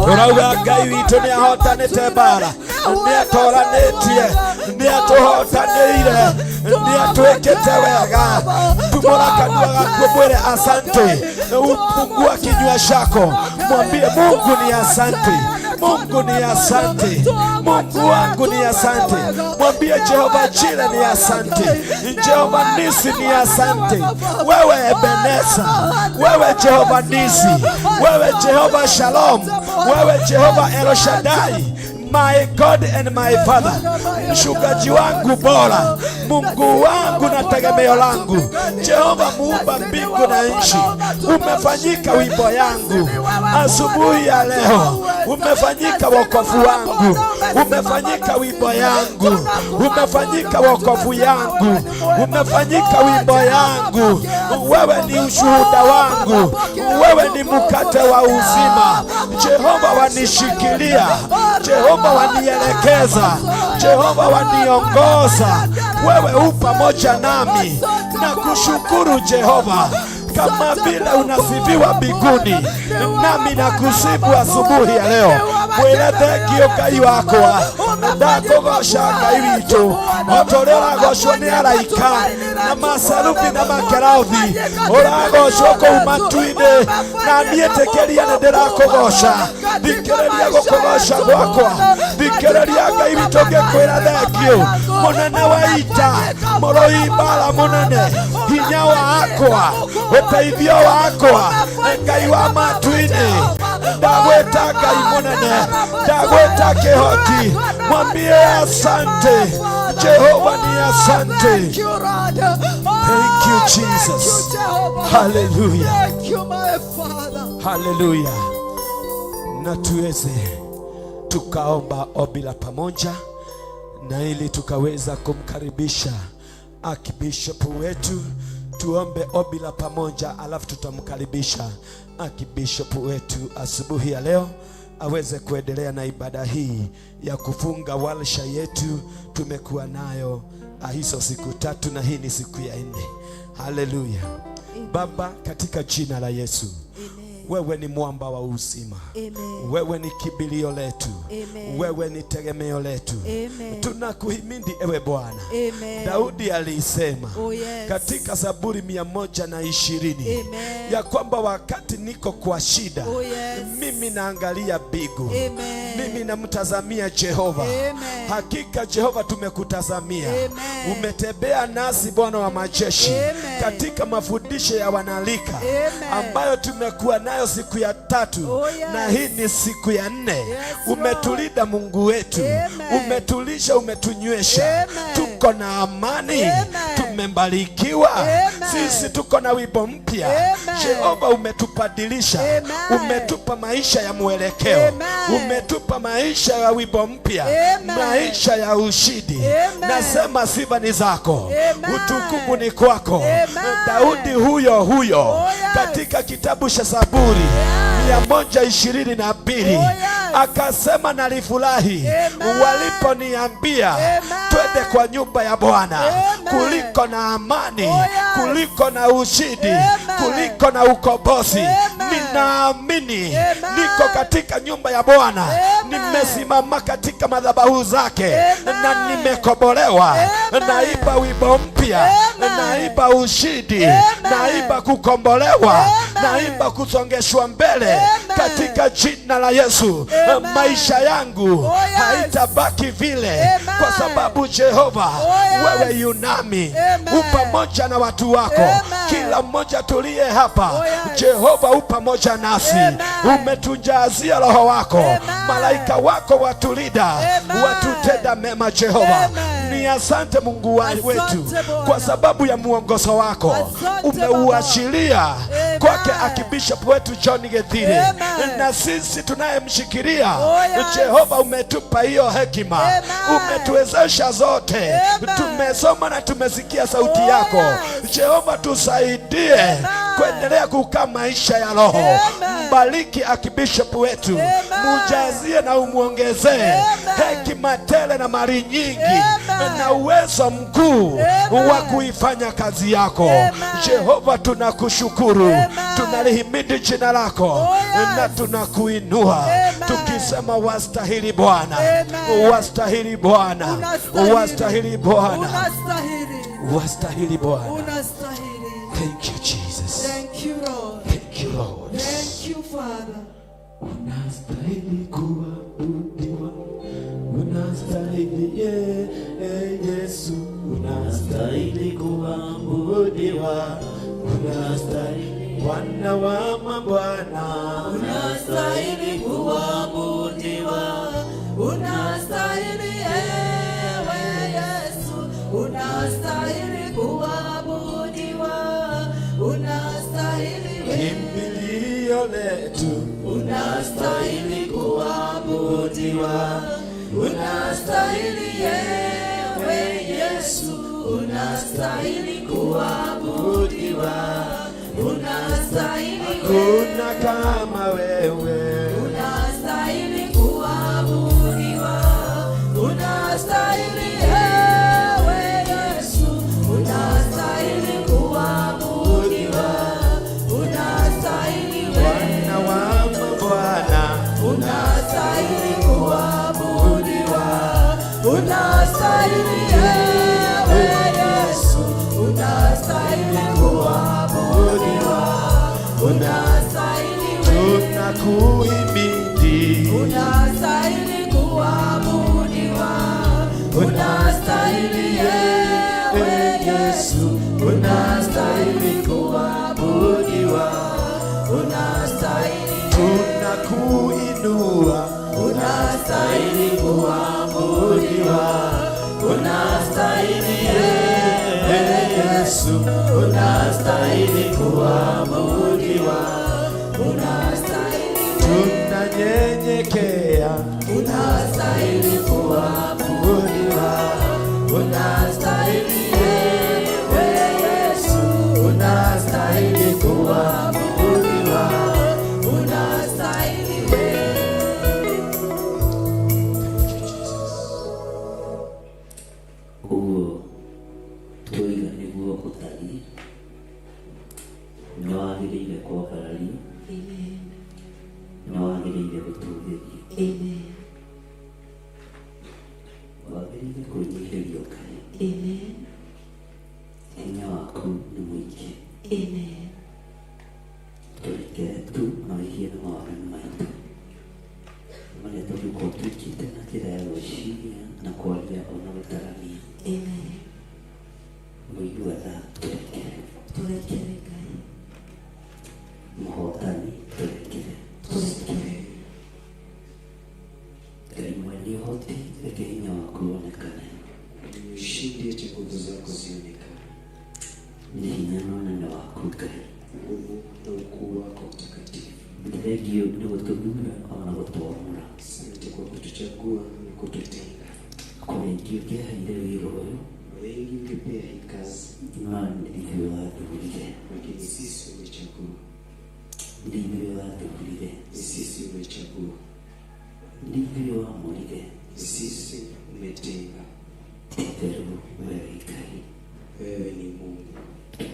Urauga Ngai witũ nĩ ahotanĩte mbara, nĩ atũranĩtie, nĩ atũhotanĩire, nĩ atwĩkĩte wega. Tumũra kanua gaku mwĩre asante. Fungua kinywa chako mwambie Mungu ni asante, Mungu ni asante, Mungu wangu ni asante. Mwambie Jehova Jire ni asante, Jehova Nisi ni asante. Wewe Ebeneza, wewe Jehova Nisi, wewe Jehova Shalom, wewe Jehova El Shaddai, my God and my Father, mchungaji wangu bora, Mungu wangu na tegemeo langu, Jehova muumba mbingu na nchi. Umefanyika wimbo yangu asubuhi ya leo, umefanyika wokovu wangu, umefanyika wimbo yangu, umefanyika wokovu yangu, umefanyika wimbo yangu. Wewe ni ushuhuda wangu, wewe ni mkate wa uzima. Jehova wanishikilia, Jehova wanielekeza, Jehova waniongoza. Wewe u pamoja nami, na kushukuru Jehova. Kama vile unasifiwa mbinguni, nami nakusifu asubuhi ya leo. Mwile thengio Ngai wakwa, ndakũgoca Ngai witũ, otorĩa ũragocwo nĩ araika na maserufi na makerathi, ũragocwo kũu matu-inĩ, na niĩ tĩkĩria nĩ ndĩrakũgoca. Thikĩrĩria gũkũgoca gwakwa, thikĩrĩria Ngai witũ ngĩkwĩra thengio. Mũnene wa ita, mũrũi mbara mũnene, hinya wakwa, ũteithio wakwa, Ngai wa matu-inĩ, ndagwĩta Ngai mũnene, ndagwĩta kĩhoti. Mwambie asante, Jehova ni asante. Thank you Jesus. Hallelujah, hallelujah. Na tuweze tukaomba ombi la pamoja, na ili tukaweza kumkaribisha Archbishop wetu. Tuombe ombi la pamoja, alafu tutamkaribisha Archbishop wetu asubuhi ya leo aweze kuendelea na ibada hii ya kufunga warsha yetu. Tumekuwa nayo hizo siku 3 na hii ni siku ya 4. Haleluya. Baba, katika jina la Yesu, wewe ni mwamba wa uzima. Wewe ni kibilio letu. Wewe ni tegemeo letu. Tunakuhimidi ewe Bwana. Daudi alisema katika Zaburi 120 ya kwamba wakati niko kwa shida, mimi naangalia mbingu, mimi namtazamia Jehova. Hakika Jehova tumekutazamia. Umetembea nasi Bwana wa majeshi katika mafundisho ya wanalika ambayo tumekuwa nayo siku ya 3 na hii ni siku ya 4. Umetulinda Mungu wetu. Umetulisha, umetunywesha. Tuko na amani. Tumembarikiwa. Sisi tuko na wimbo mpya. Jehova umetupadilisha. Umetupa maisha ya mwelekeo. Umetupa maisha ya wimbo mpya. Maisha ya ushindi. Nasema sifa ni zako. Utukufu ni kwako. Daudi huyo katika kitabu cha Zaburi 122 akasema nalifurahi waliponiambia twende kwa nyumba ya Bwana, kuliko na amani, kuliko na ushindi, kuliko na ukombozi. Ninaamini niko katika nyumba ya Bwana, nimesimama katika madhabahu zake na nimekombolewa. Naiba wimbo mpya, naiba ushindi, naiba kukombolewa, naiba kusongeshwa mbele katika jina la Yesu. Maisha yangu haitabaki vile, kwa sababu Jehova wewe yunami, upamoja na watu wako. Kila mmoja tulie hapa, Jehova upamoja nasi. Umetujazia roho wako, malaika wako watulinda, watutenda mema. Jehova ni asante Mungu wetu, kwa sababu ya muongozo wako umeuashiria kwake Archbishop wetu John Githiri, na sisi tunayemshikilia. Jehova umetupa hiyo hekima, umetuwezesha zote. Tumesoma na tumesikia sauti yako. Jehova tusaidie kuendelea kukaa maisha ya roho. Mbariki Archbishop wetu, mujazie na umuongezee hekima tele na mali nyingi na uwezo mkuu wa kuifanya kazi yako. Jehova, tunakushukuru, tunalihimidi jina lako na tunakuinua tukisema wastahili Bwana, wastahili Bwana, wastahili Bwana, wastahili Bwana. Thank you Jesus. Thank you Lord. Thank you Lord. Thank you Father. Unastahili kuabudiwa, unastahili Yesu, unastahili kuabudiwa, unastahili Bwana wa mabwana, Unastahili kuabudiwa, unastahili ewe Yesu, unastahili kuabudiwa, unastahili kimbilio letu, unastahili kuabudiwa, unastahili ewe Yesu, unastahili kuabudiwa, unastahili kuna kama wewe, unastahili kuabudiwa, unastahili ewe Yesu, unastahili kuabudiwa, unastahili Bwana wa mabwana, unastahili kuabudiwa, unastahili ewe Yesu, unastahili kuabudiwa, unastahili tunakuhimidi, unastahili kuabudiwa, unastahili ewe Yesu, unastahili kuabudiwa, unastahili tunakuinua, unastahili kuabudiwa, unastahili ewe Yesu, unastahili kuabudiwa, unastahili tunanyenyekea, unastahili kuabudiwa, unastahili ewe Yesu, unastahili kuabudiwa, unastahili twiga niguo utari nĩ wagĩrĩire kuogarari, nĩ wagĩrĩire gũtũgĩria, wagĩrĩire kũnyihĩrio Ngai, hinya waku nĩ mũingĩ, tũrekere tu mawĩhia na mawaganu maitũ marĩa tũngĩkorwo twĩkĩte na njĩra ya gwĩciria na kwaria ona gũtaramia. Mũigua tha tũrekere, Ngai, mũhotani tũrekere, Ngai mwene ũhoti, reke hinya waku wonekane, ushindi eti nguvu zako zionekane, nĩ hinya na ũnene waku Ngai, nguvu na ukuu wako mtakatifu. thengio nĩ gũtũthura ona gũtwamũra, Asante kwa kutuchagua na kututenga. kũrĩ ingĩ ũkĩheire wĩra ũyũ, Wengi ungepea hii kazi, no nĩwe wathurire, lakini sisi umechagua, nĩwe wathurire, ni sisi umechagua, nĩwe wamũrire, ni sisi umetenga. ti-itherũ wee Ngai, Wewe ni Mungu.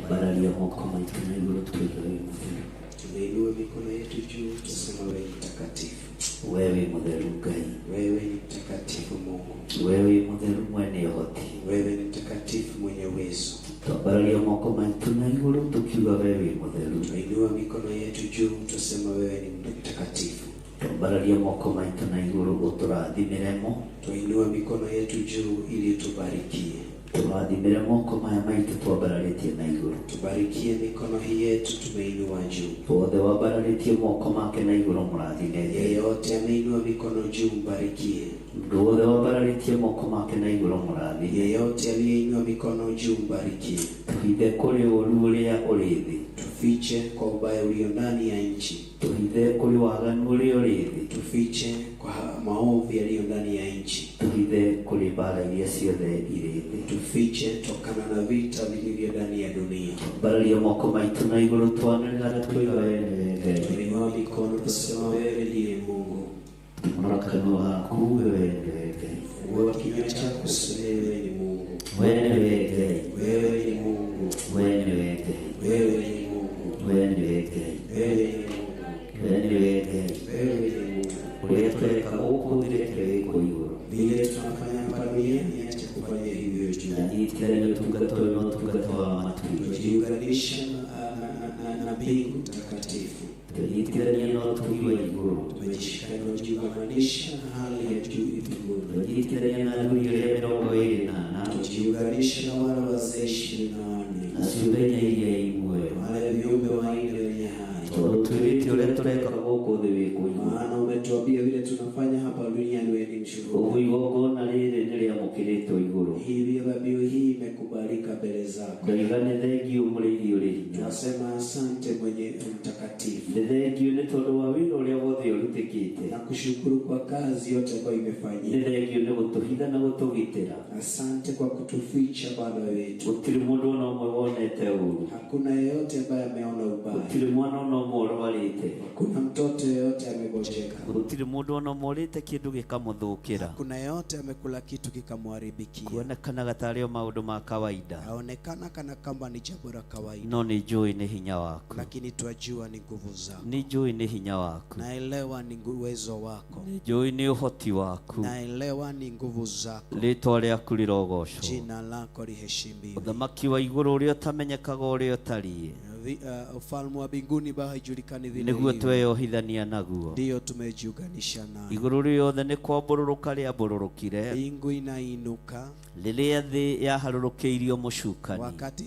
bararia moko maitũ na igũrũ tũiga wĩ mũtheru, Tumeinua mikono yetu juu, tusema wewe ni mtakatifu. wee wĩ mũtheru Ngai, Wewe ni mtakatifu Mungu. wee wĩ mũtheru mwene ũhoti. Wewe ni mtakatifu mwenye uwezo. Twambararia moko maitũ na igũrũ tũkiuga wee wĩ mũtheru, Tumeinua mikono yetu juu, tusema wewe ni mtakatifu. twambararia moko maitũ na igũrũ ũtũrathimĩre mo, Tuinua mikono yetu juu ili tubarikie. tũrathimĩre moko maya maitũ twambararĩtie na igũrũ, Tubarikie mikono hii yetu tumeinua juu. wothe wambararĩtie moko make na igũrũ mũrathime, Yeyote ameinua mikono juu mbarikie. mũndũ wothe wambararĩtie moko make na igũrũ mũrathime, Yeyote aliyeinua mikono juu mbarikie. tũhithe kũrĩ ũũru ũrĩa ũrĩ thĩ, tufiche kwa ubaya ulio ndani ya nchi, tuhithe kuri waganu ulio rithi, tufiche kwa maovu yaliyo ndani ya nchi, tuhithe kuri mbara iria ciothe irithi, tufiche tokana na vita vilivyo ndani ya dunia. Bararia moko maitu na iguru twanĩrĩra na twiga wewe Ngai, Tuinua mikono tusema wewe ndiye Mungu. mũrakanwo haku wewe Ngai, Wewe kinywa chako sema wewe ni Mungu. wewe Ngai, Wewe ni Mungu. wewe Ngai, Wewe ni Mungu. wewe Ngai, Wewe ni Mungu. wewe Ngai, Wewe ni Mungu. ũrĩa tweka gũkũ thirĩkĩre gĩkũ igũrũ, Vile tunafanya hapa duniani acha kufanya hivyo juu. na nyitirane ũtungata ũyũ na ũtungata wa matumishi, Tujiunganisha na mbingu takatifu. tũnyitiranie na ũtugi wa igũrũ, Tujiunganisha na hali ya juu mbinguni. tũnyitiranie na athuri arĩa 28 Tujiunganisha na wale wazee 24. na ciũmbe iria imwe, Wale viumbe wanne wenye hai. tondũ twĩrĩte ũrĩa tũreka gũkũ thĩ wĩkũ igũrũ. Maana umetuambia vile tunafanya hapa duniani wewe ni mshuhuda. Ũguo igongona rĩrĩ nĩ rĩamũkĩrĩtwo igũrũ, Hivyo dhabihu hii imekubalika mbele zako. Ngai nĩ thengiũ mũrĩithi ũrĩ hinya, Tunasema asante mwenye mtakatifu. nĩ thengiũ nĩ tondũ wa wĩra ũrĩa wothe ũrutĩkĩte, Na kushukuru kwa kazi yote ambayo nĩ imefanyika. thengiũ nĩ gũtũhitha na gũtũgitĩra. Asante kwa kutuficha Baba wetu. Gũtirĩ mũndũ ona ũmwe wonete ũũru, Hakuna yeyote ambaye ameona ubaya. gũtirĩ mwana ona ũmwe ũrwarĩte, Hakuna mtoto yeyote amegojeka. gũtirĩ mũndũ ona ũmwe ũrĩte kĩndũ gĩkamũthũkĩra, Hakuna yeyote amekula kitu kikamharibikia. kuonekanaga tarĩ o maũndũ ma kawaida, Haonekana kana kama ni jambo la kawaida. no nĩ njũĩ nĩ hinya waku, Lakini twajua ni nguvu zako. nĩ njũĩ nĩ hinya waku, Naelewa ni uwezo wako. nĩ njũĩ nĩ ũhoti waku, Naelewa ni nguvu zako. rĩĩtwa rĩaku rĩrogocwo. Jina lako liheshimiwe. Ũthamaki wa igũrũ ũrĩa ũtamenyekaga ũrĩa ũtariĩ, Ufalme wa mbinguni bado haijulikani vile nĩguo ilivyo. tweyohithania naguo. Ndio tumejiunganisha nayo. Igũrũ rĩothe nĩ kwambũrũrũka rĩambũrũrũkire Mbingu inainuka rĩrĩa thĩ yaharũrũkĩirio mũcukani. wakati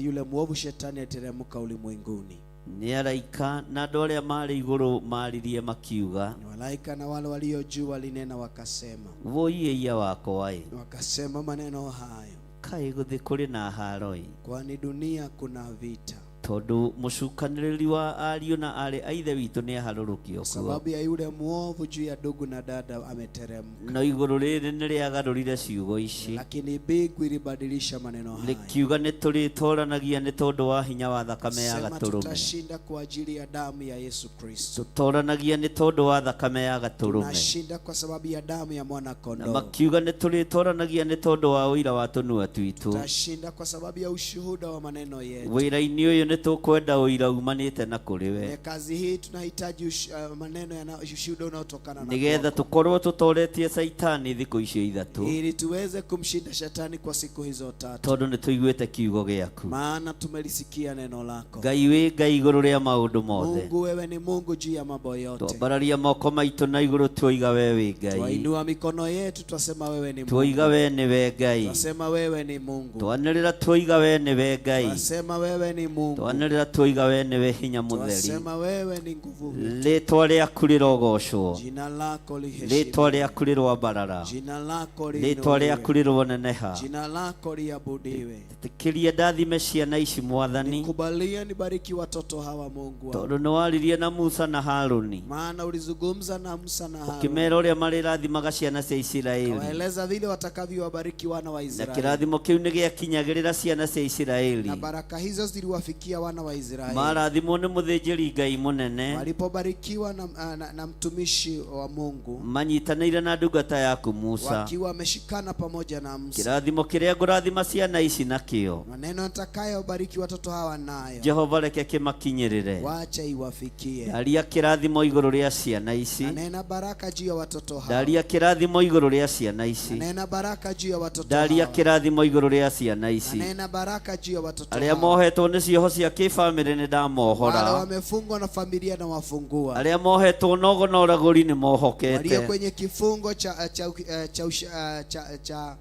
yule mwovu shetani ateremka ulimwenguni. Nĩ araika na andũ arĩa marĩ igũrũ maririe makiuga, Malaika na wale walio juu walinena wakasema, woiĩia wakwa ĩ, wakasema maneno hayo, kaĩ gũthĩ kũrĩ na haro ĩ, kwani dunia kuna vita. tondũ mũcukanĩrĩri wa ariũ na aarĩ a ithe witũ nĩ aharũrũkio kuo, Sababu ya yule mwovu juu ya ndugu na dada ameteremka. no igũrũ rĩrĩ nĩ rĩagarũrire ciugo ici, Lakini mbingu ilibadilisha maneno haya. rĩkiuga nĩ tũrĩtũranagia nĩ tondũ wa hinya wa thakame ya Sema gatũrũme, tutashinda kwa ajili ya damu ya Yesu Kristo. tũtũranagia nĩ tondũ wa thakame ya gatũrũme, Tunashinda kwa sababu ya damu ya mwana na kondoo. makiuga nĩ tũrĩtũranagia nĩ tondũ wa ũira wa tũnua twitũ. Tutashinda kwa sababu ya ushuhuda wa maneno yetu. Wĩra-inĩ ũyũ nĩ tũkwenda ũira umanĩte na kũrĩ we, Kwenye kazi hii tunahitaji maneno ya ushuhuda unaotokana na nĩgetha kwako, tũkorwo tũtoretie Saitani thikũ icio ithatũ, ili tuweze kumshinda shetani kwa siku hizo tatu. tondũ nĩ tũiguĩte kiugo gĩaku. Maana tumelisikia neno lako. Ngai wĩ Ngai igũrũ rĩa maũndũ mothe, Mungu, wewe ni Mungu juu ya mambo yote. twambararia moko maitũ na igũrũ tuoiga we wĩ Ngai, Twainua mikono yetu twasema wewe ni Mungu. tuoiga we nĩwe Ngai, Twasema wewe ni Mungu. twanĩrĩra tuoiga we nĩwe Ngai, Twasema wewe ni Mungu. twanĩrĩra tuoiga we nĩwe hinya mũtheri. Twasema wewe ni nguvu. Rĩĩtwa rĩaku rĩrogocwo, Jina lako rĩĩtwa liheshimiwe. rĩaku rĩrwambarara, Jina lako rĩĩtwa rĩaku liinuliwe. rĩrwoneneha. Jina lako liabudiwe. Tĩkĩria ndathime ciana ici Mwathani, Kubalia nibariki watoto hawa Mungu wangu. tondũ nĩ waririe na Musa na Harũni, Maana ulizungumza na Musa na Haruni. ũkĩmera ũrĩa marĩrathimaga ciana cia Isiraeli, Waeleza vile watakavyowabariki wana wa na Israeli. kĩrathimo kĩu nĩ gĩakinyagĩrĩra ciana cia Isiraeli. Na baraka hizo ziliwafikia wana wa Israeli. Marathimwo nĩ mũthĩnjĩri Ngai mũnene, Walipobarikiwa na mtumishi wa Mungu, manyitanĩire na ndungata yaku Musa. wakiwa wameshikana pamoja na Musa. Kĩrathimo kĩrĩa ngũrathima ciana ici nakĩo, Maneno nitakayobariki watoto hawa nayo, Jehova reke kĩmakinyĩrĩre. wacha iwafikie. Ndaria kĩrathimo igũrũ rĩa ciana ici, Nanena baraka juu ya watoto hawa. ndaria kĩrathimo igũrũ rĩa ciana ici, Nanena baraka juu ya watoto ndaria hawa. kĩrathimo igũrũ rĩa ciana ici. Nanena baraka juu ya watoto Arĩa hawa. mohetwo nĩ cioho cia kĩbamĩrĩ nĩ Wale ndamohora, wamefungwa na familia na wafungua. arĩa mohetwo nogo na ũragũri nĩ Walio mohokete, kwenye kifungo cha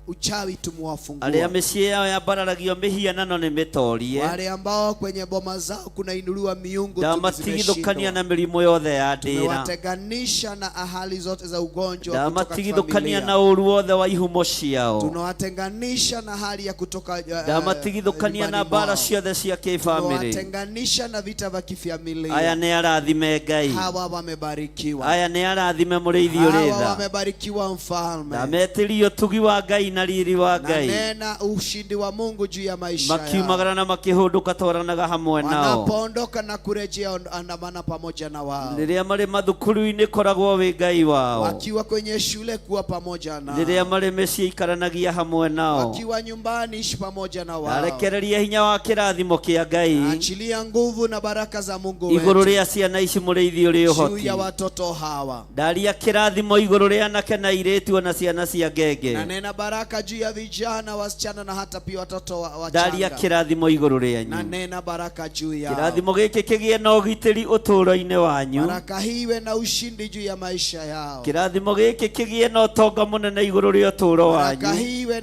uchawi arĩa tumewafungua. mĩciĩ yao yambararagio mĩhianano nĩ mĩtorie, Wale ambao kwenye boma zao kunainuliwa miungu ndamatigithũkania na mĩrimũ yothe ya ndĩra, tumewatenganisha na ahali zote za ugonjwa kutoka ndamatigithũkania na familia. ũũru wothe wa ihumo ciao, Tunawatenganisha na hali ya kutoka ndamatigithũkania na mbara ciothe cia kĩbamĩrĩ, amewatenganisha na vita vya kifamilia. Aya nĩ arathime Ngai. Hawa wamebarikiwa. Aya nĩ arathime mũrĩithi ũrĩ Hawa tha. wamebarikiwa mfalme. Ndametĩrio ũtugi wa Ngai na riri wa Ngai. Nena ushindi wa Mungu juu ya maisha yao. Makiumagara na makĩhũndũka twaranaga hamwe nao. Wanapoondoka na kurejea andamana pamoja na wao. Rĩrĩa marĩ mathukuru-inĩ koragwo wĩ Ngai wao. Wakiwa kwenye shule kuwa pamoja nao. Rĩrĩa marĩ mĩciĩ ikaranagia hamwe nao. Wakiwa nyumbani ishi pamoja na wao. Arekereria hinya wa kĩrathimo kĩa Ngai. Achilia nguvu na baraka za Mungu wetu. Igũrũ rĩa ciana ici mũrĩithi ũrĩ ũhoti. Juu ya watoto hawa. Ndaria kĩrathimo igũrũ rĩa anake na airĩtu na ciana cia ngenge. Na nena baraka juu ya vijana, wasichana na hata pia watoto wachanga. Ndaria kĩrathimo igũrũ rĩanyu. Na nena baraka juu yao. Kĩrathimo gĩkĩ kĩgĩe na ũgitĩri ũtũũro-inĩ wanyu. Baraka hii iwe na ushindi juu ya maisha yao. Kĩrathimo gĩkĩ kĩgĩe na ũtonga mũnene igũrũ rĩa ũtũũro wanyu. Baraka hii iwe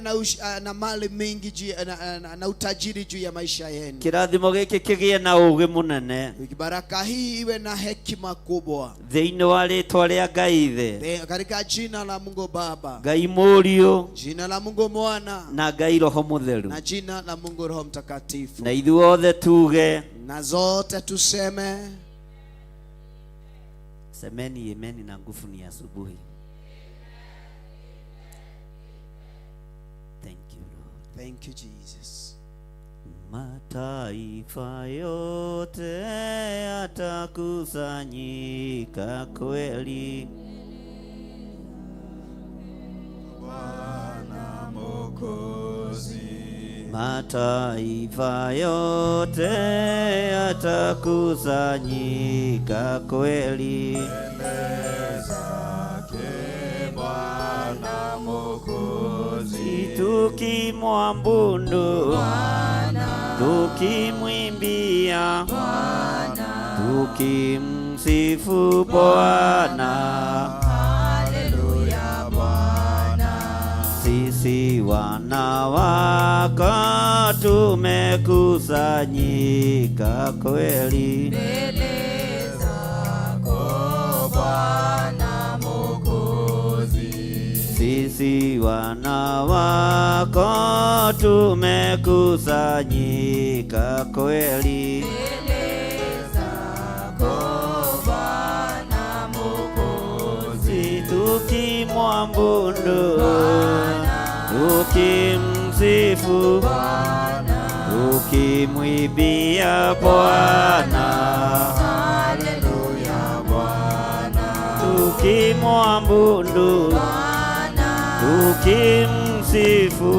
na mali mingi juu na utajiri juu ya maisha yenu. Kĩrathimo gĩkĩ kĩgĩe na ũũgĩ mũnene. Baraka hii iwe na hekima kubwa. Thĩinĩ wa rĩĩtwa rĩa Ngai Ithe. Katika jina la Mungu Baba. Ngai Mũriũ. Jina la Mungu Mwana. Na Ngai Roho Mũtheru. Na jina la Mungu Roho Mtakatifu. Na ithuothe tuge. Na zote tuseme. Semeni ameni na nguvu ni asubuhi. Thank you Lord. Thank you Jesus. Mataifa yote yatakusanyika kweli. Bwana Mwokozi. Mataifa yote yatakusanyika kweli. Bwana Mwokozi. Tukimwabudu, tukimwimbia, tukimsifu Bwana. Haleluya Bwana. Sisi wana wako tumekusanyika kweli. Mbele zako Bwana Mwokozi. Sisi wana wako tumekusanyika kweli. Mbele zako Bwana Mwokozi. Tukimwabudu, tukimsifu, tukimwimbia Bwana. Haleluya Bwana. Tukimwabudu, tukimsifu,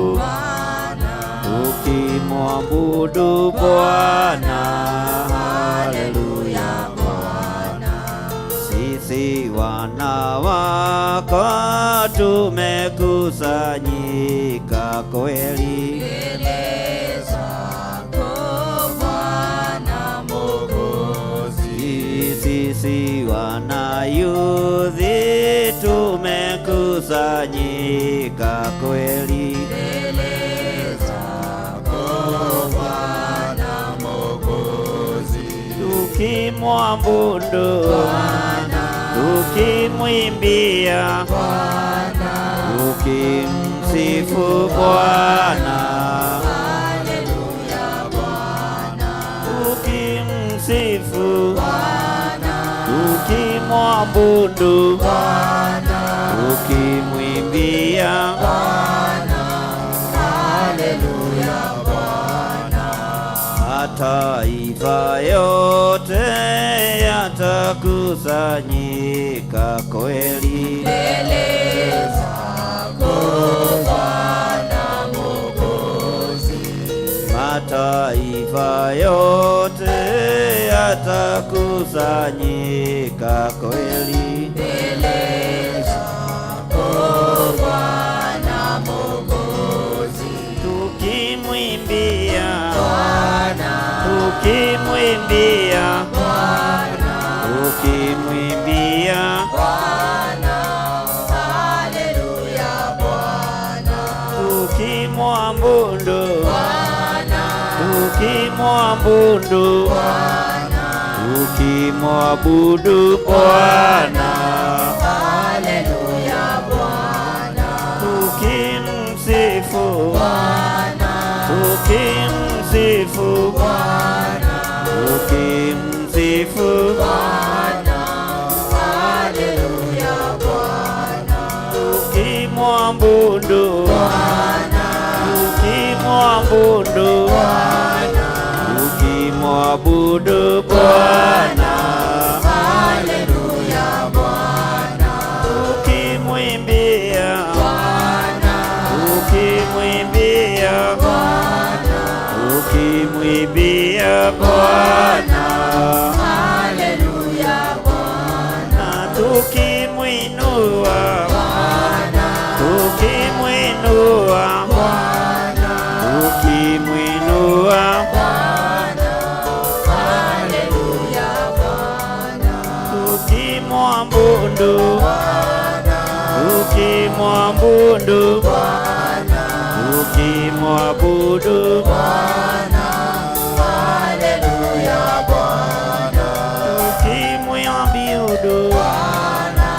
tukimwabudu Bwana. Haleluya Bwana. Sisi wana wako tumekusanyika kweli. Mbele zako Bwana Mwokozi. Sisi wana yuthi tumekusanyika kweli. Mbele zako Bwana Mwokozi. Tukimwabudu, tukimwimbia, tukimsifu Bwana. Haleluya Bwana. Tukimsifu, tukimwabudu, tukimwimbia. Haleluya Bwana. Mataifa yote yatakusanyika kweli. Mbele zako Bwana Mwokozi. Mataifa yote yatakusanyika kweli. Mbele zako Bwana Mwokozi. Tukimwimbia, tukimwimbia, tukimwimbia. Haleluya Bwana. Tukimwabudu, tukimwabudu, tukimwabudu Bwana. Haleluya Bwana. Tukimsifu, tukimsifu, ukimwabudu Bwana, haleluya Bwana, ukimwimbia Bwana, ukimwimbia Bwana, ukimwimbia Bwana, haleluya Bwana, tukimwinua Bwana, tukimwinua Bwana, ukimwinua Bwana, haleluya Bwana, ukimwabudu Bwana, ukimwabudu Bwana, ukimwabudu Bwana, haleluya Bwana, ukimwabudu Bwana,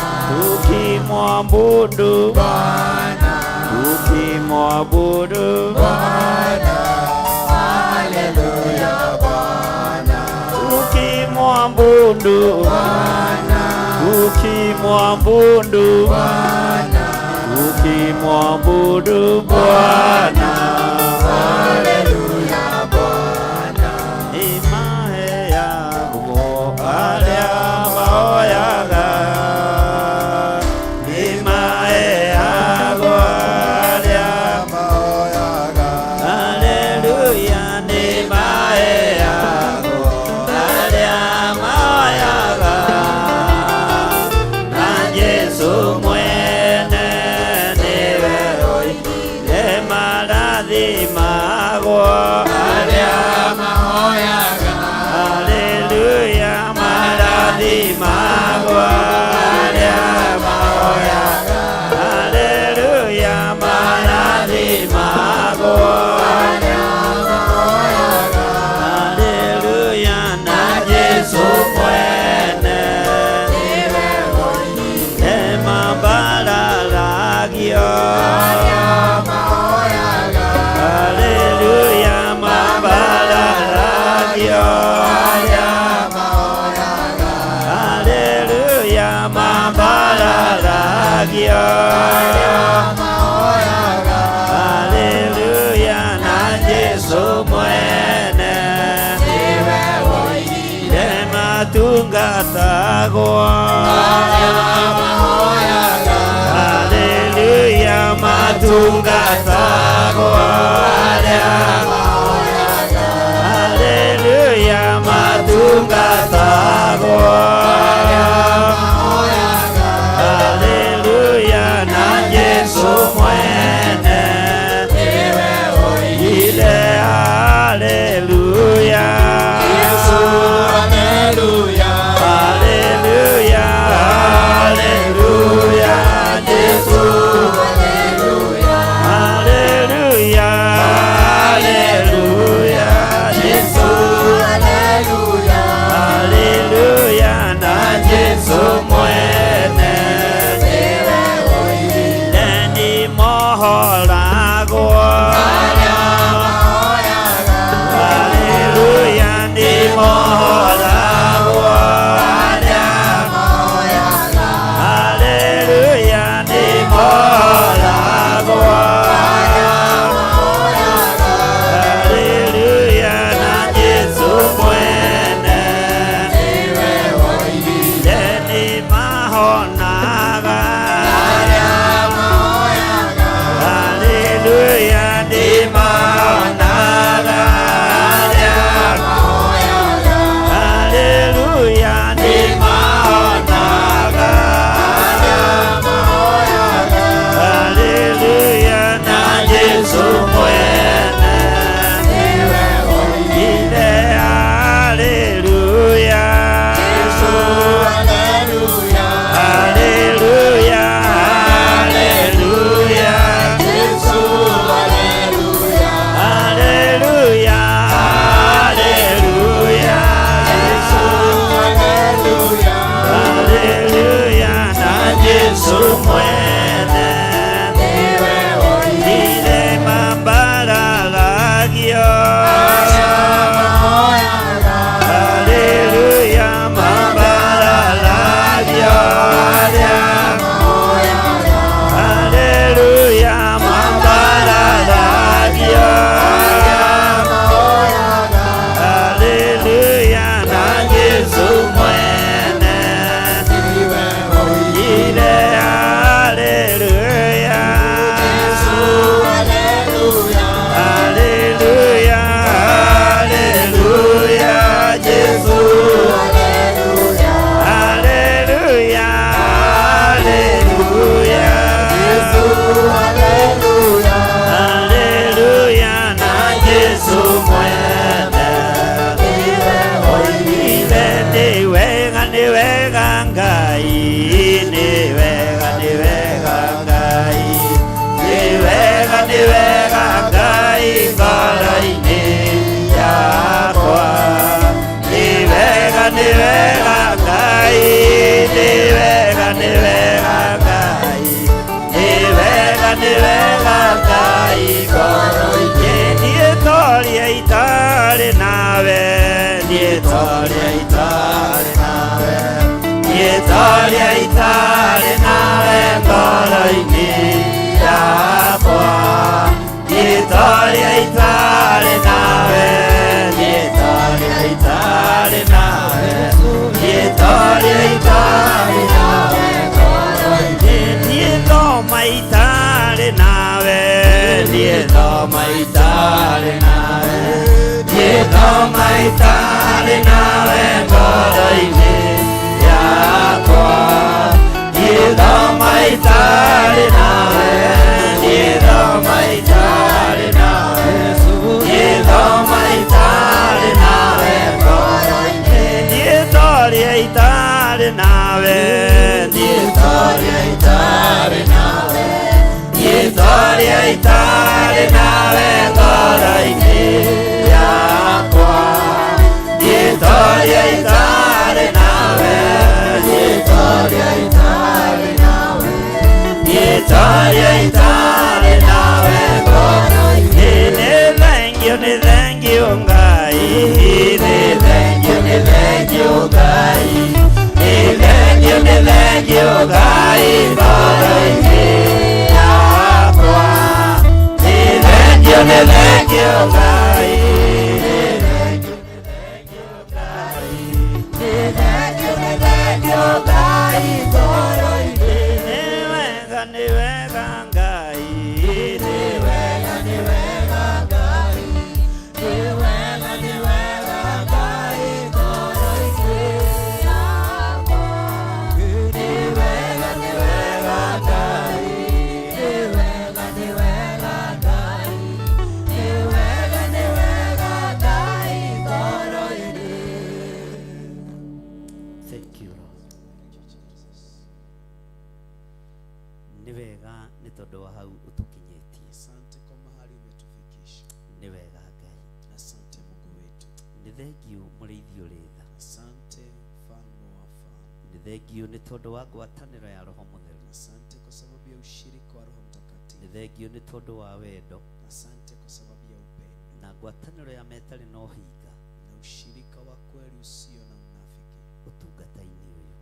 ukimwabudu Bwana, ukimwabudu Bwana, haleluya Bwana, ukimwabudu Bwana, ukimwabudu Bwana, ukimwabudu Bwana, haleluya Bwana, imae yaguo aria maoyaga, imae yaguo aria maoyaga, haleluya, ni imae yaguo aria maoyaga, na Yesu mwene niwe oigire marathimagwo aria mahoyaga, haleluya, marathimagwo aria mahoyaga, haleluya, marathimagwo aria mahoyaga, haleluya, na Yesu mwene niwe oigire mabararagio aria mahoyaga, haleluya, mabararagio aria mahoyaga, haleluya, mabararagio aria mahoyaga, haleluya, na Yesu mwene niwe oigire matungatagwo aria mahoyaga, haleluya, matungatagwo aria mahoyaga, haleluya, matungatagwo aria mahoyaga, haleluya, na Yesu mwene niwe oigire, haleluya, Yesu, haleluya, haleluya, haleluya, Yesu, haleluya, haleluya, itare nawe, nietoria itare nawe, nietoria itare nawe ngoro-ini yakwa, nietoria itare nawe, nietoria itare nawe, nietoria itare nawe ngoro-ini, niethoma itare nawe, niethoma itare nawe, niethoma itare nawe ngoro-ini yakwa, niethoma itare nawe, niethoma itare nawe, niethoma itare nawe ngoro-ini, nietoria itare nawe, nietoria itare nawe, nietoria itare nawe ngoro-ini yakwa, nietoria itare nawe, nietoria itare nawe, nietoria itare nawe ngoro-ini. Ni thank you Ngai, ni thank you Ngai, ni thank you Ngai ngoro-ini yakwa, ni thank you Ngai, ni thank you Ngai, ni thank you Ngai ngoro-ini. Ni wega Ngai, ni wega Ngai, ni wega Ngai ngoro-ini yakwa, ni wega Ngai, ni wega Ngai, ni wega Ngai ngoro-ini. Thank you Lord. Ni wega ni tondu wa hau utukinyetie. Asante kwa mahali umetufikisha. Ni wega Ngai. Asante Mungu wetu. Ni thank you mũrĩithi ũrĩtha. Asante mfalme wa wafalme. Ni thank you ni tondu wa ngwatanĩro ya Roho Mũtheru. Asante kwa sababu ya ushirika wa Roho Mtakatifu. Ni thank you ni tondu wa wendo Asante kwa sababu ya upendo na ngwatanĩro ya metarĩ na ũhinga na ushirika wa kweli usio na unafiki ũtungata-inĩ ũyũ.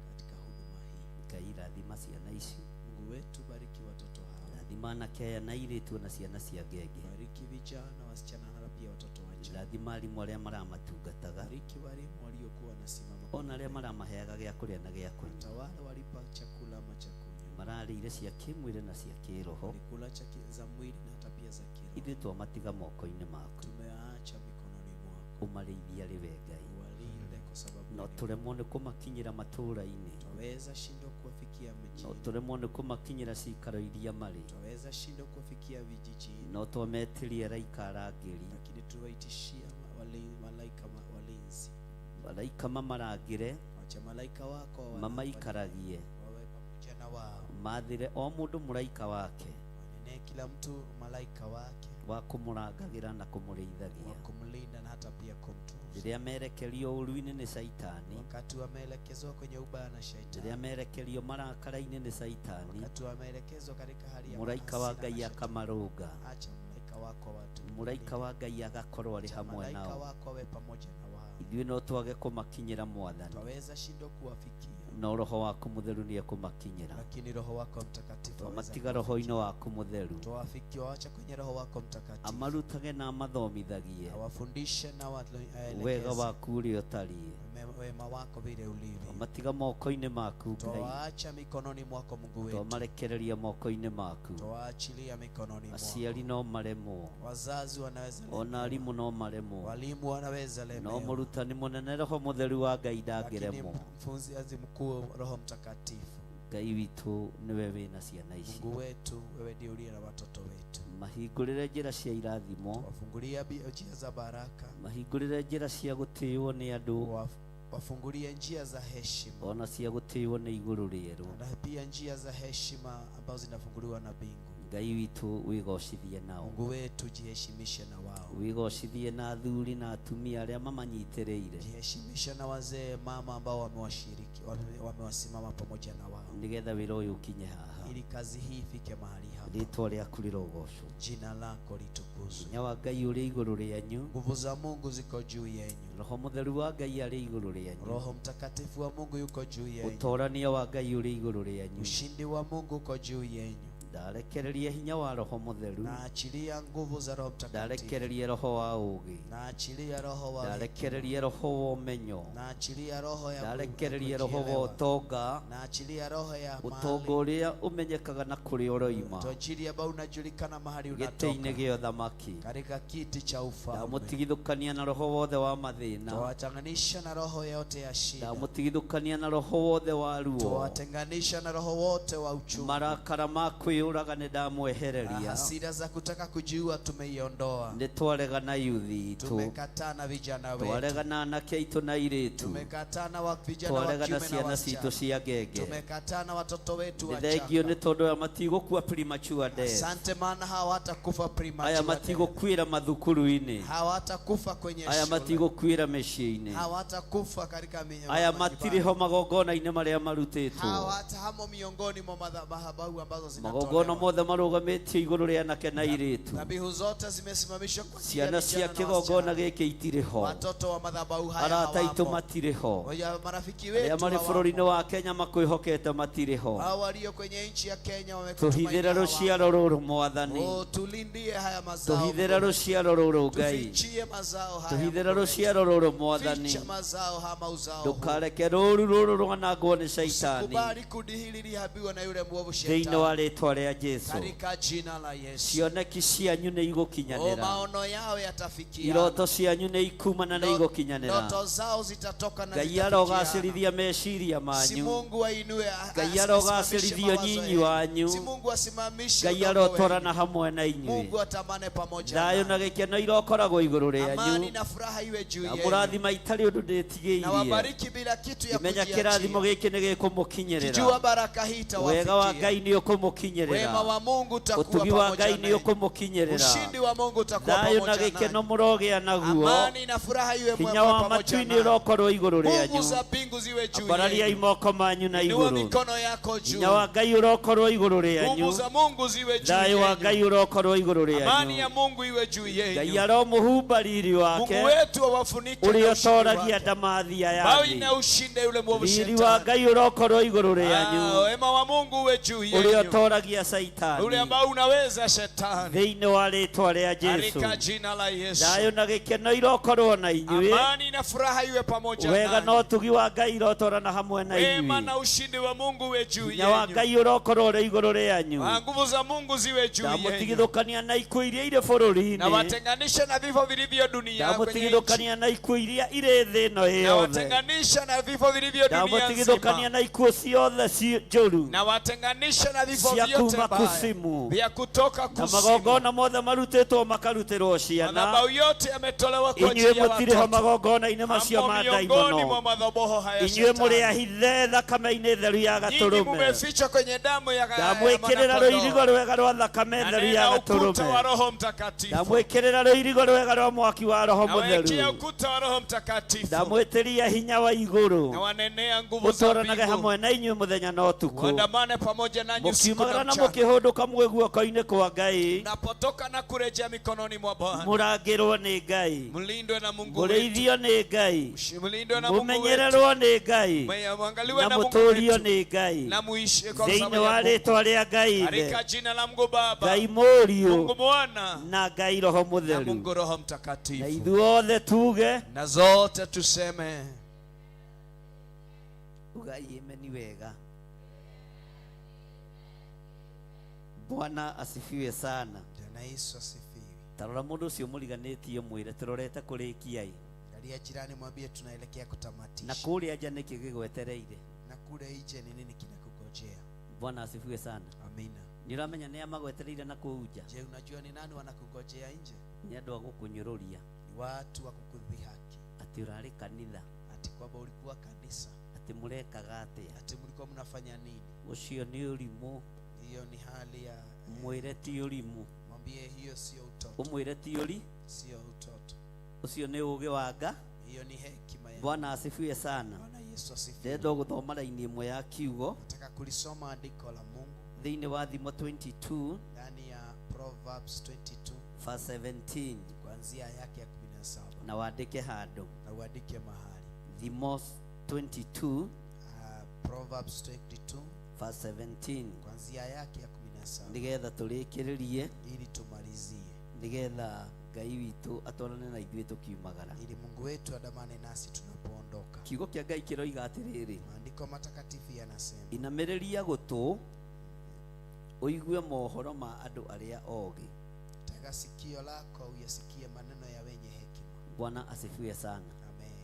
katika huduma hii. Ngai rathima ciana ici, Mungu wetu, bariki watoto hawa, rathima anake aya na airĩtu na ciana cia ngenge, bariki vijana, wasichana na pia watoto wachanga, rathima arimũ arĩa maramatungataga, bariki walimu waliokuwa wanasimama ona arĩa maramaheaga gĩa kũrĩa na gĩa kũnyua, hata wale walipa chakula ama cha kunywa, mararĩire cia kĩmwĩrĩ na cia kĩroho. walikula za mwili na hata pia za kiroho. Ithuĩ twamatiga moko-inĩ maku, Tumeacha mikononi mwako, ũmarĩithie arĩ we Ngai, walinde kwa sababu no tũremwo nĩ kũmakinyĩra matũũra-inĩ, twaweza shindwa kuwafikia no mjini, tũremwo nĩ kũmakinyĩra ciikaro iria marĩ, twaweza shindwa kuwafikia vijijini, no twametĩrie araika arangĩri, lakini tuwaitishia malaika walinzi. araika mamarangĩre, Wacha malaika wako mamaikaragie, wawe pamoja na wao, mathĩre o mũndũ mũraika wake wanene kila mtu malaika wake wa kũmũrangagĩra na kũmũrĩithagia. wa kumlinda na hata pia kumtunza. Rĩrĩa merekerio ũũru-inĩ nĩ Saitani, Wakati wameelekezwa kwenye ubaya na rĩrĩa shaitani, merekerio marakara-inĩ nĩ Saitani, wakati wameelekezwa katika hali ya mũraika wa mahasira na Ngai shaitani, akamarũnga, acha malaika wako watu, mũraika wa Ngai agakorwo arĩ acha hamwe malaika nao. wako awe pamoja na wao. Ithuĩ no twage kũmakinyĩra Mwathani, Twaweza shindwa kuwafikia, no Roho waku Mũtheru nĩ ekũmakinyĩra. lakini Roho wako Mtakatifu Twamatiga Roho-inĩ waku Mũtheru, tuwafikie, waacha kwenye Roho wako Mtakatifu, amarutage na amathomithagie awafundishe na wega waku ũrĩa ũtariĩ. wema wako vile ulivyo. Twamatiga moko-inĩ maku Ngai, Twawaacha mikononi mwako Mungu wetu, twamarekereria moko-inĩ maku. twawaachilia mikononi mwako. Aciari no maremwo, Wazazi wanaweza ona arimũ no maremwo, walimu wanaweza no lemewa, mũrutani mũnene Roho Mũtheru wa Ngai lakini ndangĩremwo. mfunzi mkuu Roho Mtakatifu, Ngai witũ nĩwe wĩna ciana ici, Mungu wetu, wewe ndiye uliye na watoto wetu. mahingũrĩre njĩra cia irathimo, Wafungulia njia za baraka, mahingũrĩre njĩra cia gũtĩĩo nĩ andũ, wafungulie njia za heshima ona cia gũtĩĩo nĩ igũrũ rĩerũ. na pia njia za heshima ambazo zinafunguliwa na mbingu. Ngai witu wigocithie nao, Mungu wetu jiheshimishe na wao, wigocithie na athuri na atumia aria mamanyitiriire, jiheshimishe na wazee mama ambao wamewashiriki wamewasimama pamoja na wao, nigetha wira uyu ukinye haha, ili kazi hii ifike mahali hapa, ritwa riaku rirogocwo, jina lako litukuzwe. hinya wa Ngai uri iguru rianyu, Nguvu za Mungu ziko juu yenu, roho mutheru wa Ngai ari iguru rianyu, Roho Mtakatifu wa Mungu yuko juu yenu, utorania wa Ngai uri iguru rianyu, ushindi wa Mungu uko juu yenu. ndarekereria hinya wa roho mutheru, Na achilia nguvu za Roho Mtakatifu, ndarekereria roho wa ugi, na achilia roho wa ndarekereria roho wa umenyo, na achilia roho ya ndarekereria roho wa utonga, na achilia roho ya utonga uria umenyekaga na kuri uroima, utajiri ambao unajulikana mahali giti-ini unatoka, gĩa ũthamaki, katika kiti cha ufalme. ndamutigithũkania na roho wothe wa mathĩna, Tuwatenganisha na roho yote ya shida, ndamutigithũkania na roho wothe wa ruo, tuwatenganisha na roho wote wa uchungu, marakara ma kwĩyũraga nĩ ndamwehereria, hasira za kutaka kujiua tumeiondoa, nĩ twaregana yuthi itũ, tumekataa na vijana wetu, twaregana anake aitũ na airĩtu, tumekataa na vijana wa twaregana kiume na ciana citũ wasichana, cia ngenge, tumekataa na watoto wetu nĩ thengio nĩ wachanga. tondũ aya matigũkua premature death, Asante maana hawatakufa aya premature, matigũkuĩra mathukuru-inĩ, hawatakufa kwenye aya shule, matigũkuĩra mĩciĩ-inĩ, hawatakufa katika aya matirĩ ho magongona-inĩ marĩa marutĩtwo, hawatahamo miongoni mwa madhabahu ambazo magongona zinatolewa. mothe marũgamĩtio igũrũ rĩa anake na airĩtu, Dhabihu zote zimesimamishwa kwa ajili ya ciana vijana cia na kĩgongona wasichana. gĩkĩ itirĩ ho, Watoto wa madhabahu haya arata aitũ hawapo. matirĩ ho, Oya, marafiki arĩa wetu marĩ hawapo. bũrũri-inĩ wa Kenya makwĩhokete matirĩ ho, Hao walio kwenye nchi ya Kenya tũhithĩre rũciaro rũrũ Mwathani, Oh, tulindie haya mazao. tũhithĩre rũciaro rũrũ Ngai, Tufichie mazao haya. tũhithĩre rũciaro rũrũ Mwathani, Ficha mazao hama uzao. ndũkareke rũũru rũrũ rwanangwo nĩ Shaitani, Usikubali kundi hili lihabiwa na yule mwovu thĩinĩ shetani. wa rĩĩtwa rĩa Jesũ, Katika jina la Yesu. cioneki cianyu nĩ Oh, igũkinyanĩra, maono yao yatafikia. iroto cianyu nĩ ikumana na igũkinyanĩra, Ndoto zao zitatoka na Ngai zitafikiana. arogacĩrithia meciria Si manyu, Mungu ainue, Ngai arogacĩrithia nyinyi wanyu, si Mungu asimamishe Ngai udogo arotorana wenu. hamwe na inyuĩ, Mungu atamane pamoja thayũ na nanyi. gĩkeno irokoragwo igũrũ Amani rĩanyu, na furaha iwe juu na yenu. mũrathima itarĩ ũndũ Na ndĩtigĩirie, wabariki bila kitu ya imenya kĩrathimo kujiachia. gĩkĩ nĩ gĩkũmũkinyĩrĩra, Kijua baraka hii wega wa itawafikia. Ngai nĩ ũkũmũkinyĩrĩra, Wema wa Mungu utakuwa ũtugi wa pamoja Ngai nĩ nanyi. ũkũmũkinyĩrĩra, Ushindi wa Mungu utakuwa thayũ na pamoja gĩkeno nanyi. mũrogĩa naguo, Amani na furaha iwe hinya mwema wa pamoja matu-inĩ nanyi. ũrokorwo igũrũ Nguvu rĩanyu, za mbingu ziwe juu ambarariai yenu. moko manyu na Inua igũrũ, mikono yako juu. hinya wa Ngai ũrokorwo igũrũ rĩanyu, Nguvu za Mungu ziwe juu thayũ wa Ngai yenu. ũrokorwo igũrũ Amani ya rĩanyu, Mungu iwe juu Ngai yenu. aromũhumba riri wake, Mungu wetu awafunike ũrĩa na ushindi ũtoragia wake. ndamathia ya Bawi thĩ, na ushinde yule mwovu riri wa shetani. Ngai ũrokorwo igũrũ rĩanyu, Wema wa Mungu uwe juu ũrĩa yenu. ũtoragia Ule Shaitani, ambao unaweza shetani. thĩinĩ wa rĩĩtwa rĩa Katika Jesũ, jina la Yesu. thayũ na gĩkeno irokorwo na inyuĩ, Amani na furaha iwe pamoja wega na nanyi. ũtugi wa Ngai irotorana hamwe na Wema inyuĩ, na ushindi wa Mungu uwe juu hinya wa yenu. Ngai ũrokorwo ũrĩ igũrũ rĩanyu, Na nguvu za Mungu ziwe juu yenu. ndamũtigithũkania na ikuũ iria irĩ Na bũrũri-inĩ, watenganisha na vifo vilivyo duniani kwenye nchi. ndamũtigithũkania na ikuũ iria irĩ thĩ ĩno Na yothe, watenganisha na vifo vilivyo dunia ndamũtigithũkania nzima. na ikuũ ciothe njũru Na watenganisha na vifo cia vyote kuma mbaya kuzimu, vya kutoka na kuzimu. magongona mothe marutĩtwo makarutĩrwo ciana, Madhabahu yote yametolewa kwa inyuĩ ajili ya mũtirĩ ho watoto. magongona-inĩ macio Hamo ma miongoni mwa ndaimono, madhabahu haya inyuĩ mũrĩ shetani. ahithe thakame-inĩ theru ya Nyinyi gatũrũme, mumefichwa kwenye damu ya ndamwĩkĩrĩra rũirigo rwega rwa thakame theru ya Nanena ukuta wa gatũrũme, Roho Mtakatifu. ndamwĩkĩrĩra rũirigo rwega rwa mwaki wa Roho Nawekea Mũtheru, ukuta wa Roho Mtakatifu. ndamwĩtĩria hinya wa Na igũrũ, wanenea nguvu za ũtũũranage mbingu. hamwe na inyuĩ mũthenya na ũtukũ, Waandamane pamoja nanyi usiku mũkiumagara na na mchana. mũkĩhũndũka mwĩ guoko-inĩ kwa Ngai, Napotoka na kurejea mikononi mwa Bwana. mũrangĩrwo nĩ Ngai, Mlindwe na Mungu wetu. mũrĩithio nĩ Ngai, Mlindwe na Mungu wetu. mũmenyererwo nĩ Ngai, Mwangaliwe na na Mungu mũtũũrio wetu. nĩ Ngai, Na muishi kwa thĩinĩ sababu wa ya Mungu. rĩĩtwa rĩa Ngai Katika Ithe, jina la Mungu Baba, Ngai Mũriũ, Mungu Mwana na Ngai Roho na Mũtheru, Mungu Roho na Mtakatifu. ithuothe tuge Na zote tuseme ugai imeni wega. Bwana asifiwe sana. Bwana Yesu asifiwe. Tarora mũndũ ũcio mũriganĩtie mwĩre tũrorete kũrĩkia ĩ, Angalia jirani, mwambie tunaelekea kutamatisha. na kũrĩa nja nĩkĩ gĩgwetereire. Na kule nje ni nini kinakungojea? Bwana asifiwe sana. Amina. Nĩũramenya nĩ amagwetereire na kũu nja, Je, unajua ni nani wanakungojea nje? nĩ andũ a gũkũnyũrũria Ni watu wa kukudhihaki. atĩ ũrarĩ kanitha, Ati kwamba ulikuwa kanisa. atĩ mũrekaga atĩa. Ati mlikuwa mnafanya nini? Ũcio nĩ ũrimũ, Hiyo ni hali ya mwire ti urimu mwambie hiyo sio utoto. umwire ti uri Sio utoto. ucio ni ugi wanga. Hiyo ni hekima ya Bwana asifiwe sana. Bwana Yesu asifiwe. Ndenda guthoma raini imwe ya kiugo Nataka kulisoma andiko la Mungu thiini wa Thimo 22 ndani ya Proverbs 22 verse 17 kuanzia yake ya 17 na wandike handu. na uandike mahali. Thimo 22 Proverbs 22 verse 17 kuanzia yake ya 17 nigetha turikiririe, ili tumalizie, nigetha Ngai witu atwarane na ithuĩ tukiumagara. ili Mungu wetu adamane nasi tunapoondoka. Kiugo kia Ngai kiroiga atiriri, Maandiko matakatifu yanasema, inamĩrĩria gũtũ ũigue mohoro ma andũ arĩa ogĩ. tega sikio lako uyasikie maneno ya wenye hekima. Bwana asifiwe sana. Amen.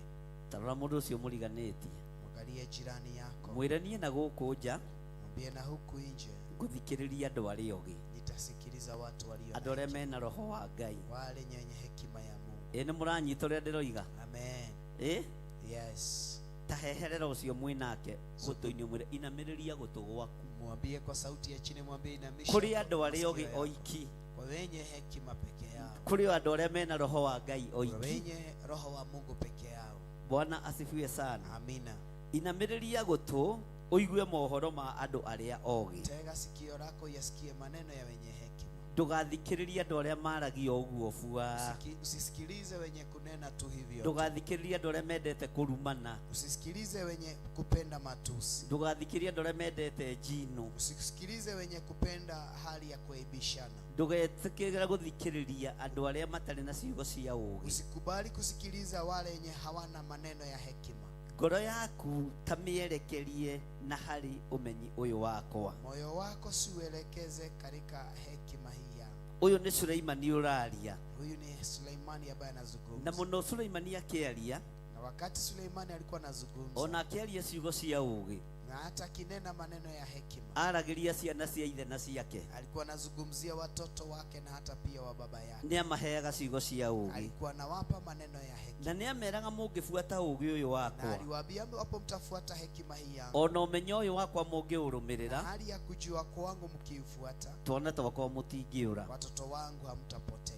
Tarora mũndũ ũcio mũriganĩtie, Mwangalie jirani yako, mwĩre niĩ na gũkũ nja mwambie na huku nje ngũthikĩrĩria andũ arĩa ogĩ, nitasikiliza watu walio andũ arĩa mena roho wa Ngai. wale wenye hekima ya Mungu. Nĩ mũranyita ũrĩa ndĩroiga? Amen. Yes. Ta heherera ũcio mwĩ nake gũtũ-inĩ mwĩre inamĩrĩria gũtũ gwaku. Mwambie kwa sauti ya chini, mwambie inamisha Kũrĩ andũ arĩa masikio ogĩ yako. oiki, Kwa wenye hekima peke yao, kũrĩ andũ arĩa mena roho wa Ngai kwa oiki. wenye roho wa Mungu peke yao. Bwana asifiwe sana. Amina. Inamĩrĩria gũtũ ũigue mohoro ma andũ arĩa ogĩ. Tega sikio lako yasikie maneno ya wenye hekima. Ndũgathikĩrĩrie andũ arĩa maragia ũguo bua. Usisikilize wenye kunena tu hivyo. Ndũgathikĩrĩrie andũ arĩa mendete kũrumana. Usisikilize wenye kupenda matusi. Ndũgathikĩrĩrie andũ arĩa mendete njino. Usisikilize wenye kupenda hali ya kuaibishana. Ndũgetĩkĩre gũthikĩrĩria andũ arĩa matarĩ na ciugo cia ũũgĩ. Usikubali kusikiliza wale wenye hawana maneno ya hekima. Ngoro yaku ta mĩerekerie na harĩ ũmenyi ũyũ wakwa. Moyo wako siuelekeze katika hekima hii ya. Ũyũ nĩ Suleimani ũraria, Huyu ni Suleimani ambaye na anazungumza. mũno Suleimani akĩaria, Na wakati Suleimani alikuwa anazungumza, ona akĩaria ciugo cia ũũgĩ, na hata kinena maneno ya hekima, aragĩria ciana cia ithe na ciake, alikuwa anazungumzia watoto wake na hata pia wa baba yake. nĩ amaheaga ciugo cia ũũgĩ, Alikuwa anawapa maneno ya hekima. na nĩ ameraga mũngĩbuata ũũgĩ ũyũ Na wakwa, aliwaambia wapo mtafuata hekima hii yangu, ona ũmenyo ũyũ wakwa na mũngĩũrũmĩrĩra, hali ya kujua kwangu mkiufuata, twana twakwa mũtingĩũra, watoto wangu hamtapotea.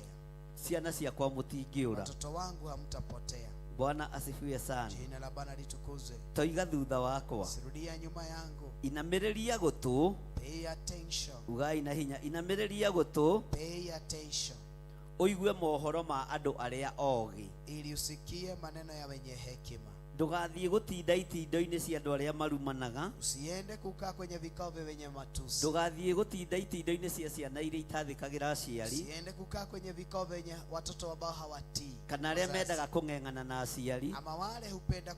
ciana ciakwa mũtingĩũra. Watoto wangu hamtapotea. Bwana asifiwe sana. Jina la Bwana litukuzwe. Toiga thutha wakwa, Sirudia nyuma yangu. inamĩrĩria gũtũ, Pay attention. ugai na hinya, inamĩrĩria gũtũ Pay attention. ũigue mohoro ma andũ arĩa ogĩ. Ili usikie maneno ya wenye hekima. Ndũgathiĩ gũtinda itindo-inĩ cia andũ arĩa marumanaga. Usiende kukaa kwenye vikao vya wenye matusi. Ndũgathiĩ gũtinda itindo-inĩ cia ciana iria itathĩkagĩra aciari, Usiende kukaa kwenye vikao vyenye watoto ambao hawatii, kana arĩa wazazi. mendaga kũng'eng'ana na aciari, Ama wale hupenda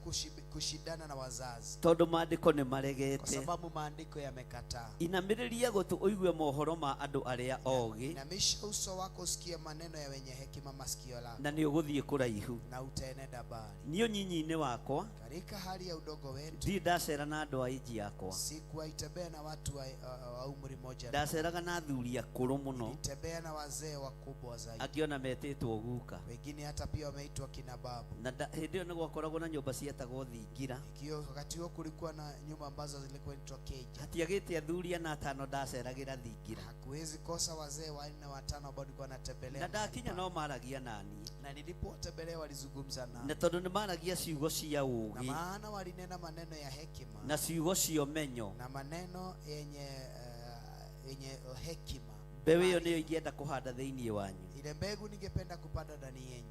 kushindana na wazazi, tondũ maandĩko nĩ kwa maregete. sababu maandiko yamekataa. Inamĩrĩria gũtũ ũigue mohoro ma andũ arĩa ogĩ, Inamisha uso wako usikie maneno ya wenye hekima masikio lako, na nĩ ũgũthiĩ kũraihu. na utaenenda mbali. Niĩ ũnyinyi-inĩ wakwa Katika hali ya udogo wetu, ndirĩ ndacera na andũ a ĩnji yakwa, sikuwaitembea na watu wa umri moja, ndaceraga na athuri akũrũ mũno, nitembea na wazee wakubwa zaidi, angĩona metĩtwo guka, wengine hata pia wameitwa kina babu. na hĩndĩ ĩyo nĩ gwakoragwo na nyũmba cietagwo thingira. Ikiwa wakati huo kulikuwa na nyumba ambazo zilikuwa inaitwa keja, Hatiagĩte athuri ana atano ndaceragĩra thingira, hakuwezi kosa wazee 4 5 ambao nilikuwa na natembelea, ndakinya no maragia nani, na nilipowatembelea walizungumza na nao, tondũ nĩ maragia ciugo cia na ũũgĩ maana walinena maneno ya hekima na ciugo cia ũmenyo, na maneno yenye hekima. mbeũ ĩyo nĩyo ingĩenda kũhanda thĩinĩ wanyu. Ile mbegu ningependa kupanda ndani yenu.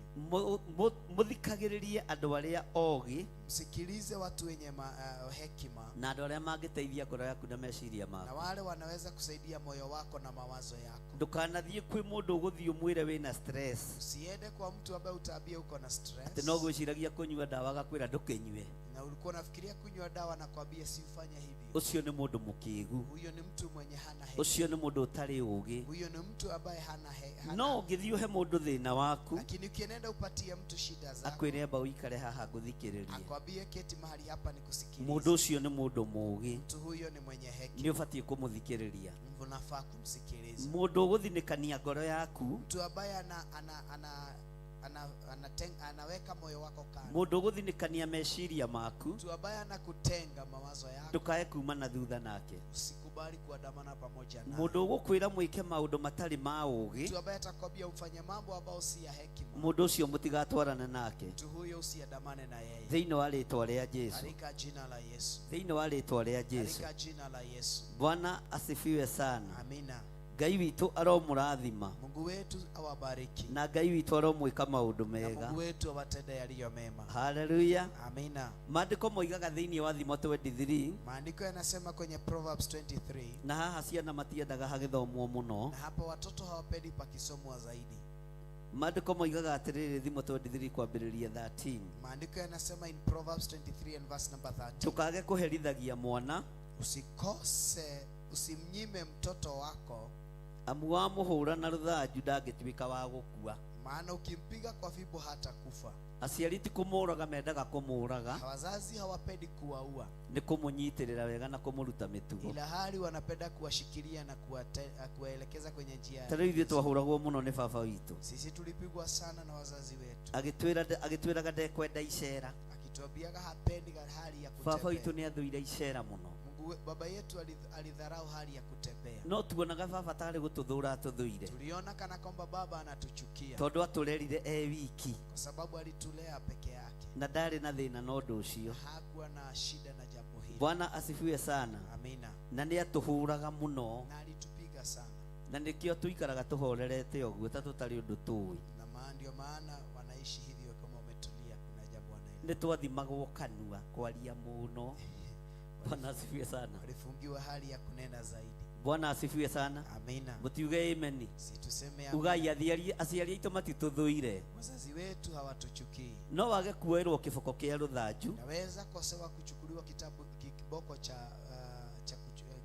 Mũthikagĩrĩrie andũ arĩa ogĩ, Msikilize watu wenye hekima, na andũ arĩa mangĩteithia ngoro yaku na meciria na maku. wale wanaweza kusaidia moyo wako na mawazo yako. Ndũkanathiĩ kwĩ mũndũ ũgũthiĩ ũmwĩre wĩna stress, Usiende kwa mtu ambaye utaambia uko na stress, atĩ no gwĩciragia kũnyua ndawa agakwĩra ndũkĩnyue. na ulikuwa unafikiria kunywa dawa na kwambia si ufanye hivyo. Ũcio nĩ mũndũ mũkĩĩgu, Huyo ni mtu mwenye hana hekima. ũcio nĩ mũndũ ũtarĩ ũũgĩ. Huyo ni mtu ambaye hana No ũngĩthiĩ ũhe mũndũ thĩna waku, lakini ukienda upatie mtu shida zako, akwĩre amba ũikare haha ngũthikĩrĩrie, akwambie keti mahali hapa nikusikilize. mũndũ ũcio nĩ mũndũ mũũgĩ, Mtu huyo ni mwenye nĩ hekima, ũbatiĩ kũmũthikĩrĩria. unafaa kumsikiliza. Mũndũ ũgũthinĩkania ngoro yaku, Mtu ambaye anaweka moyo wako kando, mũndũ ũgũthinĩkania meciria maku, mtu ambaye anakutenga mawazo yako, ndũkae kuma na thutha nake. usikubali usikubali kuandamana pamoja naye. Mundu ugukwira mwike maundu matari ma ugi, Mtu ambaye atakwambia ufanye mambo ambayo si ya hekima, mundu ucio mutigatwarane nake. mtu huyo usiandamane na yeye. Thiini wa ritwa ria Jesu, Katika jina la Yesu. thiini wa ritwa ria Jesu. Katika jina la Yesu. Bwana asifiwe sana. Amina. Ngai witu aromurathima, Mungu wetu awabariki. na Ngai witu aromwika maundu Na mega. Mungu wetu awatende yaliyo mema. Haleluya. Amina. Maandiko moigaga thiini wa Thimo 23, Maandiko yanasema kwenye Proverbs 23, na haha ciana matiendaga hagithomwo muno. na hapa watoto hawapendi pakisomwa zaidi. Maandiko moigaga atiriri, Thimo 23 kwambiriria 13, Maandiko yanasema in Proverbs 23 and verse number 13, tukage kuherithagia mwana, usimnyime mtoto wako, amu wa muhura na ruthanju ndangituika wa gukua. maana ukimpiga kwa fimbo hata kufa. Aciari ti kumuraga, mendaga kumuraga, Wazazi hawapendi kuwaua, ni kumunyitirira wega na kumuruta mitugo. ila hali wanapenda kuwashikilia na kuwaelekeza kwenye njia. Tariu ithuĩ twahuragwo muno ni baba witu, Sisi tulipigwa sana na wazazi wetu, agitwiraga ndekwenda icera. akituambiaga hapendi hali ya Baba witu kutembea. ni athuire icera muno, Baba yetu alidharau hali ya kutembea. no tuonaga baba tari gututhura atuthuire, Tuliona kana kwamba baba anatuchukia tondu aturerire wiki kwa sababu alitulea peke yake, na ndari na thina na undu ucio. hakuwa na shida na jambo hili. Bwana asifiwe sana. Amina. Na ni atuhuraga muno, Na alitupiga sana, na nikio tuikaraga tuhorerete uguo ta tutari undu tui. na ndio maana wanaishi hivyo kama umetulia, kuna jambo wanaelewa. Ni twathimagwo kanua kwaria muno. Bwana asifiwe sana. Walifungiwa hali ya kunena zaidi. Bwana asifiwe sana. Amina. Mutiuge amen. Si tuseme Ugai aciari aitu matituthuire, wazazi wetu hawatuchukii. no wage kuoerwo kiboko kia ruthanju, Naweza kosewa kuchukuliwa kiboko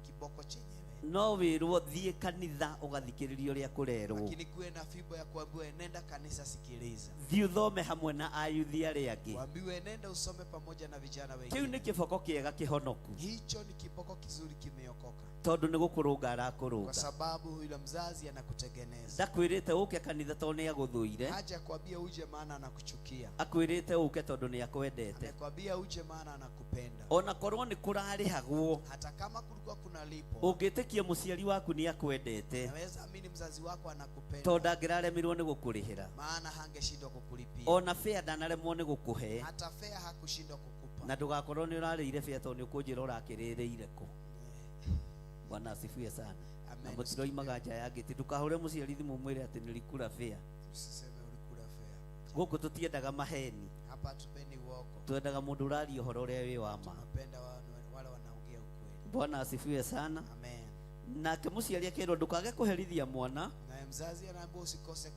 kiboko chenyewe, no wirwo thie kanitha ugathikiririo ria kurerwo, lakini kuwe na fimbo ya kuambiwa nenda kanisa, sikiliza. thie uthome hamwe na ayuthi aria angi. Kuambiwe nenda usome pamoja na vijana Kiu wengine. ni kiboko kiega kihonoku, Hicho ni kiboko kizuri kimeokoka, tondu ni gukurunga kwa arakurunga. sababu yule mzazi anakutengeneza. Ndakwirite uke kanitha tondu ni aguthuire, Haja kwambia uje maana anakuchukia, akwirite uke tondu ni akwendete. amekwambia uje maana anakupenda. Ona korwo ni kurarihagwo, Hata kama kulikuwa kuna lipo, ungitikia muciari waku ni akwendete, naweza amini mzazi wako anakupenda, tondu angiraremirwo ni gukurihira. maana hangeshindwa kukulipia. Ona fea ndanaremwo ni gukuhe, Hata fea hakushindwa kukupa. na ndugakorwo ni urarĩire bia tondu ukunjira urakĩrĩrĩire ku. Bwana asifiwe sana. Na Amen. mũtiroimaga nja ya ngĩti, ndũkahũre mũciari thimũ mwĩre atĩ nĩũrikura bĩa. Usiseme ulikula fea. Gũkũ tũtiendaga maheni, Hapa tupendi uongo, twendaga mũndũ ũraria ũhoro ũrĩa wĩ wa ma. tunapenda wale wanaongea ukweli. Bwana asifiwe sana. Amen. Nake mũciari akĩrwo ndũkage kũherithia mwana, Na mzazi anaambiwa usikose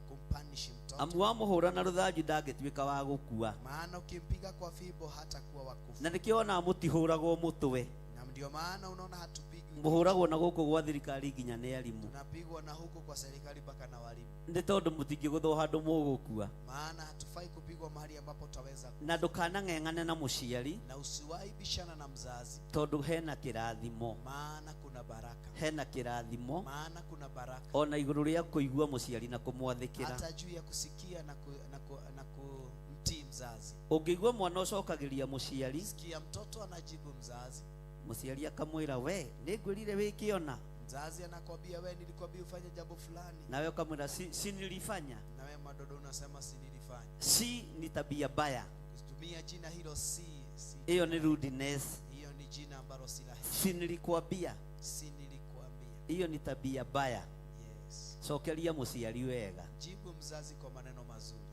kumpanish mtoto, amu wamũhũra na rũthanju ndangĩtuĩka wa gũkua. maana ukimpiga kwa fimbo hata kuwa wakufa. Na nĩkĩo ona mũtihũragwo mũtwe, Na ndio maana unaona hatupigwi, mũhũragwo na gũkũ gwa thirikari nginya nĩ arimũ, tunapigwa na huko kwa serikali mpaka na walimu, nĩ tondũ mũtingĩgũthwo handũ mũgũkua. maana hatufai kupigwa mahali ambapo tutaweza. Na ndũkanang'eng'ane na mũciari, Na usiwahi bishana na mzazi, tondu hena kĩrathimo, maana kuna baraka, hena kĩrathimo maana kuna baraka ona igũrũ rĩa kũigua mũciari na kũmwathĩkĩra. hata juu ya kusikia na kumtii mzazi. Ũngĩigua mwana ũcokagĩria mũciari, Sikia mtoto anajibu mzazi, mũciari akamwĩra we nĩngwĩrire wĩkĩona, mzazi anakwambia we nilikwambia ufanye jambo fulani, nawe ũkamwĩra si nilifanya. na we madodo unasema si nilifanya. Si ni tabia mbaya, Kutumia jina hilo si hiyo ni rudeness. hiyo ni jina ambalo si la heshima. Si nilikwambia, Si nilikuambia. hiyo ni tabia mbaya. Yes. Cokeria mũciari wega, Jibu mzazi kwa maneno mazuri.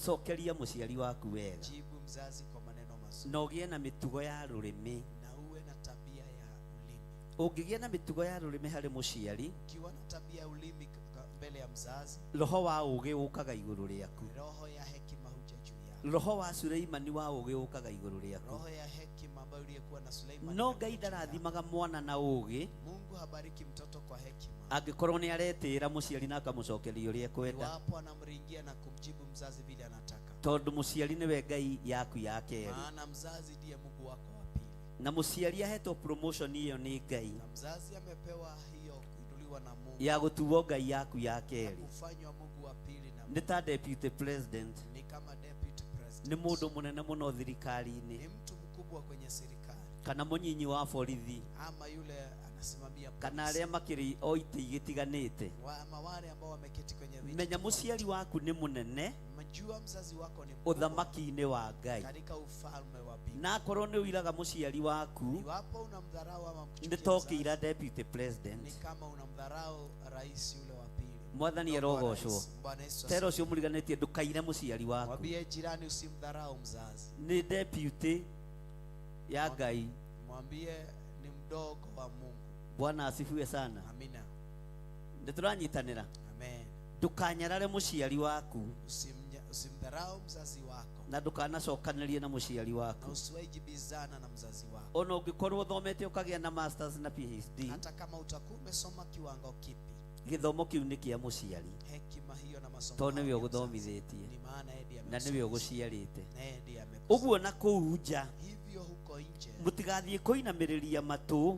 cokeria mũciari waku wega, Jibu mzazi kwa maneno mazuri. na ũgĩe na mĩtugo ya rũrĩmĩ. Na uwe na tabia ya ulimi. Ũngĩgĩa na mĩtugo ya rũrĩmĩ harĩ mũciari, Ukiwa na tabia ya ulimi mbele ya mzazi, roho wa ũgĩ ũkaga igũrũ rĩaku. roho ya hekima huja juu yako. Roho wa Suleimani wa ũgĩ ũkaga igũrũ rĩaku. Roho ya hekima ambayo ilikuwa na Suleiman. No Ngai ndarathimaga mwana na ũgĩ Mungu habariki mtoto kwa hekima, angĩkorwo nĩ aretĩĩra mũciari na akamũcokeria ũrĩa ekwenda, iwapo anamringia na kumjibu mzazi vile anataka, tondũ mũciari nĩwe Ngai yaku ya kerĩ, maana mzazi ndiye Mungu wako wa pili. na mũciari ahetwo promotion ĩyo nĩ Ngai Na mzazi amepewa hiyo kuinuliwa na Mungu, ya gũtuo Ngai yaku ya na kerĩ. kufanywa Mungu wa pili na Nĩ ta deputy president, ni kama deputy president. nĩ mũndũ mũnene mũno thirikari-inĩ, Ni mtu mkubwa kwenye serikali, kana munyinyi wa borithi ama yule anasimamia kana polisi, aria makiri o ite igitiganite ama wale ambao wameketi kwenye viti menya tofauti. muciari waku ni munene Mjua mzazi wako ni mkubwa uthamaki-ini wa Ngai katika ufalme wa mbinguni. na korwo ni wiraga muciari waku Iwapo unamdharau ama ni mchukia tokira mzazi, deputy president ni kama unamdharau rais yule wa pili. mwathani Mdogo wa erogocwo rais. Bwana Yesu tero asifiwe. cio muriganitie ndukaire muciari waku Mwambie jirani usimdharau mzazi. ni deputy ya Ngai. Mwambie ni mdogo wa Mungu. Bwana asifiwe sana. Amina. Ndituranyitanira Amen. ndukanyarare muciari waku Usimdharau mzazi wako na ndukanacokanĩrie na muciari na waku usiwaijibizana na mzazi wako. ona ũngĩkorwo ũthomete ũkagĩa na masters na PhD Hata kama utakuwa umesoma kiwango kipi, gĩthomo kĩu nĩ kĩa mũciari hekima hiyo na masomo tondũ nĩwe hayo ya mzazi, ũgũthomithĩtie ni maana yeye ndiye na nĩwe amekusomesha. ũgũciarĩte. Na yeye ndiye amekusomesha. Ũguo na kũu nja Hivyo huko nje mũtigathiĩ kũinamĩrĩria matũ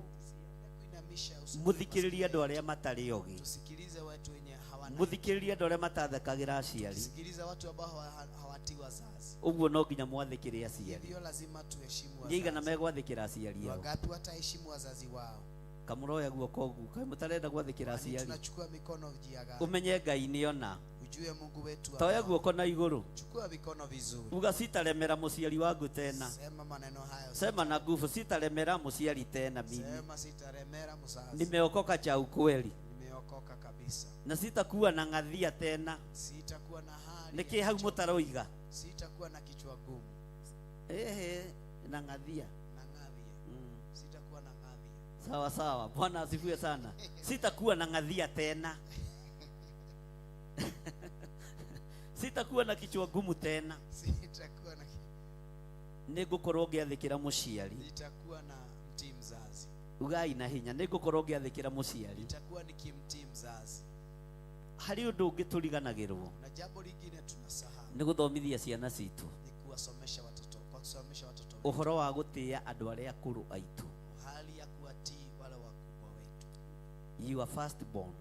kuinamisha uso, mũthikĩrĩrie andũ arĩa matarĩ ogĩ, tusikilize watu wenye hawana, mũthikĩrĩrie andũ arĩa matathekagĩra aciari. tusikilize watu ambao hawatii wazazi. Ũguo no nginya mwathĩkĩre aciari. Hivyo lazima tuheshimu Nĩ igana wazazi. megwathĩkĩra aciari ao Wangapi wataheshimu wazazi wao? kamũroya guoko ũguo kaĩ mũtarenda gwathĩkĩra Kwani aciari. tunachukua mikono njia gani? Ũmenye Ngai nĩona Ujue Mungu wetu toya ambao- guoko na igũrũ Chukua mikono vizuri. uga sitaremera mũciari wangu tena, Sema maneno hayo. sema na nguvu, sitaremera mũciari tena mimi, Sema sitaremera mzazi. nimeokoka cha ukweli Nimeokoka kabisa. na sitakuwa na ng'athia tena. Sitakuwa na hali. Nĩkĩ hau mũtaroiga Sitakuwa na kichwa gumu ehe na ng'athia na ng'adhia. Sitakuwa na ng'adhia. sawa sawa. Bwana asifiwe sana. Sitakuwa na ng'athia tena sitakuwa na kichwa gumu tena, Sitakuwa na nĩngũkorwo ngĩathĩkĩra mũciari. nitakuwa na mtii mzazi. Ugai na hinya, nĩngũkorwo ngĩathĩkĩra mũciari. Nitakuwa nikimtii mzazi. Harĩ ũndũ ũngĩ tũriganagĩrwo Na jambo lingine tunasahau nĩ gũthomithia ciana citũ ni kuwasomesha watoto, kwa kusomesha watoto wetu. ũhoro wa gũtĩĩa andũ arĩa akũrũ aitũ. Hali ya kuwatii wale wakubwa wetu. Your firstborn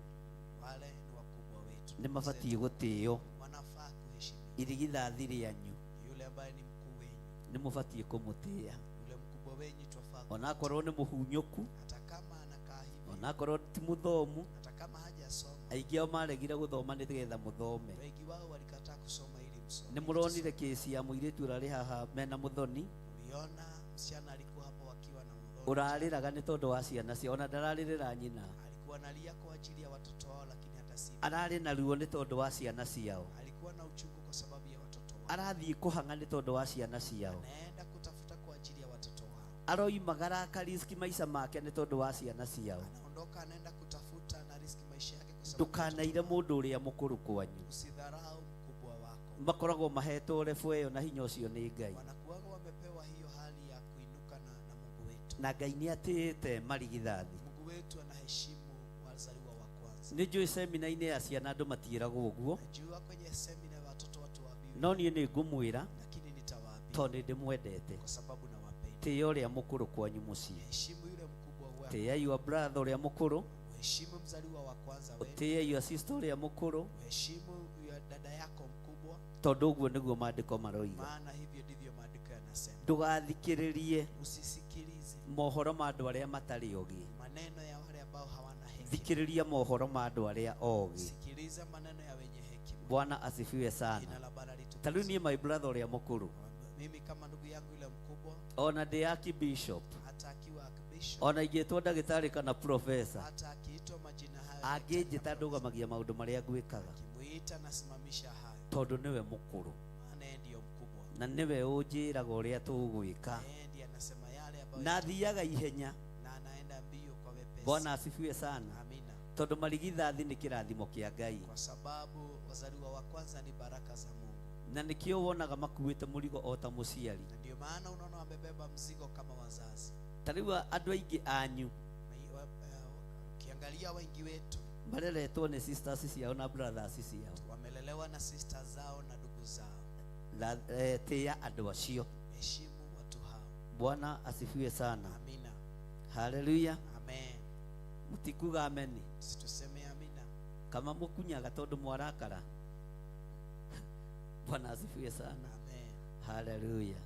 Wale ni wakubwa wetu. nĩ mabatiĩ gũtĩĩo. Wanafaa kuheshimiwa. Irigithathi rĩanyu Yule ambaye ni mkuu wenyu, nĩ mũbatiĩ kũmũtĩĩa, yule mkubwa wenyu twafaa onakorwo nĩ mũhunyũku, hata kama anakaa hivi, onakorwo ti mũthomu. hata kama hajasoma. Aingĩ ao maregire gũthoma nĩgetha mũthome. Wengi wao walikataa kusoma ili msome. Nĩ mũronire kĩsi ya mũirĩtu ũrarĩ haha mena mũthoni, Uliona msichana alikuwa hapo wakiwa na udhoni. ũrarĩraga nĩ tondũ wa ciana cia, ona ndararĩrĩra nyina, Alikuwa analia kwa ajili ya watoto wao, lakini hata si. ararĩ na ruo nĩ tondũ wa ciana ciao, Alikuwa na uchungu kwa sababu ya watoto wao. arathiĩ kũhang'a nĩ tondũ wa ciana ciao, Anaenda kutafuta kwa ajili ya watoto wao. aroimaga akariski maica make nĩ tondũ wa ciana ciao. Anaondoka anaenda kutafuta na riski maisha yake kwa sababu Ndũkanaire mũndũ ũrĩa mũkũrũ kwanyu. usidharau mkubwa wako. Makoragwo mahetwo rebu ĩyo na hinya ũcio nĩ Ngai, Wanakuwa wamepewa hiyo hali ya kuinuka na Mungu wetu. na Ngai nĩ atĩĩte marigithathi. Mungu wetu anaheshimu wazaliwa wa kwanza. Nĩ njũĩ semina-inĩ ya ciana andũ matiĩragwo ũguo, Najua kwenye semina ya watoto watu waambiwe, no niĩ nĩ ngũmwĩra lakini nitawaambia tondũ ndĩmwendete. kwa sababu nawapenda. Tĩĩa ũrĩa mũkũrũ kwanyu mũciĩ, Heshimu yule mkubwa wako. tĩĩa your brother ũrĩa mũkũrũ, Heshimu mzaliwa wa kwanza wewe. tĩĩa your sister ũrĩa mũkũrũ, Heshimu ya dada yako mkubwa, tondũ ũguo nĩguo maandĩko maroiga. maana hivyo ndivyo maandiko yanasema. Ndũgathikĩrĩrie Usisikilize mohoro ma andũ arĩa matarĩ ogĩ, maneno ya wale ambao hawana hekima. thikĩrĩria mohoro ma andũ arĩa ogĩ. Sikiliza maneno ya wenye hekima. Bwana asifiwe Jina sana. la Bwana Ta rĩu litukuzwe. niĩ my brother ũrĩa mũkũrũ, Mimi kama ndugu yangu yule mkubwa, ona ndĩ archbishop, hata akiwa archbishop, ona ingĩtwo ndagĩtarĩ kana professor, hata akiitwa majina hayo, angĩnjĩta ndũgamagia maũndũ marĩa ngwĩkaga, kimuita nasimamisha hayo, tondũ nĩwe mũkũrũ maana yeye ndiyo mkubwa. na nĩwe ũnjĩraga ũrĩa tũgwĩka, Yeye ndiye anasema yale ambayo na thiaga ihenya. na anaenda mbio kwa wepesi. Bwana asifiwe sana. Amina. Tondũ marigithathi nĩ kĩrathimo kĩa Ngai, Kwa sababu wazaliwa wa kwanza ni baraka za Mungu. na nĩkĩo wonaga makuĩte mũrigo o ta mũciari. Na ndio maana unaona wamebeba mzigo kama wazazi. Ta rĩu andũ aingĩ anyu Ukiangalia wengi wetu mareretwo nĩ sisters ciao na brothers ciao, wamelelewa na sister zao na ndugu zao. tĩĩa andũ acio. Heshimu watu hao. Bwana asifiwe sana. Amina. Haleluya. Amen. Mũtikuga ameni Situseme amina. kama mũkunyaga tondũ mwarakara. Bwana asifiwe sana. Amen. Haleluya.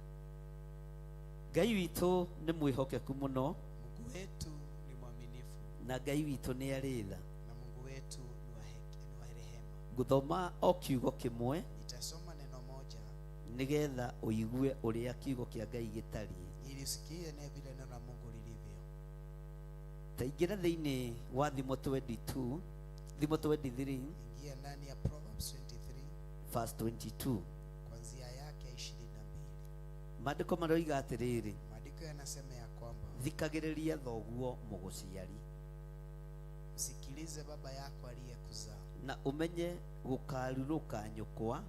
Ngai witũ nĩ mwĩhokeku mũno, Mungu wetu ni mwaminifu na Ngai witũ nĩ arĩtha. na Mungu wetu ni wa rehema. Ngũthoma o kiugo kĩmwe Nitasoma neno moja nĩgetha ũigue ũrĩa kiugo kĩa Ngai gĩtariĩ. ili usikie ne vile neno la Mungu lilivyo. Ta ingĩra thĩinĩ wa Thimo 22, Thimo 23 Ingia ndani ya Proverbs 23 verse 22. kuanzia yake 22. Maandĩko maroiga atĩrĩrĩ, Maandiko yanasema ya kwamba thikagĩrĩria thoguo mũgũciari, msikilize baba yako aliyekuzaa, na ũmenye gũkarurũka nyũkwa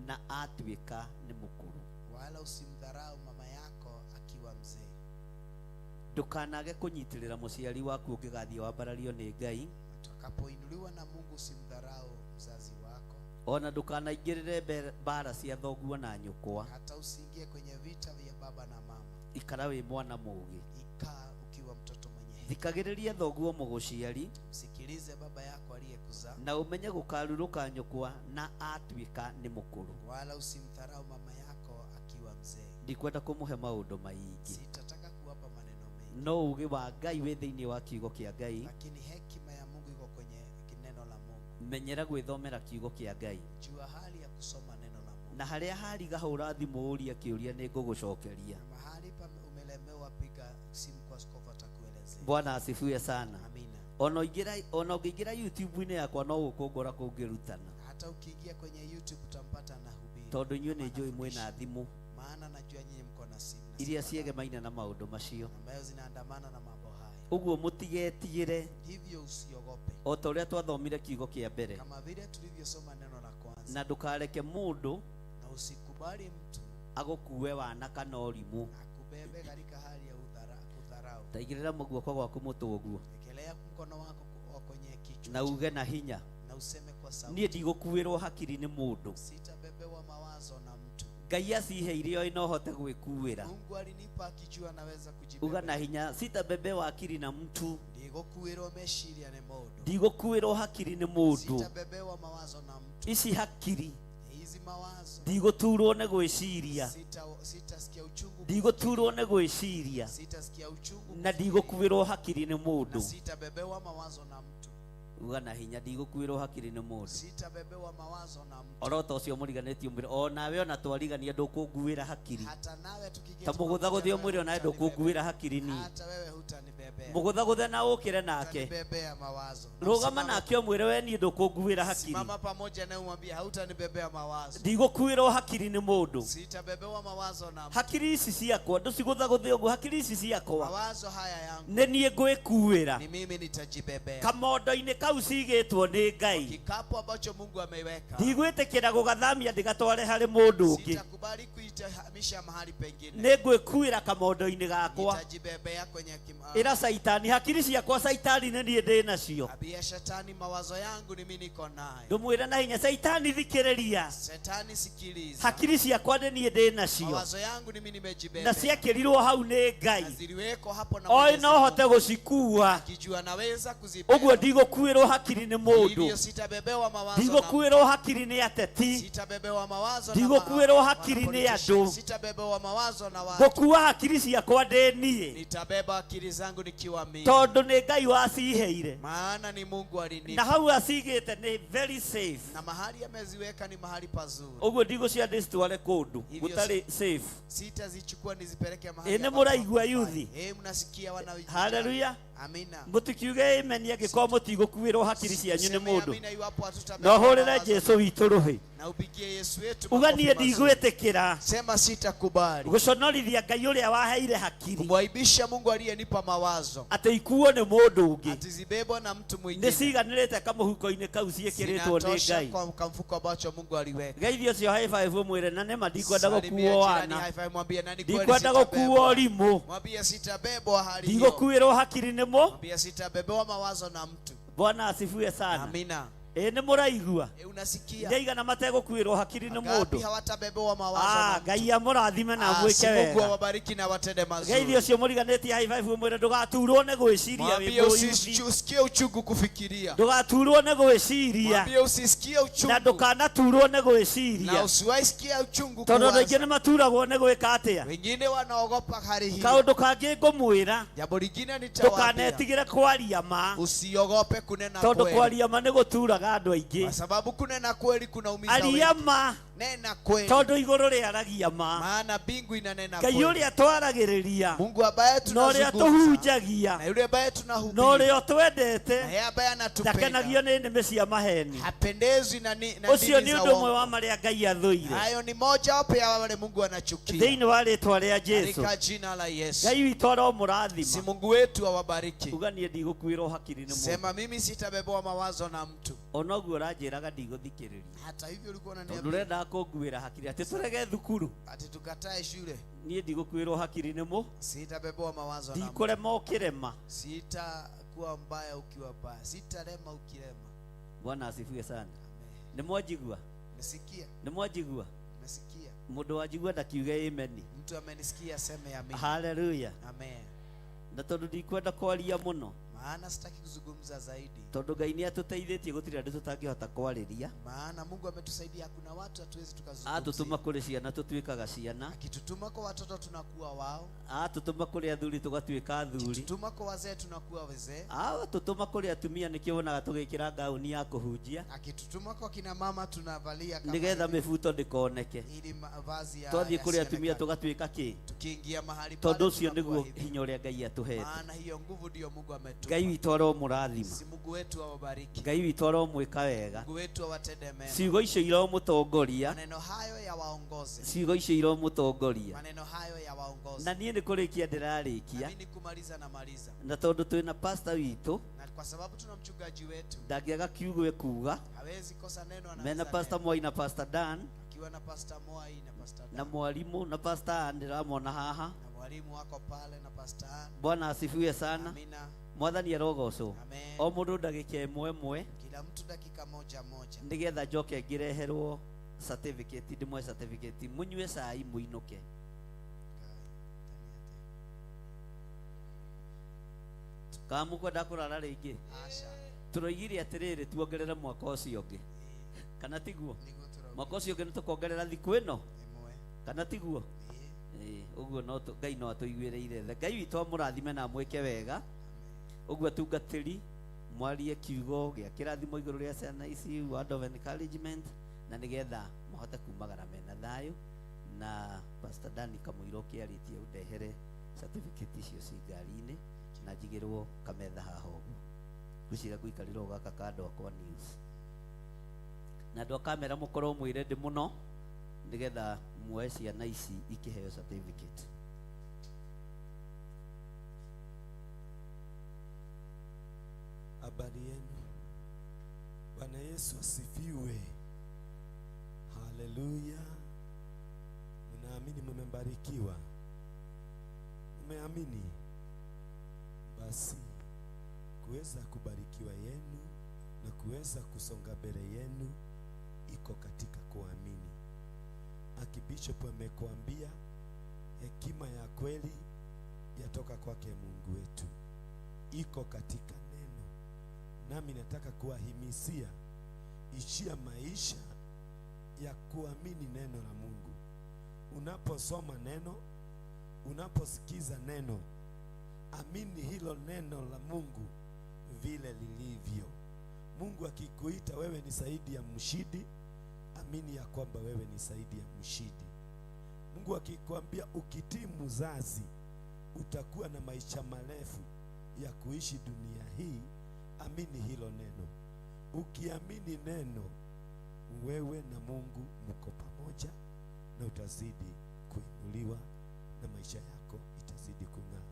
na atuĩka nĩ mũkũrũ. wala usimdharau mama yako akiwa mzee. Ndũkanage kũnyitĩrĩra mũciari waku ũngĩgathiĩ wambarario nĩ Ngai, Utakapoinuliwa na Mungu usimdharau mzazi wako, ona ndũkanaingĩrĩre mbara cia thoguo na nyũkwa. hata usiingie kwenye vita vya baba na mama. Ikara wĩ mwana mũũgĩ. Ikaa ukiwa mtoto mwenye hekima. Thikagĩrĩria thoguo mũgũciari, Msikilize baba yako aliyekuzaa, na ũmenye gũkarurũka nyũkwa na atuĩka nĩ mũkũrũ. wala usimdharau mama yako akiwa mzee. Ndikwenda kũmũhe maũndũ maingĩ, Sitataka kuwapa maneno mengi, no ũgĩ wa Ngai wĩ thĩinĩ wa kiugo kĩa Ngai. lakini hekima ya Mungu iko kwenye neno la Mungu. Menyera gwĩthomera kiugo kĩa Ngai, Jua hali ya kusoma neno la Mungu. na harĩa hariga hũra thimũ ũria kĩũria nĩ ngũgũcokeria. Na mahali pa umelemewa, piga simu kwa askofu atakuelezea. Bwana asifiwe sana. Amina. Ona ũngĩingĩra YouTube-inĩ yakwa no gũkũngũra kũngĩrutana, Hata ukiingia kwenye YouTube utampata na hubiri. tondũ inyuĩ nĩ njũĩ mwĩna thimũ Maana najua nyinyi mko na simu na iria simu ciegemaine na maũndũ macio. ambayo zinaandamana na mambo haya. Ũguo mũtigetigĩre, Hivyo usiogope. o ta ũrĩa twathomire kiugo kĩa mbere, Kama vile tulivyosoma neno la kwanza. na ndũkareke mũndũ Na usikubali mtu agũkue wana kana ũrimũ. akubebe katika hali ya kudharau. Taigĩrĩra guoko gwaku mũtwe Ekelea mkono wako kwenye kichwa na uge na hinya, na useme kwa niĩ sauti, ndigũkuĩrwo hakiri nĩ mũndũ. sitabebewa mawazo na mtu. Ngai aciheire o ino hote gwĩkuĩra. Mungu alinipa akijua naweza Uga na kujibeba. hinya, sitabebewa hakiri na mtu, Ndigũkuĩrwo meciria nĩ mũndũ. ndigũkuĩrwo hakiri nĩ mũndũ. Sitabebewa mawazo na mtu. Ici hakiri Hizi mawazo ndigũturwo nĩ gwĩciria, sitasikia uchungu. ndigũturwo nĩ gwĩciria, Sitasikia uchungu. na ndigũkuĩrwo hakiri nĩ Na mũndũ. sitabebewa mawazo na mtu. Uga na hinya, ndigũkuĩrwo hakiri nĩ mũndũ. Sitabebewa mawazo na mtu. Orota ũcio mũriganĩtie mwĩrĩ, o nawe ona twarigania ndũkũnguĩra hakiri. Hata nawe tukigeti Ta mũgũthagũthie mwĩrĩ onawe ndũkũnguĩra hakiri ni. hata wewe hutanibebea. Mũgũthagũthe na ũkĩre nake. Hutanibebea mawazo. Rũgama nake ũmwĩre we niĩ ndũkũnguĩra hakiri. Simama pamoja na umwambie hautanibebea mawazo. Ndigũkuĩrwo hakiri nĩ mũndũ. Sitabebewa mawazo na mtu. Hakiri ici ciakwa ndũcigũthagũthe ũguo, hakiri ici ciakwa Mawazo haya yangu nĩ niĩ ngwĩkuĩra. ni mimi nitajibebea. Kamondo-inĩ kau cigĩtwo nĩ Ngai, Kikapu ambacho Mungu ameiweka. ndigwĩtĩkĩra gũgathamia ndĩgatware harĩ mũndũ ũngĩ. Sitakubali kuitahamisha mahali pengine. Nĩ ngwĩkuĩra kamondo-inĩ gakwa. Nitajibebea kwenye Ĩra Saitani, hakiri ciakwa Saitani nĩ niĩ ndĩ nacio. Abia shetani, mawazo yangu ni mimi niko nayo. Ndũmwĩre na hinya, Saitani thikĩrĩria, Shetani sikiliza. hakiri ciakwa nĩ niĩ ndĩ nacio, Mawazo yangu ni mimi na nimejibebea. ciakĩrirwo hau nĩ Ngai. Na ziliwekwa hapo na Oĩ Mwenyezi no Mungu. hote gũcikua. Akijua naweza kuzibeba. Ũguo ndigũkuĩrwo hakiri nĩ mũndũ, Hivyo sitabebewa mawazo na ndigũkuĩrwo hakiri nĩ ateti, sitabebewa mawazo na ndigũkuĩrwo hakiri nĩ andũ. sitabebewa mawazo na watu. Ngũkua hakiri ciakwa ndĩ niĩ, Nitabeba akili zangu nikiwa mimi. tondũ nĩ Ngai waciheire. Maana ni Mungu Na alinipa. hau acigĩte nĩ very safe. Na mahali ameziweka ni mahali pazuri. Ũguo ndigũciandĩ citware kũndũ Hivyo gũtarĩ safe. Sitazichukua nizipeleke mahali. Nĩ ambapo mũraigua hapafai. yuthi? Mnasikia wana vijana. Haleluya. Amina. Mũtikiuge amen angĩkorwo mũtigũkuĩrwo hakiri cianyu nĩ Tuseme mũndũ. amina iwapo hatutabebewa Na ũhũrĩre mawazo. Jesũ witũ rũhĩ. Na upigie Yesu wetu Uga makofi niĩ mazuri. ndigwĩtĩkĩra Sema sitakubali gũconorithia Ngai ũrĩa waheire hakiri, kumwaibisha Mungu aliyenipa mawazo. atĩ ikuo nĩ mũndũ ũngĩ. Atizibebwa na mtu Nĩ mwingine. ciganĩrĩte kamũhuko-inĩ kau ciĩkĩrĩtwo nĩ Zinatosha Ngai. kwa kamfuko ambacho Mungu aliweka. Geithia ũcio high five ũmwĩre na nĩma ndikwenda Salimia gũkuo jirani, wana, high five, mwambie nani kweli ndikwenda sitabebwa. gũkuo ũrimũ, Mwambie sitabebwa hali hiyo. ndigũkuĩrwo hakiri nĩ mũ. Mwambie sitabebewa mawazo na mtu. Bwana asifiwe sana. Amina. Nĩ mũraigua Unasikia? ndaigana mategũkuĩrwo hakiri nĩ Ngapi mũndũ. hawatabebewa mawazo na mtu? Ngai amũrathime na Si mwĩke Mungu wega. awabariki na watende Geithio mazuri. ũcio mũriganĩtie high five mwĩre ndũgaturwo nĩ gwĩciria Mwambie usisikie uchungu kufikiria. ndũgaturwo nĩ gwĩciria Mwambie usisikie na uchungu. ndũkanaturwo nĩ Na gwĩciria usiwaisikie uchungu tondũ andũ aingĩ kuwaza. nĩ maturagwo nĩ gwĩka atĩa. Wengine wanaogopa hali hii. Kaũndũ kangĩ ngũmwĩra Jambo lingine nitawaambia. ndũkanetigĩre kwaria ma Usiogope kunena tondũ kweli. kwaria ma nĩ gũturaga andũ aingĩ. Kwa sababu kunena kweli kunaumiza Aria wengi. ma Nena kweli. tondũ igũrũ rĩaragia ma. Maana mbingu inanena Ngai kweli. ũrĩa twaragĩrĩria Mungu ambaye na ũrĩa tunazungumza. tũhunjagia Na yule ambaye na tunahubiri. ũrĩa twendete Na yeye ambaye anatupenda. ndakenagio nĩ nĩmĩ cia maheni. Hapendezwi na Ũcio ndimi nĩ za ũndũ ũmwe wa uongo. marĩa Ngai athũire Hayo ni moja wapo ya wale Mungu anachukia. thĩinĩ wa rĩĩtwa rĩa Jesũ. Katika jina la Yesu. Ngai witũ Si aromũrathima. Mungu wetu awabariki. Uga niĩ ndigũkuĩrwo hakiri nĩ mũndũ. Sema mimi sitabebwa mawazo na mtu. Ona ũguo ũranjĩraga ndigũthikĩrĩria. Hata hivyo ulikuwa Tondũ unaniambia ũrendaga kũnguĩra hakiri atĩ tũrege thukuru. ati tukatae shule. Niĩ ndigũkuĩrwo hakiri nĩ mũndũ. Sitabebwa mawazo na mtu. Ndikũrema ũkĩrema. Sitakuwa mbaya ukiwa mbaya. Sitarema ukirema. Bwana asifiwe sana. Nĩ mwanjigua? Umesikia? Nĩ mwanjigua? Umesikia? Mũndũ wanjigua ndakiuge ameni. Mtu amenisikia aseme amina. Haleluya. Amen. Na tondũ ndikwenda kwaria mũno Maana sitaki kuzungumza zaidi. tondũ Ngai nĩ atũteithĩtie gũtirĩ andũ tũtangĩhota kwarĩria. Maana Mungu ametusaidia, kuna watu hatuwezi Atũtũma tukazungumza. kũrĩ ciana tũtuĩkaga ciana. Akitutuma kwa watoto tunakuwa wao. Atũtũma kũrĩ athuri tũgatuĩka athuri. Akitutuma kwa wazee tunakuwa wazee. Atũtũma kũrĩ atumia nĩkĩo wonaga tũgĩkĩra ngaũni ya kũhunjia Akitutuma kwa kina mama tunavalia kama nĩgetha hivi, mĩbuto ndĩkoneke. ili mavazi ya Twathiĩ kũrĩ atumia yasionekane. tũgatuĩka kĩ? Tukiingia mahali pale Tondũ ũcio tunakuwa nĩguo hivi. hinya ũrĩa Ngai atũhete. Maana hiyo nguvu ndio Mungu ametupa. Ngai witũ aromũrathima. Si Mungu wetu awabariki. Ngai witũ aromwĩka wega. Mungu wetu awatende mema. Ciugo icio iromũtongoria. Maneno hayo ya waongoze. Ciugo icio iromũtongoria. Maneno hayo ya waongoze. Na niĩ nĩ kũrĩkia ndĩrarĩkia. Mimi kumaliza na maliza. Na tondũ twĩna pastor witũ Na kwa sababu tuna mchungaji wetu, ndangĩaga kiugo kuuga hawezi kosa neno, mena anaweza pastor neno. Mwai na pastor Dan Akiwa na pastor Moi na pastor na Dan. mwarimũ na pastor Ann ndĩramona haha. Na mwalimu wako pale na pastor Ann. Bwana asifiwe sana. Amina. Mwathani arogocwo. Amen. O mũndũ ndagĩka ĩmwe ĩmwe Kila mtu dakika moja moja. nĩgetha njoke ngĩreherwo certificate ndĩmwe certificate mũnyue cai mũinũke. Kamukwenda kũrara rĩngĩ Asha. tũroigire atĩrĩrĩ tuongerere mwaka ũcio ũngĩ kana tiguo? Mwaka ũcio ũngĩ nĩtũkongerera thikũ ĩno Imwe. kana tiguo? Ũguo no Ngai no atũiguĩrĩire tha. Ngai witũ amũrathime na mwĩke wega. Ũguo atungatĩri mwarie kiugo gĩa kĩrathimo igũrũ rĩa ciana ici, word of encouragement, na nĩgetha mahote kumagara mena thayũ. Na Pastor Dani Kamũira ũkĩarĩtie ũndehere certificate icio ci ngari-inĩ na njigĩrwo kametha haha ũguo. Ngwĩciria ngũikarĩrwo gaka kando akwa news. Na andũ a kamera mũkorwo mwĩ ready mũno nĩgetha muoe ciana ici ikĩheo certificate. Habari yenu. Bwana Yesu asifiwe. Haleluya. Mnaamini mmebarikiwa? Mmeamini? Basi kuweza kubarikiwa yenu na kuweza kusonga mbele yenu iko katika kuamini. Akibishop amekuambia hekima ya kweli yatoka kwake Mungu wetu, iko katika neno. Nami nataka kuwahimizia ishia maisha ya kuamini neno la Mungu. Unaposoma neno, unaposikiza neno, amini hilo neno la Mungu vile lilivyo. Mungu akikuita wewe ni zaidi ya mshindi, amini ya kwamba wewe ni zaidi ya mshindi. Mungu akikwambia ukitii mzazi utakuwa na maisha marefu ya kuishi dunia hii, amini hilo neno. Ukiamini neno, wewe na Mungu mko pamoja na utazidi kuinuliwa na maisha yako itazidi kung'aa.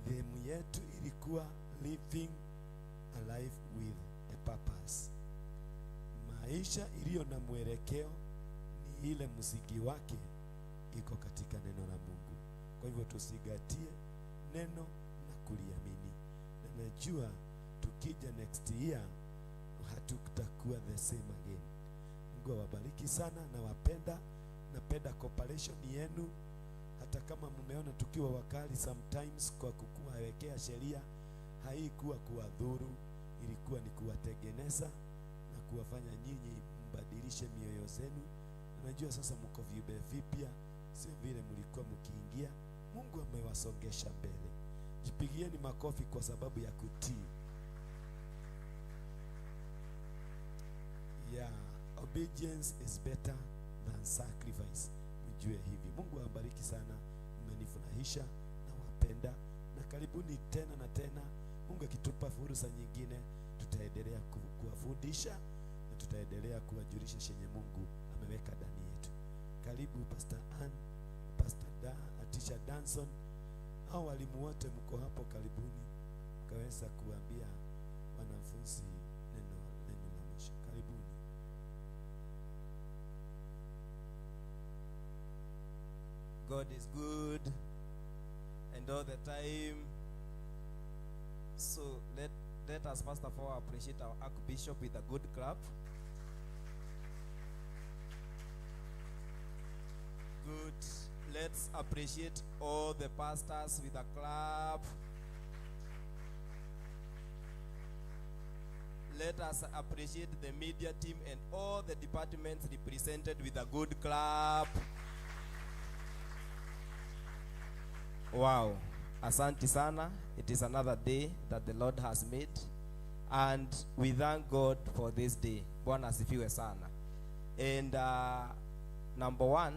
Theme yetu ilikuwa living a life with a purpose. Maisha iliyo na mwelekeo ni ile msingi wake iko katika neno la Mungu. Kwa hivyo tusigatie neno na kuliamini. Na najua tukija next year hatutakuwa the same again. Mungu awabariki sana, na wapenda, napenda cooperation yenu. Hata kama mmeona tukiwa wakali sometimes kwa kuwekea sheria, haikuwa kuwadhuru, ilikuwa ni kuwatengeneza na kuwafanya nyinyi mbadilishe mioyo zenu. Unajua sasa mko viumbe vipya, sio vile mlikuwa mkiingia. Mungu amewasongesha mbele. Jipigieni makofi kwa sababu ya kutii. Yeah, obedience is better than sacrifice. Mjue hivi. Mungu awabariki sana, mmenifurahisha na wapenda, na karibuni tena na tena. Mungu akitupa fursa nyingine, tutaendelea kuwafundisha na tutaendelea kuwajulisha chenye Mungu ameweka ndani yetu. Karibu Pastor Ann, Pastor Atisha Danson, hao walimu wote mko hapo, karibuni kaweza kuambia wanafunzi neno la mwisho. Karibuni. God is good and all the time. So let us first of all appreciate our Archbishop with a good clap. Good. Let's appreciate all the pastors with a clap. Let us appreciate the media team and all the departments represented with a good clap. Wow. Asante sana. It is another day that the Lord has made, and we thank God for this day. Bwana asifiwe sana. And number one,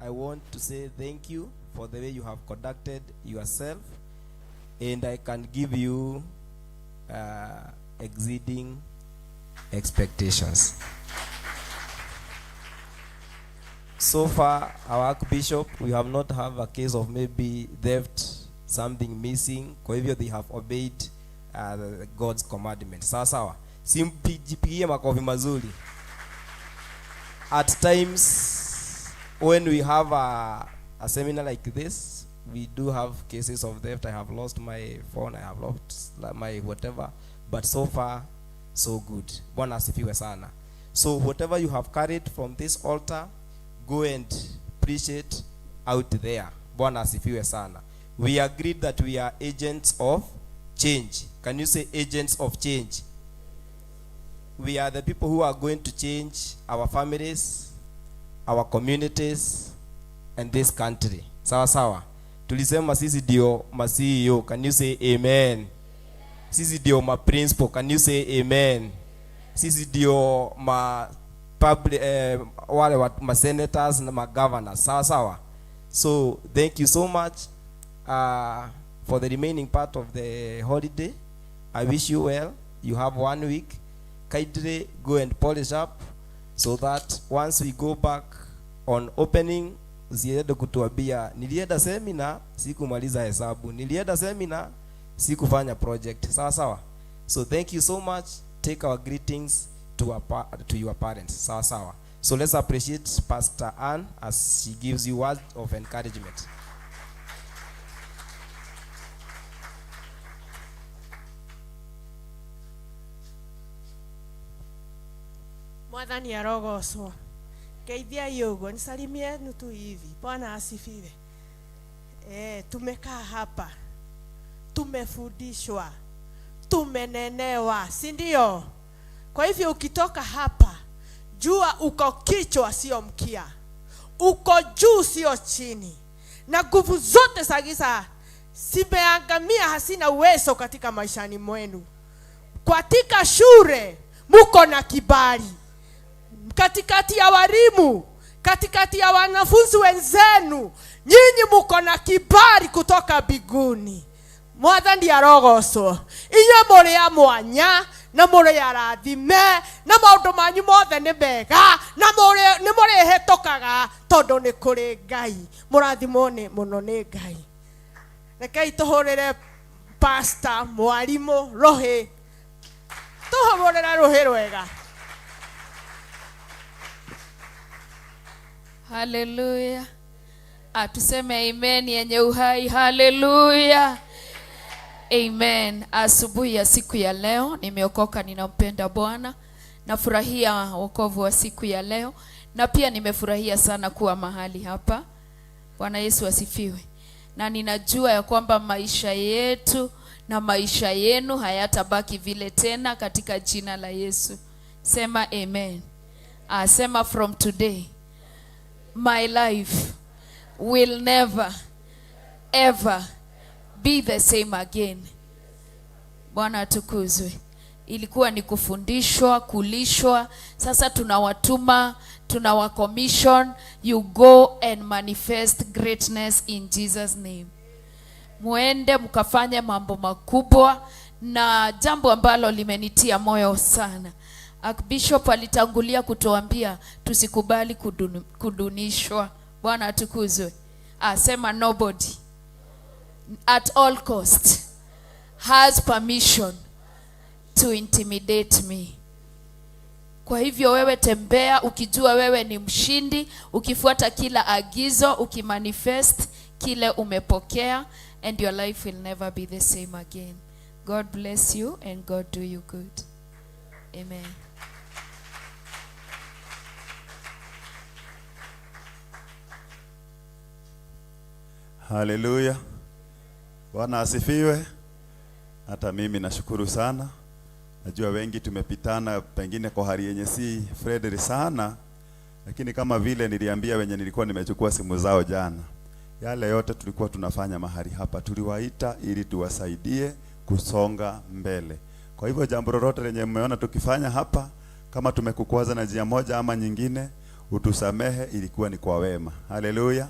I want to say thank you for the way you have conducted yourself, and I can give you exceeding expectations. So far, our Archbishop, we have not have a case of maybe theft, something missing. Kwa hivyo they have obeyed God's commandment. Sawa sawa. Simpigie makofi mazuri. At times, when we have a seminar like this, we do have cases of theft. I have lost my phone, I have lost my whatever. But so far, so good. Bwana asifiwe sana. So whatever you have carried from this altar, go and preach it out there. Bwana asifiwe sana. We agreed that we are agents of change. Can you say agents of change? We are the people who are going to change our families, our communities, and this country. Sawa sawa. Tulisema sisi ndio ma CEO. Can you say amen? Sisi ndio ma principal. Can you say amen? Sisi ndio ma public wale ma senators na ma governors. Sawa sawa. So thank you so much for the remaining part of the holiday. I wish you well. You have 1 week. Kindly go and polish up so that once we go back on opening, usiende kutuambia nilienda seminar sikumaliza hesabu, nilienda seminar sikufanya project. Sawa sawa. So thank you so much. Take our greetings to your parents. Sawa sawa. So let's appreciate Pastor Ann as she gives you words of encouragement. Mwathani arogocwo. Geithia yugo nisalimie nutu hivi. Bwana asifiwe. Tumekaa hapa, tumefundishwa, tumenenewa, si ndio? Kwa hivyo ukitoka hapa, jua uko kichwa sio mkia, uko juu sio chini, na nguvu zote za giza zimeangamia, hasina uwezo katika maishani mwenu. Katika shule muko na kibali, katikati ya walimu, katikati ya wanafunzi wenzenu, nyinyi muko na kibali kutoka mbinguni. Mwathani arogocwo. Inyuĩ mũrĩ a mwanya na mũrĩ arathime na maũndũ manyu mothe nĩ mega na nĩ mũrĩhĩtũkaga tondũ nĩ kũrĩ Ngai. Mũrathimwo nĩ mũno nĩ Ngai. Rekei tũhũrĩre pastor mwarimũ rũhĩ. Tũhũrĩre rũhĩ rwega. Hallelujah. Atuseme amen yenye uhai. Hallelujah. Amen. Asubuhi ya siku ya leo nimeokoka, ninampenda Bwana. Nafurahia wokovu wa siku ya leo na pia nimefurahia sana kuwa mahali hapa. Bwana Yesu asifiwe. Na ninajua ya kwamba maisha yetu na maisha yenu hayatabaki vile tena katika jina la Yesu. Sema amen. Sema from today my life will never ever be the same again. Bwana atukuzwe. Ilikuwa ni kufundishwa, kulishwa. Sasa tunawatuma, tunawakommission, you go and manifest greatness in Jesus name. Muende mkafanye mambo makubwa, na jambo ambalo limenitia moyo sana. Archbishop alitangulia kutuambia tusikubali kudunishwa. Bwana atukuzwe. Sema nobody at all cost has permission to intimidate me. Kwa hivyo wewe tembea ukijua wewe ni mshindi, ukifuata kila agizo, ukimanifest kile umepokea, and your life will never be the same again. God bless you and God do you good. Amen. Haleluya. Bwana asifiwe. Hata mimi nashukuru sana. Najua wengi tumepitana pengine kwa hali yenye si Frederick sana, lakini kama vile niliambia wenye nilikuwa nimechukua simu zao jana, yale yote tulikuwa tunafanya mahali hapa tuliwaita ili tuwasaidie kusonga mbele. Kwa hivyo jambo lolote lenye mmeona tukifanya hapa, kama tumekukwaza na njia moja ama nyingine, utusamehe, ilikuwa ni kwa wema. Haleluya.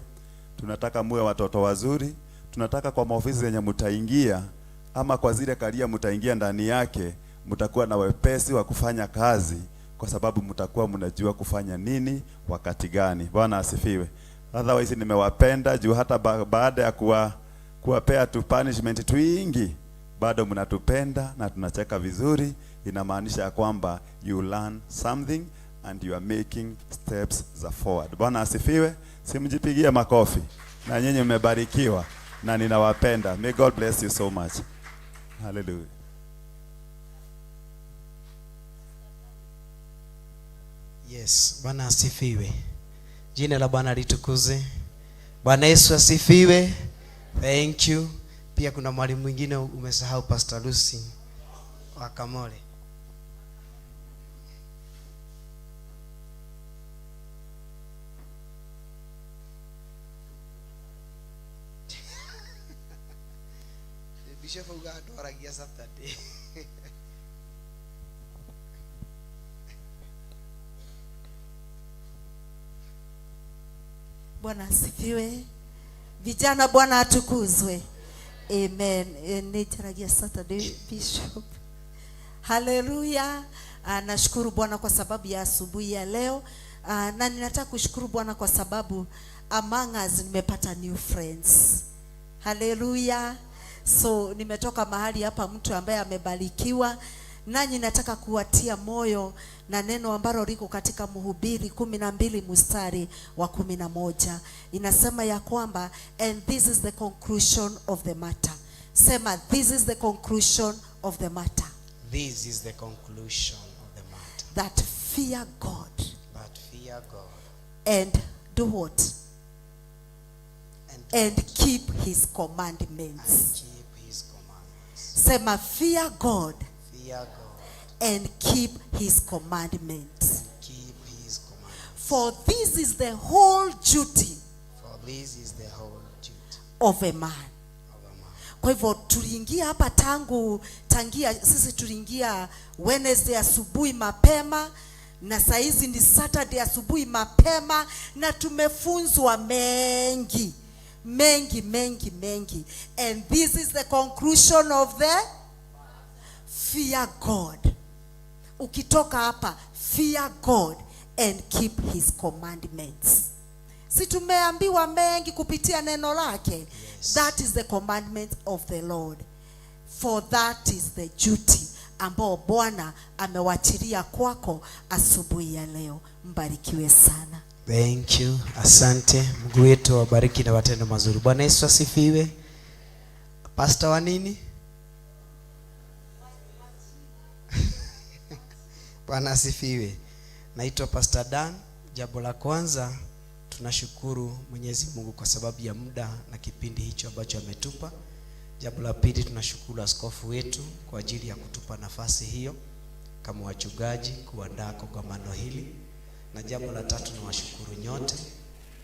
Tunataka muwe watoto wazuri. Tunataka kwa maofisi zenye mtaingia ama kwa zile karia mtaingia ndani yake, mtakuwa na wepesi wa kufanya kazi, kwa sababu mtakuwa mnajua kufanya nini wakati gani. Bwana asifiwe. Otherwise nimewapenda juu hata baada ya kuwapea tu punishment twingi, bado mnatupenda na tunacheka vizuri. Inamaanisha ya kwamba you learn something and you are making steps forward. Bwana asifiwe. Simjipigie makofi. Na nyinyi mmebarikiwa na ninawapenda. May God bless you so much. Hallelujah. Yes, Bwana asifiwe. Jina la Bwana litukuze. Bwana Yesu asifiwe. Thank you. Pia kuna mwalimu mwingine umesahau, Pastor Lucy wa Kamole. Bishop Uganda waragia Saturday. Bwana asifiwe. Vijana, Bwana atukuzwe. Amen. Nitaragia Saturday Bishop. Haleluya. Nashukuru Bwana kwa sababu ya asubuhi ya leo. Na ninataka kushukuru Bwana kwa sababu among us nimepata new friends. Haleluya. So nimetoka mahali hapa mtu ambaye amebarikiwa, nanyi nataka kuwatia moyo na neno ambalo liko katika Mhubiri 12 mstari wa 11. Inasema ya kwamba, and this is the conclusion of the matter. Sema, this is the conclusion of the matter. This is the conclusion of the matter. That fear God. But fear God. And do what? And keep his commandments. And keep his commandments. Sema, fear God. Fear God. And keep his commandments. And keep his commandments. For this is the whole duty. For this is the whole duty of a man. of a man. Kwa hivyo tuliingia hapa tangia sisi tuliingia Wednesday asubuhi mapema, na saizi ni Saturday asubuhi mapema, na tumefunzwa mengi. And this is the conclusion of the fear God. Ukitoka hapa, fear God and keep his commandments. Si tumeambiwa mengi kupitia neno lake? Yes. That is the commandment of the Lord. For that is the duty ambao Bwana amewachilia kwako asubuhi ya leo. Mbarikiwe sana. Thank you. Asante. Mungu wetu awabariki na watendo mazuri. Bwana Yesu asifiwe. Pastor wa nini? Bwana asifiwe. Naitwa Pastor Dan. Jambo la kwanza tunashukuru Mwenyezi Mungu kwa sababu ya muda na kipindi hicho ambacho ametupa. Jambo la pili tunashukuru askofu wetu kwa ajili ya kutupa nafasi hiyo kama wachungaji kuandaa kongamano hili. Na jambo la tatu nawashukuru nyote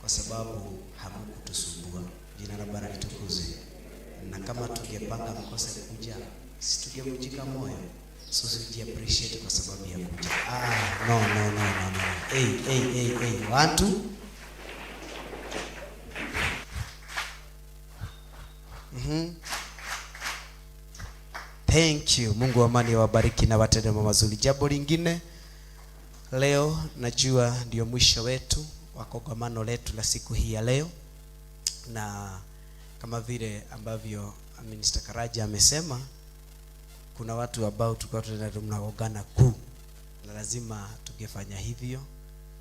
kwa sababu hamkutusumbua. Jina la Bwana litukuzwe. Na kama tungepanga mkose kuja, situngemjika moyo. So we appreciate kwa sababu ya kuja. No. Hey. Want to? Thank you. Mungu wa amani awabariki na watende mazuri. Jambo lingine, leo najua ndio mwisho wetu wa kongamano letu la siku hii ya leo, na kama vile ambavyo Minister Karaja amesema, kuna watu ambao tulikuwa tunaogana kuu na lazima tungefanya hivyo.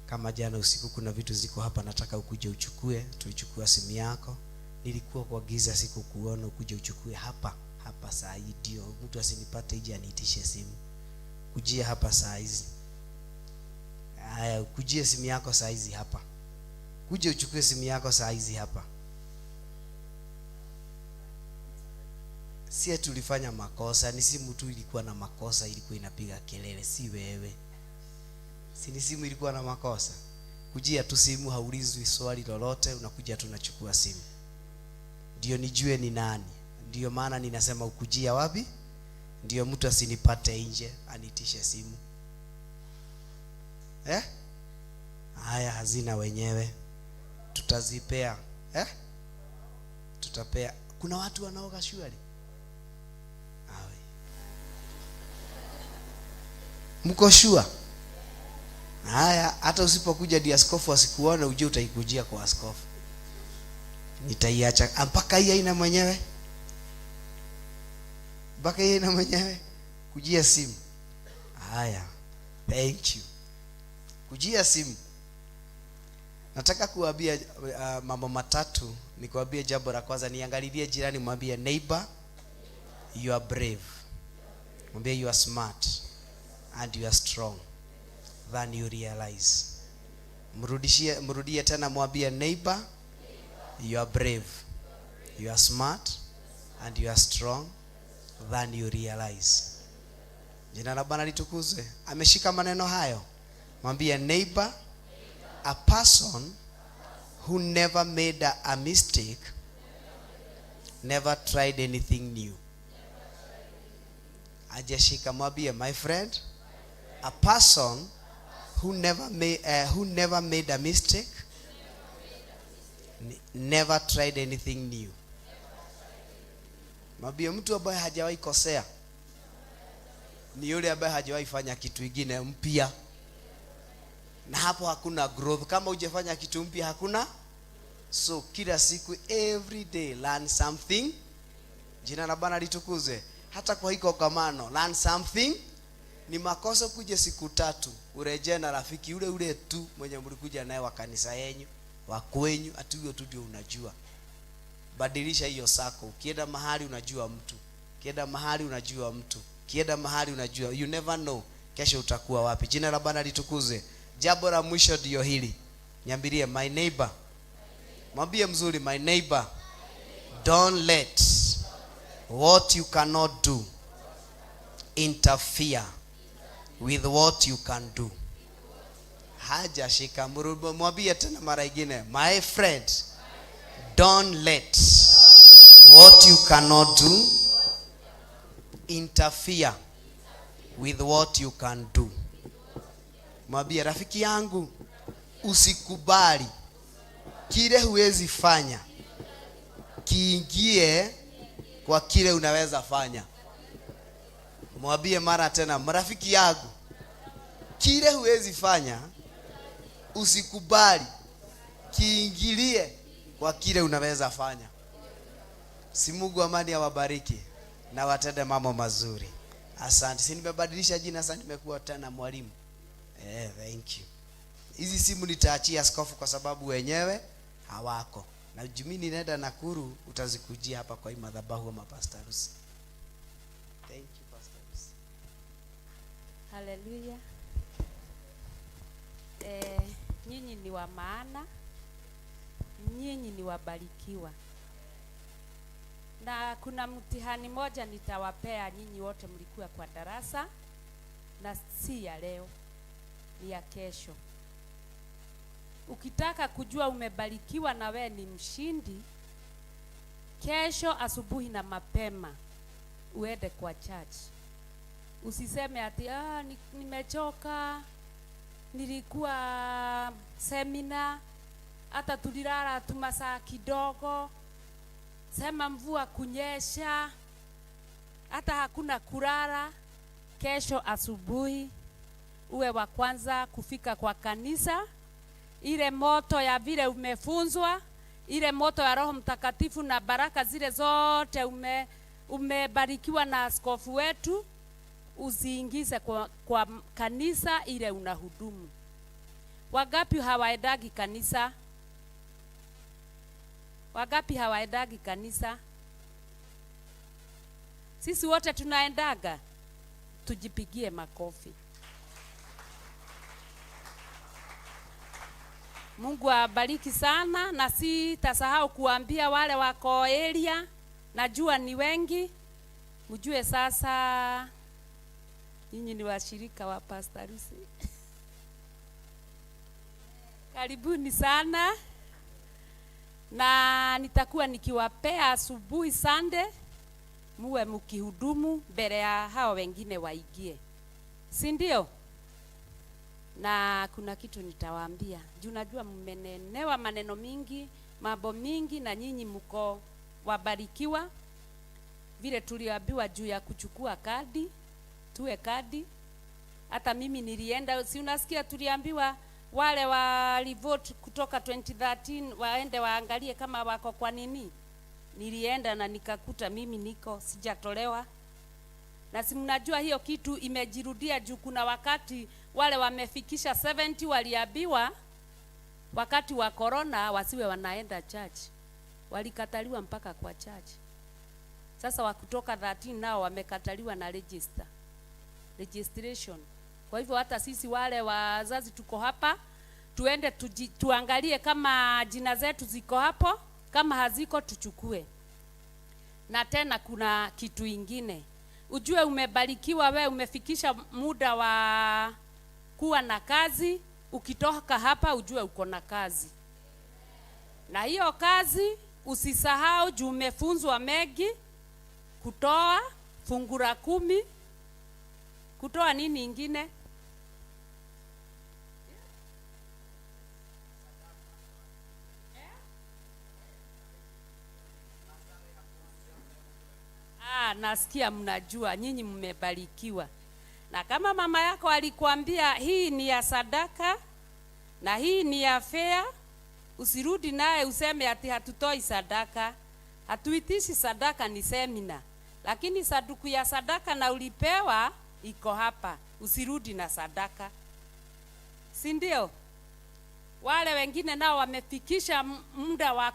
Kama jana usiku kuna vitu ziko hapa nataka ukuje uchukue, tulichukua simu yako. Nilikuwa kwa giza siku kuona ukuje uchukue hapa saa hii, ndio mtu asinipate ije aniitishe simu. Kujia hapa saa hizi. Haya, kujia simu yako saa hizi hapa. Kuje uchukue simu yako saa hizi hapa. Si tulifanya makosa, ni simu tu ilikuwa na makosa, ilikuwa inapiga kelele, si wewe. Si ni simu ilikuwa na makosa. Kujia tu simu, haulizwi swali lolote, unakuja tu unachukua simu. Ndio nijue ni nani. Ndio maana ninasema ukujia wapi? Ndio mtu asinipate nje anitishe simu. Haya, hazina wenyewe tutazipea. Tutapea. Kuna watu wanaoga shwari. Mko sure? Haya, hata usipokuja di askofu asikuone, uje utaikujia kwa askofu. Nitaiacha mpaka hii haina mwenyewe. Mpaka hii haina mwenyewe. Kujia simu. Haya. Thank you. Kujia simu. Nataka kuambia mambo matatu. Nikuambia jambo la kwanza, niangalilie jirani, mwambie neighbor, you are brave. Mwambie you are smart and you are strong than you realize. Mrudie tena, mwambie neighbor, you are brave, you are smart and you are strong than you realize. Jina la Bwana litukuzwe. Ameshika maneno hayo. Mwambie neighbor, a person who never made a mistake never tried anything new. Ajashika, mwambie my friend, a person who never made a mistake never tried anything new. Mwambie mtu ambaye hajawahi kosea ni yule ambaye hajawahi fanya kitu kingine mpya. Na hapo hakuna growth. Kama hujafanya kitu mpya hakuna. So kila siku, every day learn something. Jina la Bwana litukuzwe. Hata kwa hiko kongamano learn something. Ni makosa kuja siku 3 urejea na rafiki ule tu mwenye mlikuja naye wa kanisa yenu, wa kwenyu, ati huyo tu ndio unajua. Badilisha hiyo sako. Ukienda mahali unajua mtu. Kienda mahali unajua mtu. Kienda mahali unajua. You never know kesho utakuwa wapi. Jina la Bwana litukuzwe. Jambo la mwisho ndio hili. Niambirie my neighbor. Mwambie mzuri, my neighbor, don't let what you cannot do interfere with what you can do. Haja shika murubo. Mwambie tena mara nyingine, my friend, don't let what you cannot do interfere with what you can do. Mwambie rafiki yangu, usikubali kile huwezi fanya kiingie kwa kile unaweza fanya. Mwambie mara tena, marafiki yangu, kile huwezi fanya usikubali kiingilie kwa kile unaweza fanya. Si Mungu amani awabariki na watende mambo mazuri. Asante. Si nimebadilisha jina sasa, nimekuwa tena mwalimu. Thank you. Hizi simu nitaachia askofu kwa sababu wenyewe hawako. Na jumini nenda Nakuru, utazikujia hapa kwa hii madhabahu wa Pastor Lucy. Thank you Pastor Lucy. Hallelujah. Nyinyi ni wa maana, nyinyi ni wabarikiwa. Na kuna mtihani moja nitawapea nyinyi wote mlikuwa kwa darasa, na si ya leo, ni ya kesho. Ukitaka kujua umebarikiwa na we ni mshindi, kesho asubuhi na mapema uende kwa church. Usiseme ati nimechoka, nilikuwa seminar, hata tulilala tu masaa kidogo, sema mvua kunyesha, hata hakuna kulala. Kesho asubuhi uwe wa kwanza kufika kwa kanisa. Ile moto ya vile umefunzwa, ile moto ya Roho Mtakatifu na baraka zile zote umebarikiwa na askofu wetu, uziingize kwa kanisa ile unahudumu. Wangapi hawaendagi kanisa? Wangapi hawaendagi kanisa? Sisi wote tunaendaga. Tujipigie makofi. Mungu awabariki sana, na sitasahau kuambia wale wako area, najua ni wengi, mjue sasa nyinyi ni washirika wa Pastor Lucy. Karibuni sana, na nitakuwa nikiwapea asubuhi Sunday, muwe mkihudumu mbele ya hao wengine waingie, si ndio? Na kuna kitu nitawaambia, juu najua mmenenewa maneno mingi, mambo mingi, na nyinyi mko wabarikiwa. Vile tuliambiwa juu ya kuchukua kadi, tuwe kadi. Hata mimi nilienda, si unasikia tuliambiwa wale walivote kutoka 2013 waende waangalie kama wako kwa nini. Nilienda na nikakuta mimi niko sijatolewa. Na si mnajua hiyo kitu imejirudia juu kuna wakati wale wamefikisha 70 waliambiwa wakati wa corona wasiwe wanaenda church. Walikataliwa mpaka kwa church. Sasa wakutoka 13 nao wamekataliwa na registration. Kwa hivyo hata sisi wale wazazi tuko hapa, tuende tuangalie kama jina zetu ziko hapo, kama haziko tuchukue. Na tena kuna kitu ingine. Ujue umebarikiwa we, umefikisha muda wa kuwa na kazi. Ukitoka hapa ujue uko na kazi. Na hiyo kazi usisahau juu umefunzwa mengi, kutoa fungu la 10, kutoa nini ingine? Nasikia mnajua, nyinyi mmebarikiwa. Na kama mama yako alikwambia hii ni ya sadaka na hii ni ya fair, usirudi naye useme ati hatutoi sadaka. Hatuitishi sadaka, ni semina. Lakini saduku ya sadaka na ulipewa iko hapa. Usirudi na sadaka, si ndio? Wale wengine nao wamefikisha muda wa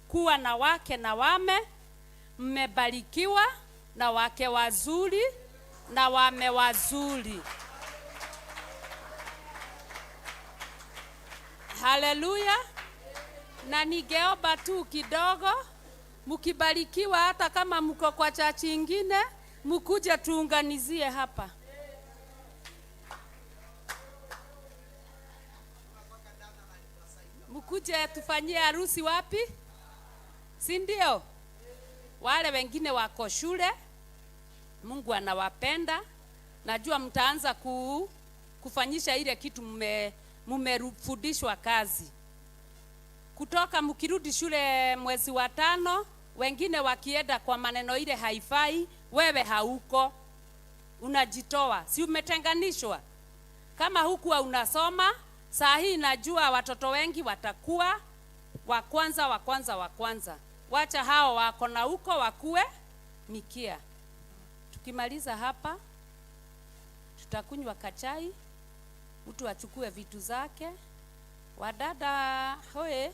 kuwa na wake na wame, mmebarikiwa na wake wazuri na wame wazuri. Haleluya. Na nigeomba tu kidogo, mkibarikiwa hata kama mko kwa chachi nyingine, mkuje tuunganizie hapa. Mkuje tufanyie harusi wapi? Si ndio? Wale wengine wako shule, Mungu anawapenda. Najua mtaanza kufanyisha ile kitu mmerufudishwa kazi. Kutoka mkirudi shule mwezi wa 5, wengine wakienda kwa maneno ile haifai, wewe hauko. Unajitoa, si umetenganishwa? Kama hukuwa unasoma, saa hii najua watoto wengi watakuwa wa kwanza. Wacha hao wako na huko wakue mikia. Tukimaliza hapa tutakunywa kachai, mtu achukue vitu zake. Wadada hoye,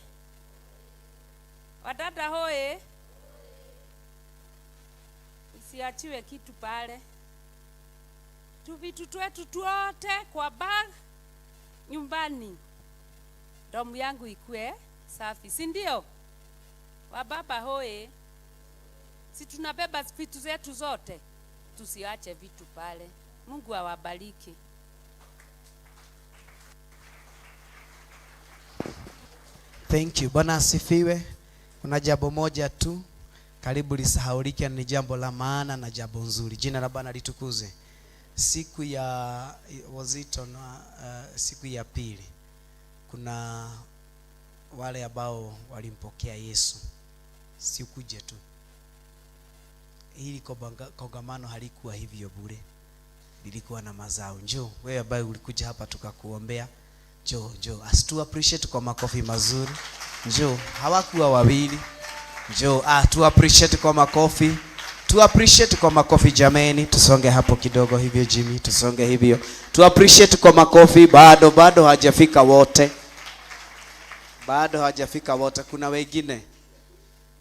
wadada hoye, isiachiwe kitu pale. Tu vitu twetu tuote kwa bag, nyumbani, damu yangu ikue safi, si ndio? Wababa hoe, si tunabeba vitu zetu zote, tusiache vitu pale. Mungu awabariki. Thank you. Bwana asifiwe. Kuna jambo moja tu karibu lisahaulike, ni jambo la maana na jambo nzuri. Jina la Bwana litukuze. Siku ya siku ya pili kuna wale ambao walimpokea Yesu. Sikuje tu. Hili kongamano halikuwa hivyo bure. Lilikuwa na mazao. Njoo wewe ambaye ulikuja hapa tukakuombea. Njoo. Asitu appreciate kwa makofi mazuri. Njoo. Hawakuwa wawili. Njoo. Tu appreciate kwa makofi. Tu appreciate kwa makofi jameni. Tusonge hapo kidogo hivyo Jimmy. Tusonge hivyo. Tu appreciate kwa makofi. Bado hajafika wote. Bado hajafika wote. Kuna wengine.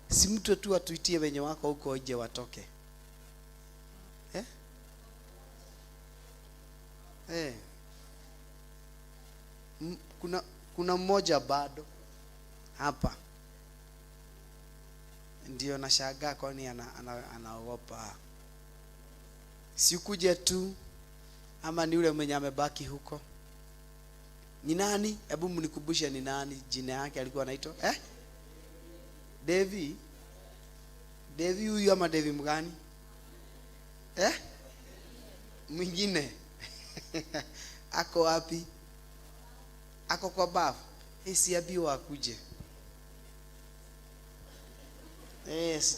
Si mtu tu atuitie wenye wako huko nje watoke. Kuna mmoja bado hapa. Ndio nashangaa kwani anaogopa. Sikuje tu ama ni yule mwenye amebaki huko? Ni nani? Hebu mnikumbushe ni nani? Jina yake alikuwa anaitwa Devi huyu ama Devi mgani? Mwingine. Ako wapi? Ako kwa bafu. Siambiwa akuje.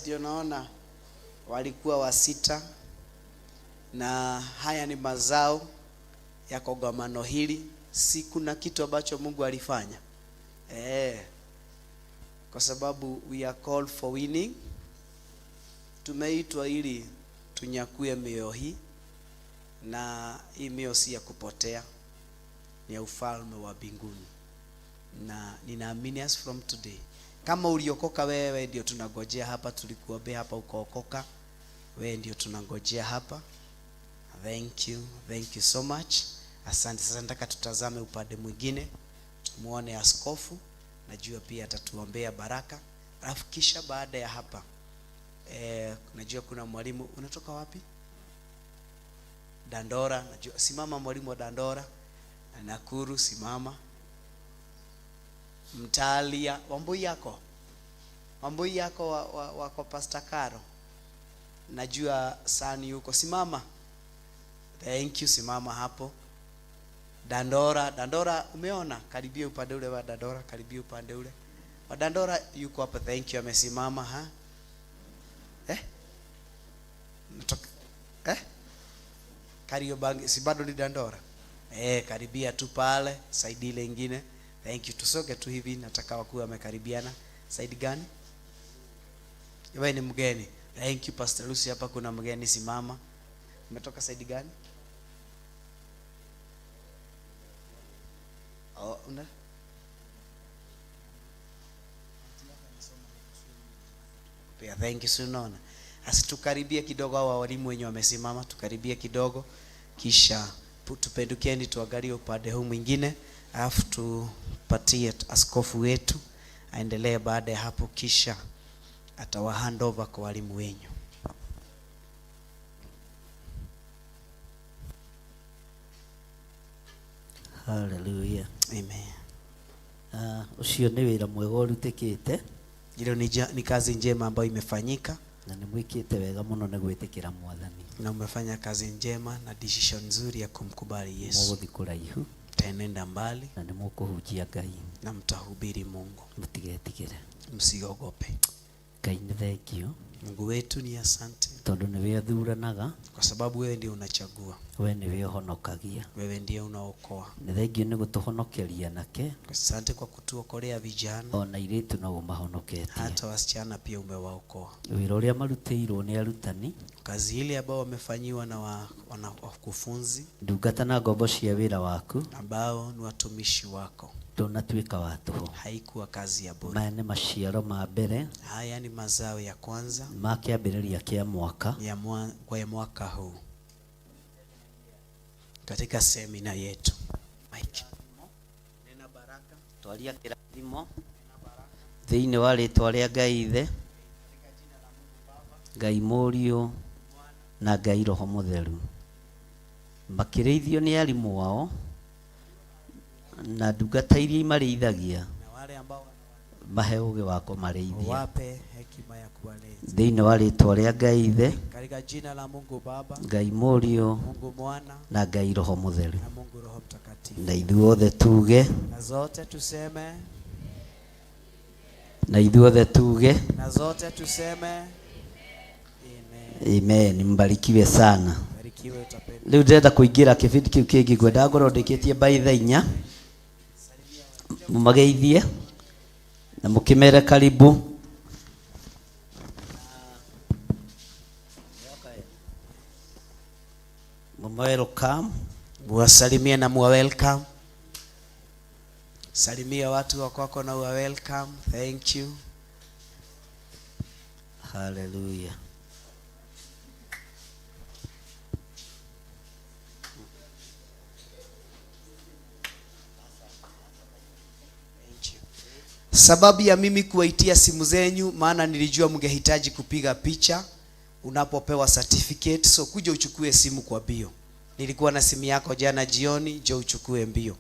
Ndio naona walikuwa wasita, na haya ni mazao ya kongamano hili. Si kuna kitu ambacho Mungu alifanya. Kwa sababu we are called for winning. Tumeitwa ili tunyakue mioyo hii, na hii mioyo si ya kupotea, ni ya ufalme wa mbinguni. Na ninaamini as from today, kama uliokoka wewe ndio tunangojea hapa, tulikuombea hapa ukaokoka, wewe ndio tunangojea hapa. Thank you so much. Asante. Sasa nataka tutazame upande mwingine, tumuone askofu. Najua pia atatuombea baraka. Alafu kisha baada ya hapa najua kuna mwalimu. Unatoka wapi? Dandora. Najua simama mwalimu wa Dandora. Nakuru simama. Mtalia Wamboi yako wako Pastor Karo. Najua sani yuko simama. Thank you, simama hapo. Dandora umeona? Karibia upande ule wa Dandora, karibia upande ule. Wa Dandora yuko hapa. Thank you, amesimama Natoka Kariobangi, si bado ni Dandora? Karibia tu pale, saidi ile nyingine. Thank you. Tusoge tu hivi, nataka wakuu wamekaribiana. Saidi gani? Wewe ni mgeni. Thank you Pastor Lucy, hapa kuna mgeni, simama. Umetoka saidi gani? Thank you. Unaona, asitukaribia kidogo hao walimu wenye wamesimama, tukaribia kidogo, kisha tupendukeni tuangalie upande huu mwingine, alafu tupatie askofu wetu aendelee. Baada ya hapo kisha atawa hand over kwa walimu wenyu. Hallelujah. Amen. Ucio ni wira mwega urutikite. Hilo ni kazi njema ambayo imefanyika, na ni mwikite wega muno na gwitikira Mwathani, na umefanya kazi njema na decision nzuri ya kumkubali Yesu. Muguthi kuraihu, taenenda mbali, na ni mukuhujia Ngai, na mtahubiri Mungu. mutigetigire, msiogope. Ngai ni thank you. Mungu wetu ni asante, tondu niwe athuranaga, kwa sababu wewe ndio unachagua, wewe niwe uhonokagia, wewe ndiye unaokoa. Ni thank you ni gutuhonokeria nake, asante kwa kutuokolea vijana, ona iritu na umahonoketie, hata wasichana pia umewaokoa. Wira uria marutiirwo ni arutani, kazi ile ambao wamefanyiwa na wakufunzi, ndungata na ngombo cia wira waku, ambao ni watumishi wako, tunatuika watu, haikuwa kazi ya bure. maya ni maciaro ma mbere, haya ni mazao ya kwanza ma kiambiriria kia mwaka ya mwaka huu katika semina yetu. Mike. twaria kĩrathimo thĩinĩ wa rĩtwa rĩa Ngai Ithe, Ngai Mũriũ na Ngai Roho Mũtheru, makĩrĩithio nĩ arimũ wao na ndungata iria imarĩithagia, mahe ũgĩ wa kũmarĩithia wape hekima ya kuwaleza thĩinĩ wa rĩtwa rĩa Ngai Ithe, katika jina la Mungu Baba, Ngai Mũriũ Mungu Mwana na Ngai Roho Mũtheru. na Mungu Roho Mtakatifu. Na ithuothe tuge, Na zote tuseme, na ithuothe tuge na zote tuseme amen. amen. Mbarikiwe sana. Barikiwe utapenda. Rĩu ndĩrenda kũingĩra kĩbindi kĩu kĩngĩ, ngwenda ngorwo ndĩkĩtie baitha 4, mũmageithie na mũkĩmere karibu. Welcome. Muwasalimie na muwa welcome. Salimia watu wa kwako na uwa welcome. Thank you. Hallelujah. Sababu ya mimi kuwaitia simu zenyu, maana nilijua mngehitaji kupiga picha unapopewa certificate, so kuja uchukue simu kwa bio. Nilikuwa na simu yako jana jioni, njoo uchukue mbio.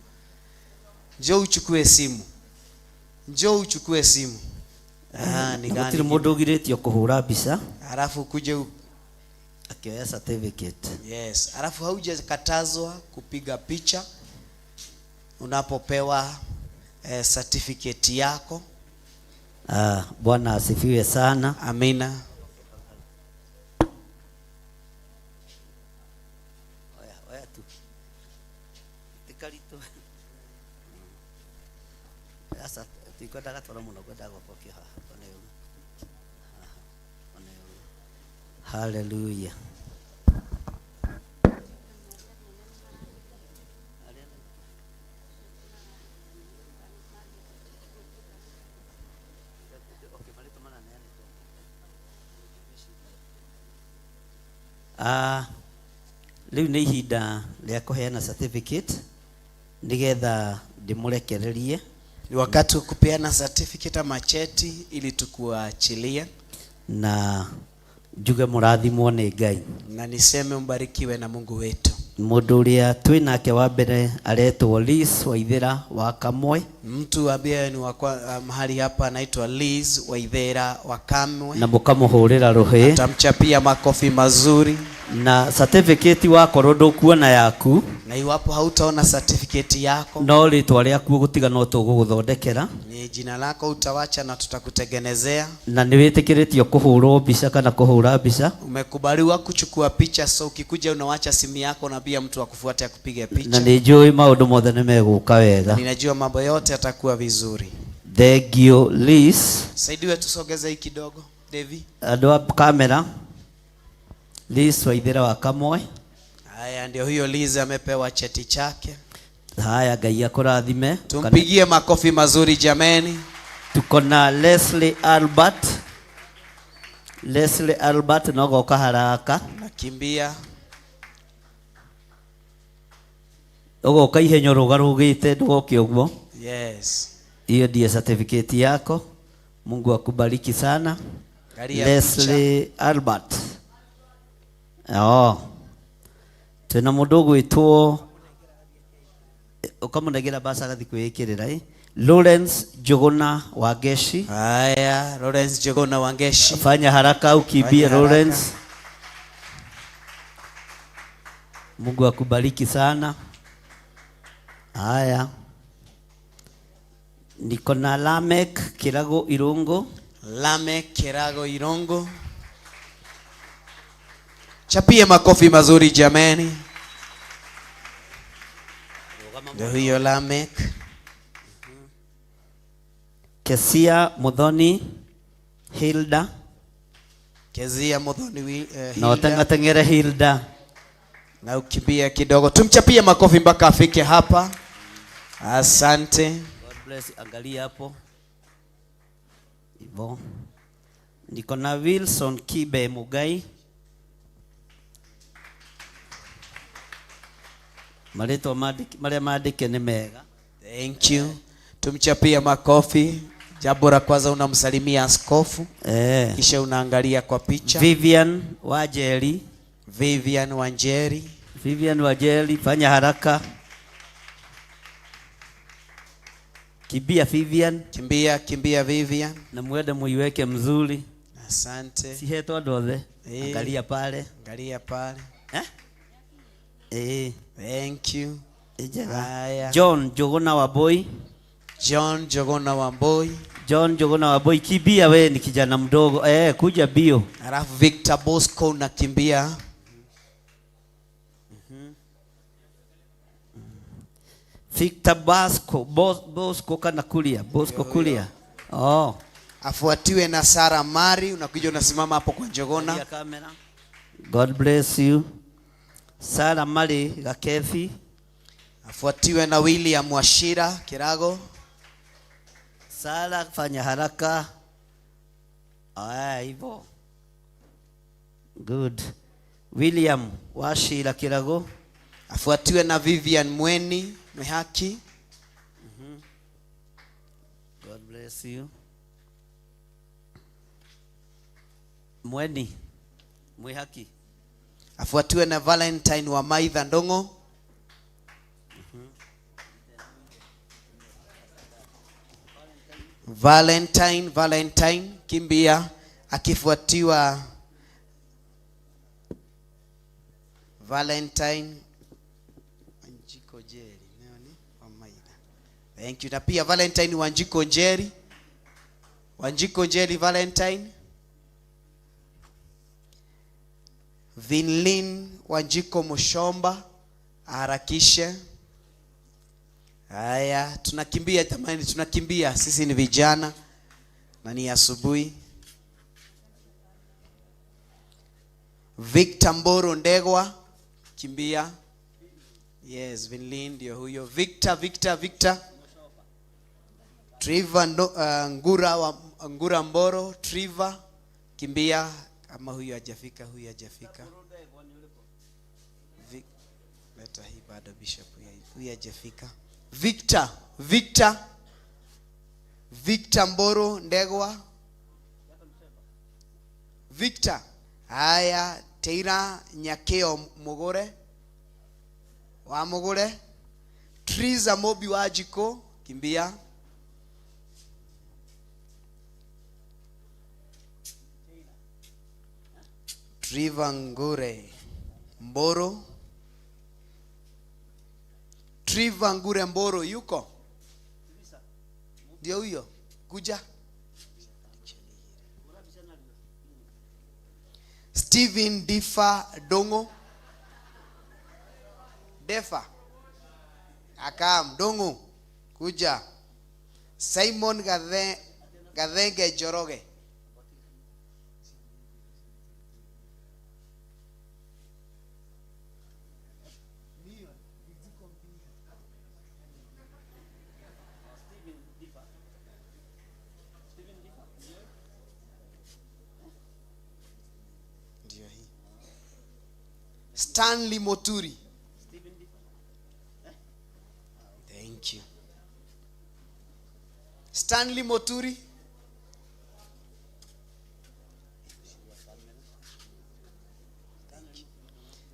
Njoo uchukue simu. Njoo uchukue simu. Ni gani mũndũ ũgirĩtio kũhũra mbica, Alafu kuje akioya certificate. yes, alafu haujakatazwa kupiga picha unapopewa certificate yako. Bwana asifiwe sana. Amina. Oya tu. Tikarito. Sasa tukwenda gatwara muno kwenda gũkokio haha. Hallelujah. Rĩu nĩ ihinda rĩa kũheana certificate nigetha ndĩmũrekererie. Ni wakati wa kupeana certificate ama cheti ili tukuachilie na njuge mũrathimwo nĩ Ngai, na niseme mbarikiwe na Mungu wetu. Mũndũ ũrĩa twĩ nake wa mbere aretwo Liz Waithera wa Kamwe. Mtu ambaye ni mahali hapa anaitwa Liz Waithera wa Kamwe, na mũkamũhũrĩra rũhĩ, tamchapia makofi mazuri. Na certificate wakorwo ndũkuona yaku, na iwapo hautaona certificate yako, no rĩtwa rĩaku gũtiga no tũgũgũthondekera, ni jina lako utawacha na tutakutengenezea. Na nĩ wĩtĩkĩrĩtio kũhũrwo mbica kana kũhũra mbica, umekubaliwa kuchukua picha, so ukikuja unawacha simu yako na pia mtu akufuate akupiga picha. na nĩ njũĩ maũndũ mothe nĩ megũka wega. Ninajua mambo yote yatakuwa vizuri. Thank you Liz. Saidiwe tusogeze hii kidogo Devi. Andũ a kamera, Liz Waithera wa Kamwe. Haya, ndio huyo Liz amepewa cheti chake. Haya, Ngai akũrathime. Tumpigie makofi mazuri jameni. Tuko na Leslie Albert. Leslie Albert no goka haraka. Nakimbia. Ũgoka ihenya rũgarũgĩte ndũgoke ũguo. Yes. Hiyo ndiye certificate yako. Mungu akubariki sana. Leslie Albert. Tena mũndũ gwĩtwo ũkamũnegera basa gathi kwĩkĩrĩra Lawrence Jogona Wangeshi. Haya, Lawrence Jogona Wangeshi. Fanya haraka ukimbie Lawrence. Mungu akubariki sana. Haya. Niko na Lamek Kirago Irongo. Lamek Kirago Irongo. Chapie makofi mazuri jameni. Ndio huyo Lamek. Kesia Muthoni Hilda. Kezia Muthoni Hilda. Na utengatengere Hilda. Na ukimbia kidogo. Tumchapie makofi mpaka afike hapa. Asante. God bless. Angalia hapo. Hivyo. Niko na Wilson Kibe Mugai. Marĩtwa marĩa mandĩke nĩ mega. Thank you. Tumchapie makofi. Jambo la kwanza unamsalimia askofu. Kisha unaangalia kwa picha. Vivian Wajeri. Vivian Wanjeri. Vivian Wajeri, fanya haraka. Kimbia Vivian. Kimbia Vivian. Na muende muiweke mzuri. Asante. Si heto adothe. Angalia pale. Thank you. John Jogona Wambui. John Jogona Wambui, kimbia we ni kijana mdogo. Kuja bio. Alafu Victor Bosco unakimbia. Victor Bosco kana kulia. Bosco kulia. Afuatiwe na Sara Mari, unakuja unasimama hapo kwa Jogona. God bless you. Sara Mari Gakefi. Afuatiwe na William Washira Kirago. Sara, fanya haraka. Hivyo. Good. William Washira Kirago. Afuatiwe na Vivian Mwehaki. God bless you. Mwehaki. Afuatiwe na Valentine wa Maitha Ndongo. Valentine kimbia, akifuatiwa Valentine Wanjiko Njeri. Thank you. Na pia Valentine Wanjiko Njeri. Valentine. Vinlin Wanjiko Mushomba, harakishe. Haya, tunakimbia tamani, tunakimbia. Sisi ni vijana na ni asubuhi. Victor Mboro Ndegwa, kimbia. Yes, Vinlin ndio huyo. Victor. Triva Ngura Mboro, Triva, kimbia. Kama huyu hajafika. Leta hii bado bishop huyu hajafika. Victor Mboro Ndegwa. Victor. Haya, Teira Nyakeo Mugore. Wa Mugore. Triza Mobi Wajiko, kimbia. Triva Ngure Mboro. Triva Ngure Mboro yuko? Ndio huyo. Kuja. Steven Difa Dongo. Defa. Akam Dongo. Kuja. Simon Gathenge Joroge. Stanley Moturi. Thank you. Stanley Moturi.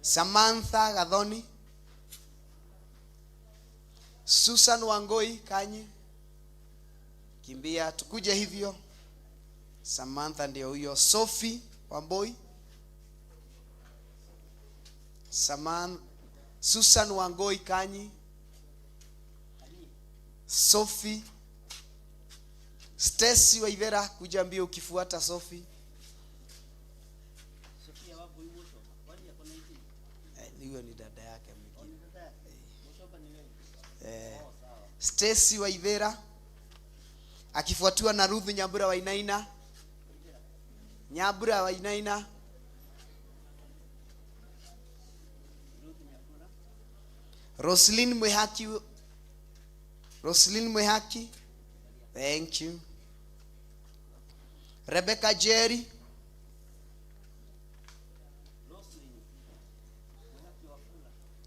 Samantha Gadhoni. Susan Wangoi Kanyi, kimbia, tukuje hivyo. Samantha ndio huyo. Sophie Wamboi. Susan Wangoi Kanyi. Sophie. Stacy Waivera, kuja mbio ukifuata Sophie. Hiyo ni dada yake mwingine. Stacy Waivera akifuatiwa na Ruth Nyambura Wainaina. Nyambura Wainaina. Roslyn Mwehaki. Thank you. Rebecca Jerry.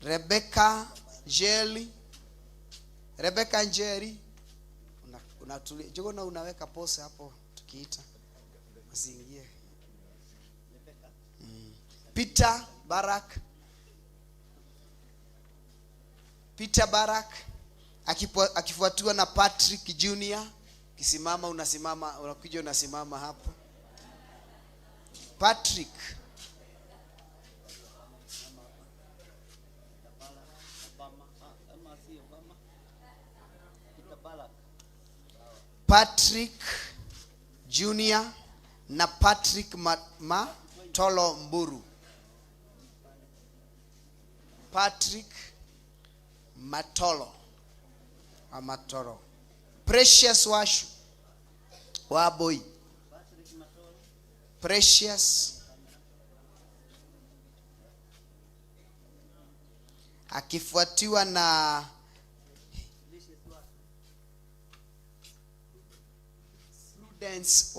Rebecca Njeri. unatulia jogo na unaweka pose hapo tukiita asiingie. Peter Barak akifuatiwa na Patrick Junior. Kisimama unasimama, unakuja unasimama hapo. Patrick Junior na Patrick Matolo Mburu. Patrick Matolo Amatoro. Precious Washu Waboi. Precious akifuatiwa na Prudence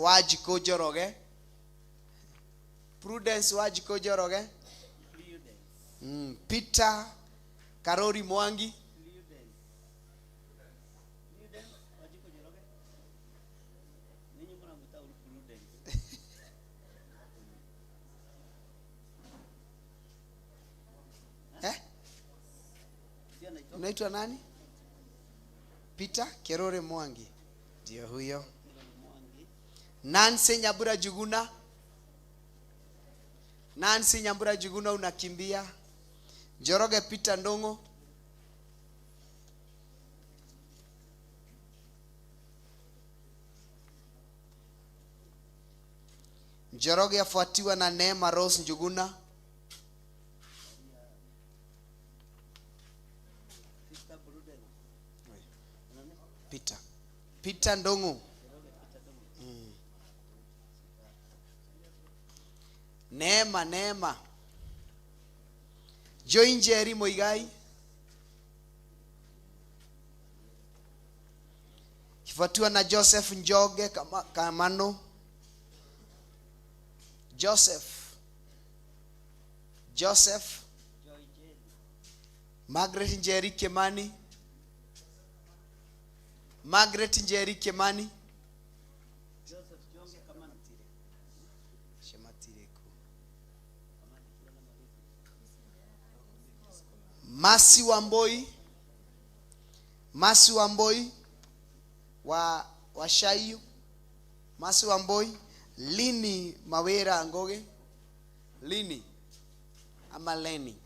Wajikojoroge. Peter Karori Mwangi. Unaitwa nani? Peter Kerore Mwangi. Ndio huyo. Nancy Nyambura Juguna unakimbia. Njoroge Peter Ndongo. Njoroge afuatiwa na Neema Rose Njuguna. Peter Ndongo. Neema Joy Njeri Moigai. Kifuatiwa na Joseph Njoge Kamano. Joseph Margaret Njeri Kimani. Masi Wamboi wa Shayu. Masi Wamboi. Lini Mawera Ngoge. Lini ama Leni.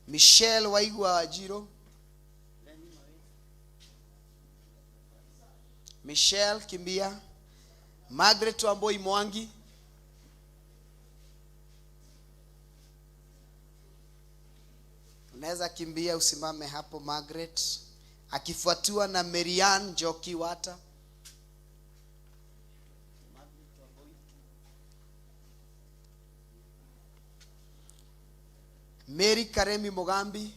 Michelle Waigwa Wajiro. Michelle kimbia. Margaret Wamboi Mwangi. Unaweza kimbia usimame hapo Margaret. Akifuatiwa na Marian Joki Wata. Mary Karemi Mogambi.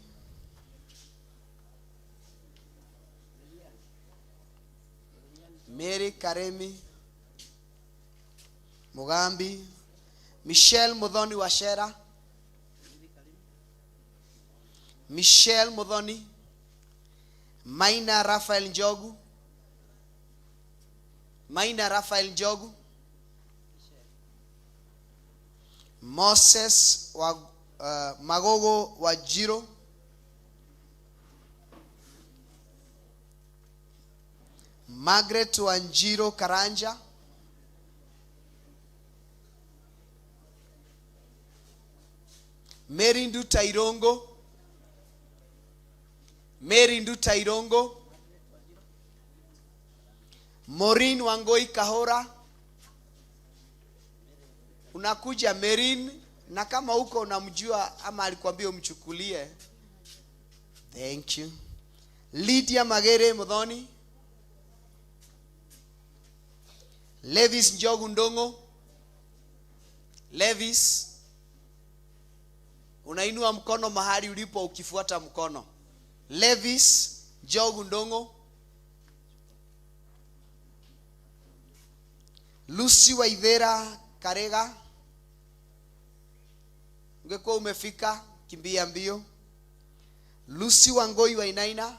Michelle Modhoni Washera. Maina Raphael Njogu. Moses Magogo Wajiro. Margaret Wanjiro Karanja. Mary Nduta Irongo. Maureen Wangoi Kahora. Unakuja Maureen, na kama huko unamjua ama alikwambia umchukulie. Thank you. Lydia Magere Modhoni. Levis Njogu Ndongo. Levis, unainua mkono mahali ulipo ukifuata mkono. Levis Njogu Ndongo. Lucy Waithera Karega. Ungekuwa umefika kimbia mbio. Lucy Wangoi Wainaina.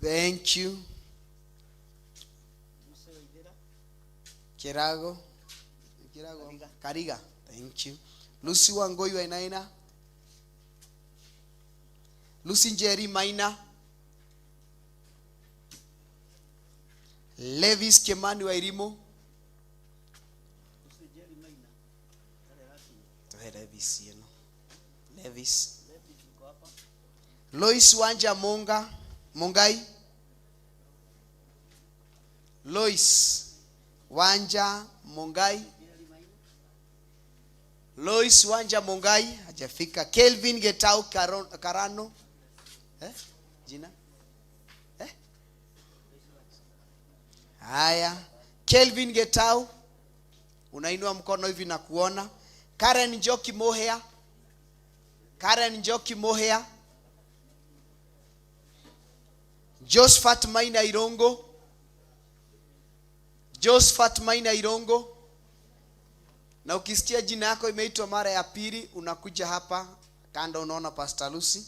Thank you. Kirago Kariga. Thank you. Lucy Wangoi Wainaina. Lucy Njeri Maina. Levis Kemani Wairimo. Levis, you know. Levis. Lois Wanja Mongai. Lois Wanja Mongai. Lois Wanja Mongai hajafika. Kelvin Getau Karano. Jina? Haya. Kelvin Getau, unainua mkono hivi na kuona. Karen Njoki Mohea. Karen Njoki Mohea. Josephat Maina Irongo. Josephat Maina Irongo. Na ukisikia jina yako imeitwa mara ya pili, unakuja hapa kando, unaona Pastor Lucy.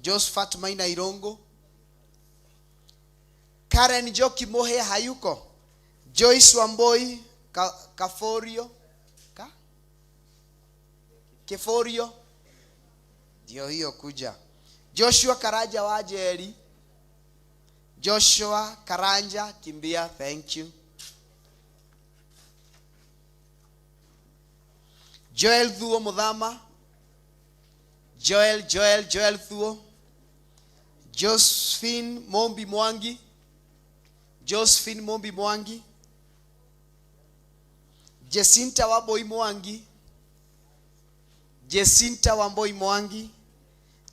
Josephat Maina Irongo. Karen Njoki Mohea hayuko. Joyce Wamboi Kaforio. Keforio. Ndio hiyo kuja. Joshua Karaja Wajeri. Joshua Karanja kimbia, thank you. Joel Thuo Mudhama. Joel Thuo. Josephine Mombi Mwangi. Josephine Mombi Mwangi. Jacinta Wamboi Mwangi. Jacinta Wamboi Mwangi.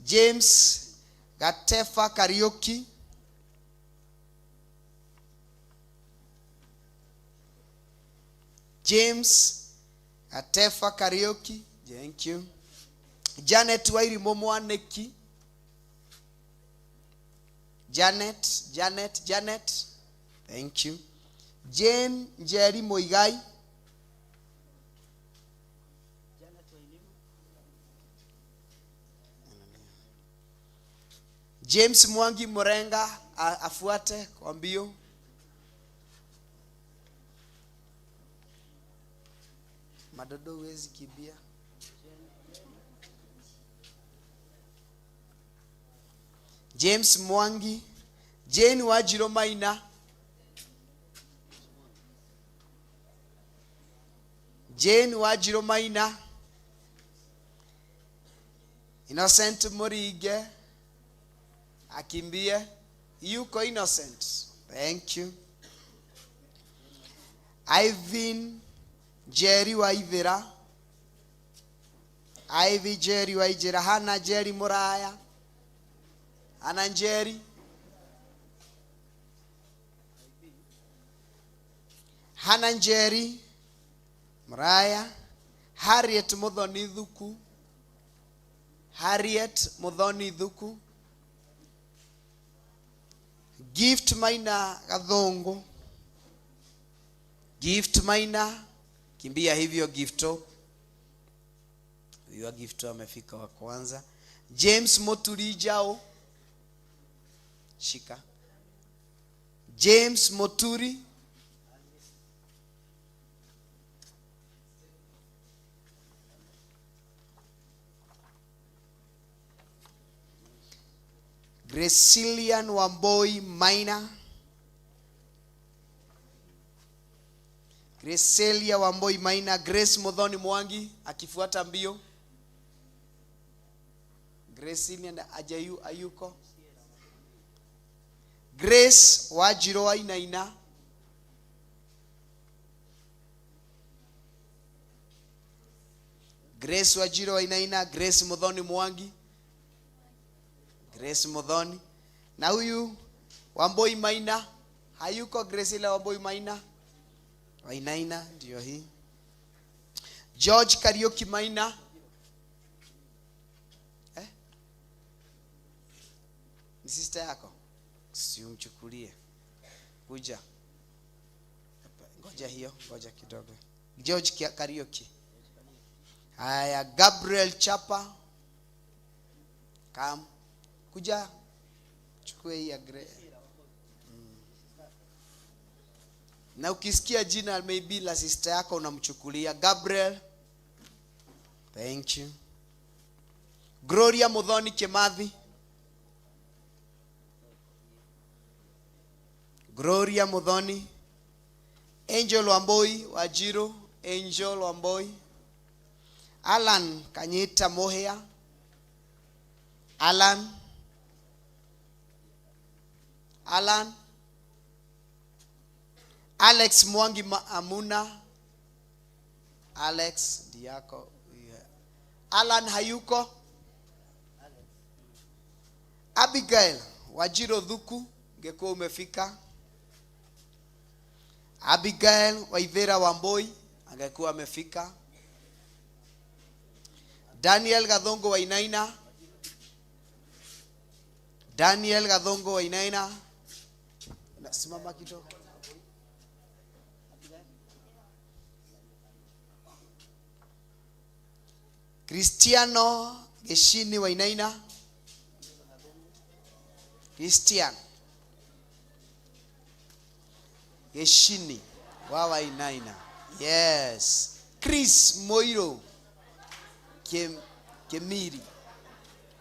James Gatefa Karaoke. James Gatefa Karaoke, thank you. Janet Wairimo Mwaneki. Janet, thank you. Jane Njeri Moigai. James Mwangi Murenga afuate kwa mbio. Madodo wezi kibia. James Mwangi. Jane Wajiro Maina. Jane Wajiro Maina. Innocent Morige akimbie. Yuko Innocent, thank you. Ivan Jerry Waivera. Ivy Jerry Waijera. Hana Jerry Muraya. Hana Jerry. Hana Jerry Muraya. Harriet Mudhoni Thuku. Harriet Mudhoni Thuku. Gift Maina Gathongo. Gift Maina kimbia hivyo Gifto. Huyo Gifto amefika wa kwanza. James Moturi Jao. Shika. James Moturi. Gracilian Wamboi Maina. Gracelia Wamboi Maina. Grace Mudhoni Mwangi akifuata mbio. Gracilian Ajayu Ayuko. Grace Wajiro Wainaina. Grace Wajiro Wainaina. Grace Mudhoni Mwangi. Grace Mudhoni. Na huyu Wamboi Maina hayuko. Gracelia Wamboi Maina. Wainaina ndio hii. George Karaoke Maina. Ni sister yako? Siumchukulie. Kuja. Ngoja hiyo, ngoja kidogo. George Karaoke. Haya, Gabriel Chapa. Kam. Kuja. Chukue hii ya grey. Na ukisikia jina maybe la sister yako unamchukulia. Gabriel. Thank you. Gloria Muthoni Kimathi. Gloria Muthoni. Angel Wamboi Wajiro. Angel Wamboi. Alan Kanyita Mohea. Alan. Alex Mwangi Amuna. Alex Diako. Yeah. Alan hayuko. Abigail Wajiro Dhuku, ngekuwa umefika. Abigail Waithera Wamboi, angekuwa amefika. Daniel Gathongo Wainaina. Daniel Gathongo Wainaina. Simama kidogo. Cristiano Geshini Wainaina. Christian Geshini wa Wainaina. Yes. Chris Moiro Kemiri.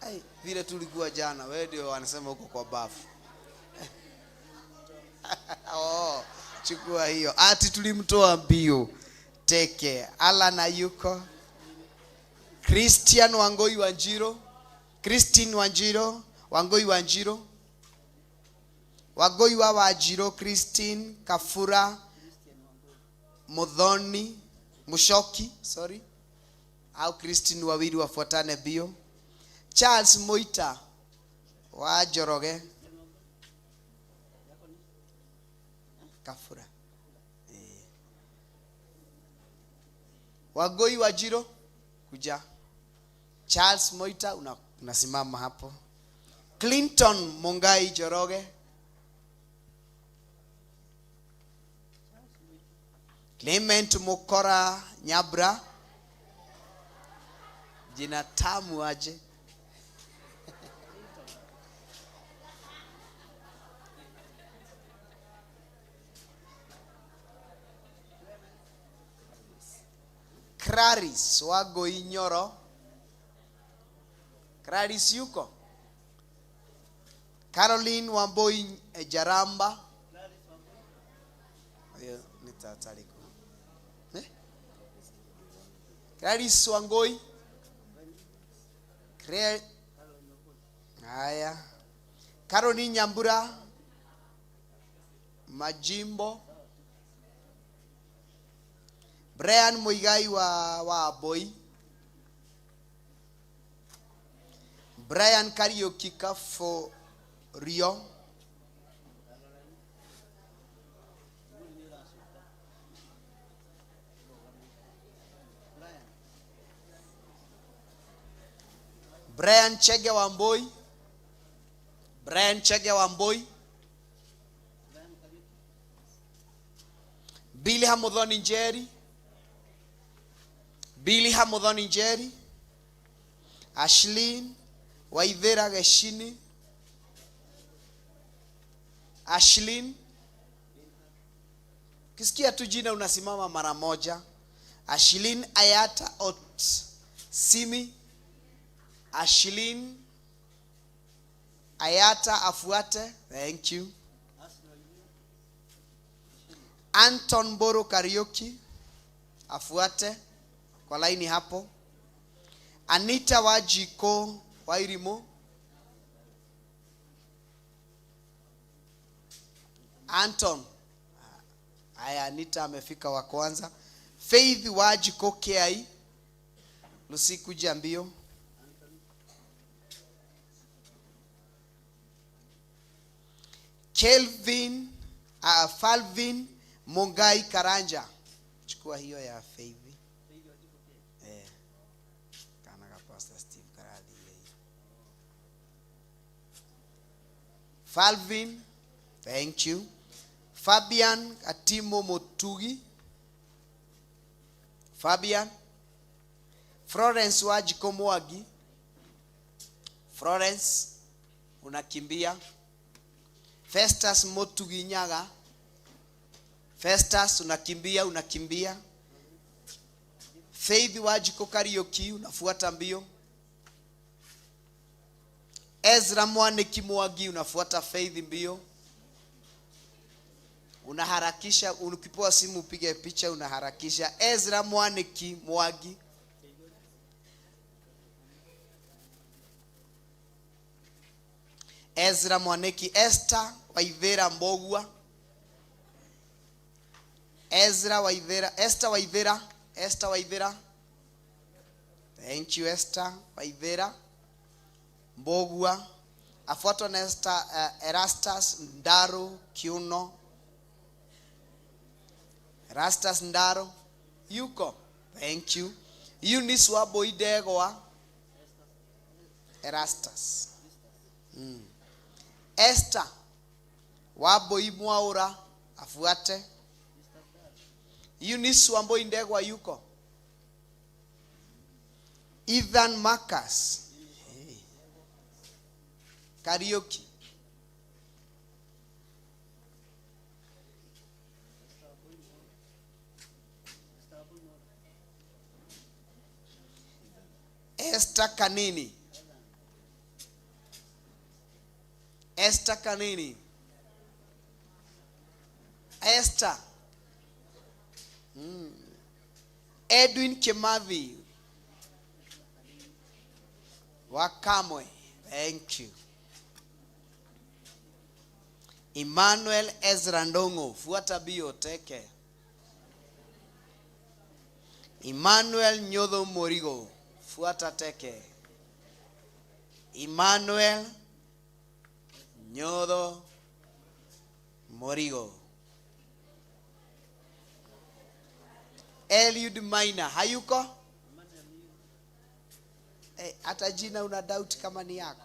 Ai, vile tulikuwa jana, wewe ndio wanasema huko kwa bafu. Oh, chukua hiyo. Ati tulimtoa mbio. Teke. Alan ayuko. Christian Wangoi Wanjiro. Christine Wanjiro. Wangoi Wanjiro. Wagoi wa Wajiro. Christine Kafura Muthoni Mushoki, sorry. Au Christine wawili wafuatane bio. Charles Moita wa Joroge. Kafura. Wagoi Wajiro kuja. Charles Moita unasimama hapo. Clinton Mongai Joroge. Clement Mukora Nyabra. Jina tamu aje. Clarice Wagoi Nyoro. Clarice yuko. Caroline Wamboi Jaramba. Ayo nitataliko. Clarice Wangoi. Haya. Caroline Nyambura Majimbo. Brian Muigai wa Boy. Brian Karaoke Kafo Rio. Brian Chege Wamboi. Brian Chege Wamboi. Billy Hamudhoni Njeri. Billy Hamudhoni Njeri. Ashlyn Waithera Geshini. Ashlyn. Kisikia tu jina unasimama mara moja. Ashlyn Ayata Ot Simi. Ashlyn Ayata afuate. Thank you. Anton Boro Karaoke afuate kwa laini hapo. Anita Wajiko Wairimo. Anton. Aya, Anita amefika wa kwanza. Faith Wajiko KI. Lucy kuja mbio. Kelvin Falvin Mongai Karanja. Chukua hiyo ya Faith. Kana ka Pastor Steve Karadi. Falvin, thank you. Fabian Atimo Motugi, Fabian. Florence Wajiko Mwagi, Florence unakimbia. Festus Motugi Nyaga, Festus unakimbia. Faith Wajiko Karaoke unafuata mbio. Ezra Mwaniki Mwagi unafuata Faith mbio. Unaharakisha, ukipewa simu upige picha unaharakisha. Ezra Mwaniki Mwagi. Ezra Mwaniki. Esther Waithera Mbogua. Esther Waithera. Thank you Esther Waithera Mbogua. Afuatwa na Esther Erastus Ndaro Kiuno. Erastus Ndaro yuko. Thank you. Eunice Waboi Ndegwa. Erastus. Esther Waboi Mwaura afuate. Eunice Waboi Ndegwa yuko. Ethan Marcus. Karaoke. Esther Kanini. Esther Kanini. Esther. Edwin Kimathi Wakamwe. Thank you. Emmanuel Ezra Ndongo. Fuata bio teke. Emmanuel Nyodho Morigo. Fuata teke. Emmanuel Nyodho Morigo. Eliud Maina hayuko? Hata jina una doubt kama ni yako.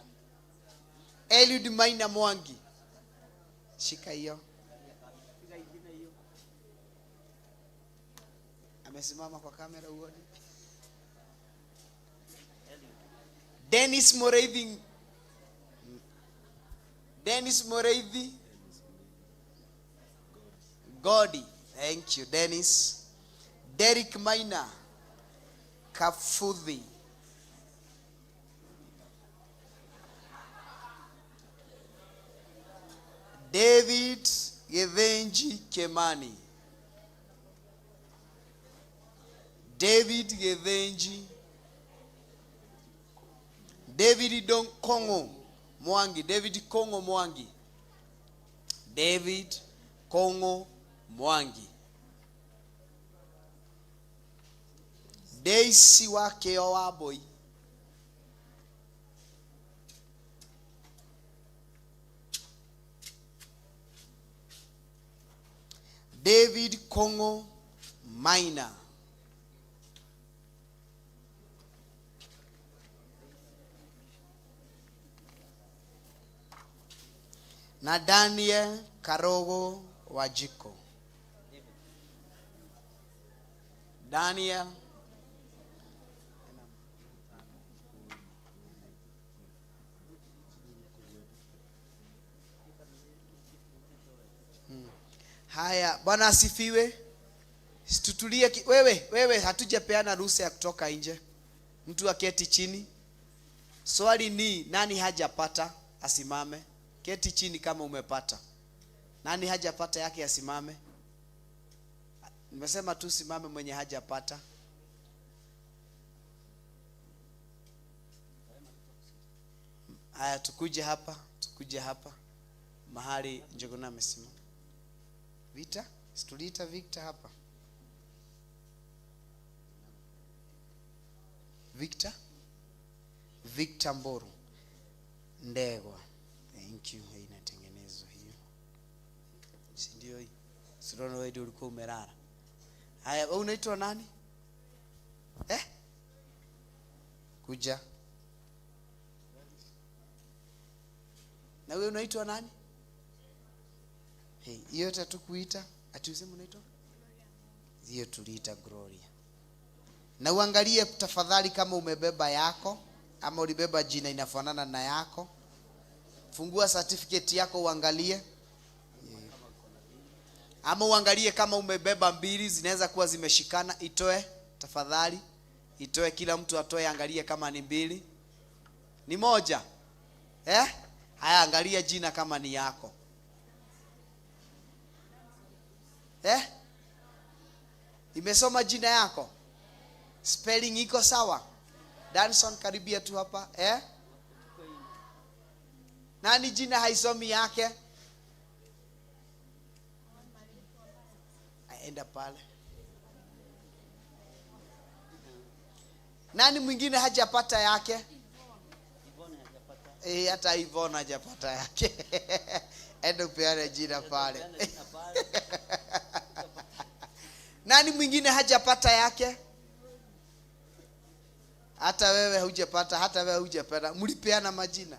Eliud Maina Mwangi. Shika hiyo. Amesimama kwa kamera uone. Dennis Moreithi Godi. Thank you Dennis. Derek Maina Kafudhi. David Gevenji Kemani. David Gevenji. David Don Kongo Mwangi. David Kongo Mwangi. David Kongo Mwangi. Daisy wake Waboi. David Kongo Maina. Na Daniel Karogo Wajiko. Daniel Haya, Bwana asifiwe. Situtulie wewe hatujapeana ruhusa ya kutoka nje. Mtu aketi chini. Swali ni nani hajapata asimame? Keti chini kama umepata. Nani hajapata yake asimame? Nimesema tu simame mwenye hajapata. Haya, tukuje hapa. Mahali Njogona amesimama. Vita, situliita Victor hapa. Victor Mboru Ndegwa. Thank you. Hii inatengenezwa hiyo. Si ndio hii? Sio wewe ndio ulikuwa umelala. Haya, wewe unaitwa nani? Kuja. Na wewe unaitwa nani? Hiyo yote tukuita ati useme unaitwa hiyo tuliita Gloria. Na uangalie tafadhali kama umebeba yako ama ulibeba jina inafanana na yako. Fungua certificate yako uangalie. Ama uangalie kama umebeba mbili zinaweza kuwa zimeshikana, itoe tafadhali. Itoe, kila mtu atoe, angalie kama ni mbili. Ni moja. Haya, angalia jina kama ni yako. Imesoma jina yako? Spelling iko sawa? Danson, karibia tu hapa. Nani jina haisomi yake? Aenda pale. Nani mwingine hajapata yake? Hata Ivona hajapata yake. Enda upeane jina pale. Nani mwingine hajapata yake? Hata wewe hujapata, hata wewe hujapata. Mlipeana majina?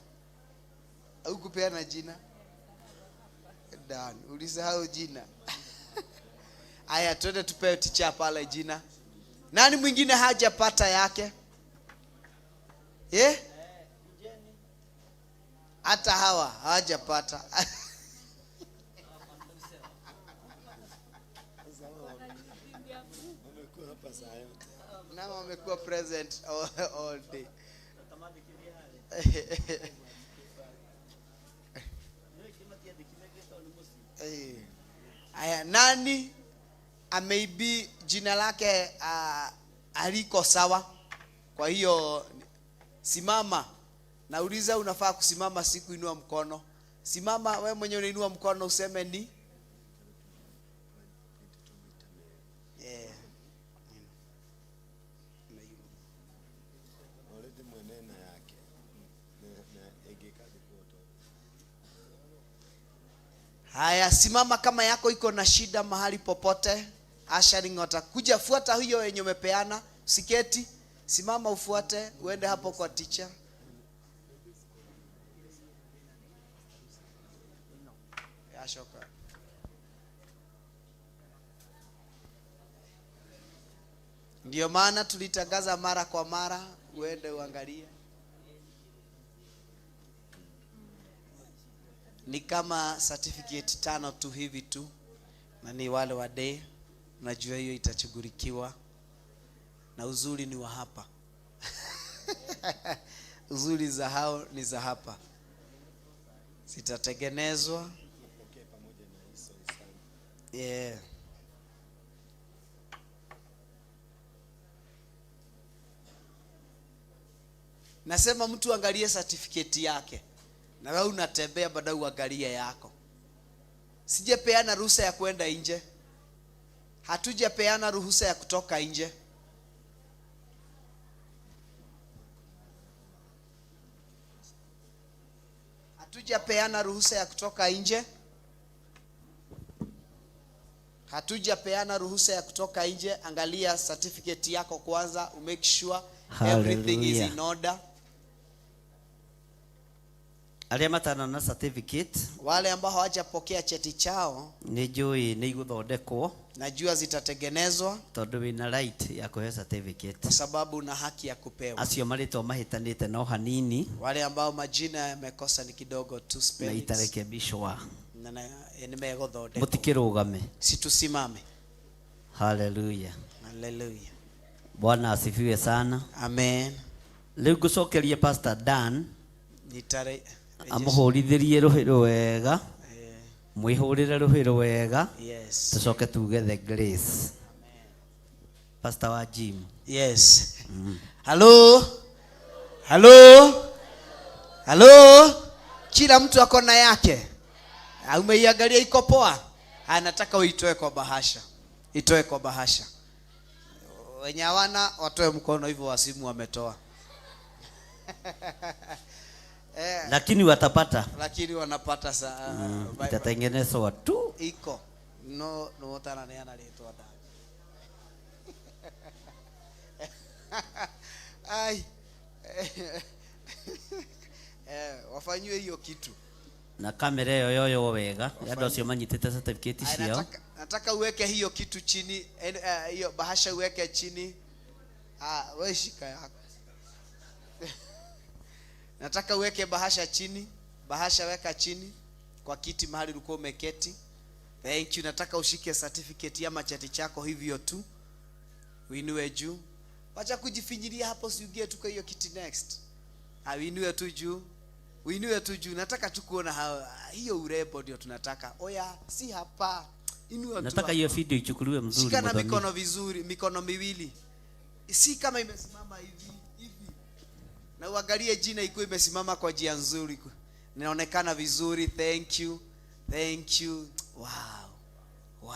Au kupeana jina? Dan, ulisahau jina. Aya, twende tupewe ticha pale jina. Nani mwingine hajapata yake? Hata hawa hawajapata. Na wamekuwa present all day. Aya, nani maybe jina lake aliko sawa? Kwa hiyo simama. Nauliza, unafaa kusimama, siku inua mkono. Simama wewe mwenye unainua mkono useme ni Haya, simama kama yako iko na shida mahali popote. Ushering watakuja, fuata hiyo yenye umepeana, usiketi. Simama ufuate, uende hapo kwa teacher. Ashoka. Ndio maana tulitangaza mara kwa mara, uende uangalie. Ni kama certificate 5 tu hivi tu. Na ni wale wa day. Najua hiyo itachughulikiwa. Na uzuri ni wa hapa. Uzuri za hao ni za hapa. Zitatengenezwa. Nasema mtu angalie certificate yake. Na wewe unatembea baada uangalie yako. Sijapeana ruhusa ya kwenda nje. Hatujapeana ruhusa ya kutoka nje. Hatujapeana ruhusa ya kutoka nje. Hatujapeana ruhusa ya kutoka nje. Angalia certificate yako kwanza, make sure everything is in order. Aria matana na certificate, wale ambao hawajapokea cheti chao, nijui ni guthondekwo, najua zitatengenezwa, tondu wina right ya kuhe certificate, kwa sababu una haki ya kupewa. Acio maritwa mahitanite no hanini, wale ambao majina yamekosa ni kidogo tu spellings, na itarekebishwa na nimegodhodekwo. Mutikirugame, situsimame. Hallelujah, hallelujah. Bwana asifiwe sana. Amen. Leo gucokerie Pastor Dan nitare amuhurithirie ruhiro wega, mwihurire ruhiro wega. Yes. Tucoke tuge the grace. Pastor wa Jim. Yes. Hello. Hello. Hello. Kila mtu ako na yake. Umeiangalia iko poa? Anataka uitoe kwa bahasha. Itoe kwa bahasha. Wenye hawana watoe mkono hivyo, wasimu wametoa. Lakini watapata. Lakini wanapata itatengenezwa tu. Iko. No tana neana leto da. Ai. Wafanywe hiyo kitu. na kamera yoyo wega yado sio manyitete certificate ciao. Nataka uweke hiyo kitu chini, hiyo bahasha uweke chini. Wewe shika yako. Nataka uweke bahasha chini, bahasha weka chini kwa kiti mahali ulikuwa umeketi. Thank you. Nataka ushike certificate ama cheti chako hivyo tu. Uinue juu. Wacha kujifinyilia hapo, usiugie tu kwa hiyo kiti next. Uinue tu juu. Uinue tu juu. Nataka tu kuona hiyo urembo ndio tunataka. Oya, si hapa. Inua tu. Nataka hiyo video ichukuliwe mzuri. Shika na mikono vizuri, mikono miwili. Si kama imesimama hivi. Na uangalie jina iko imesimama kwa njia nzuri. Inaonekana vizuri. Thank you. Thank you. Wow. Wow.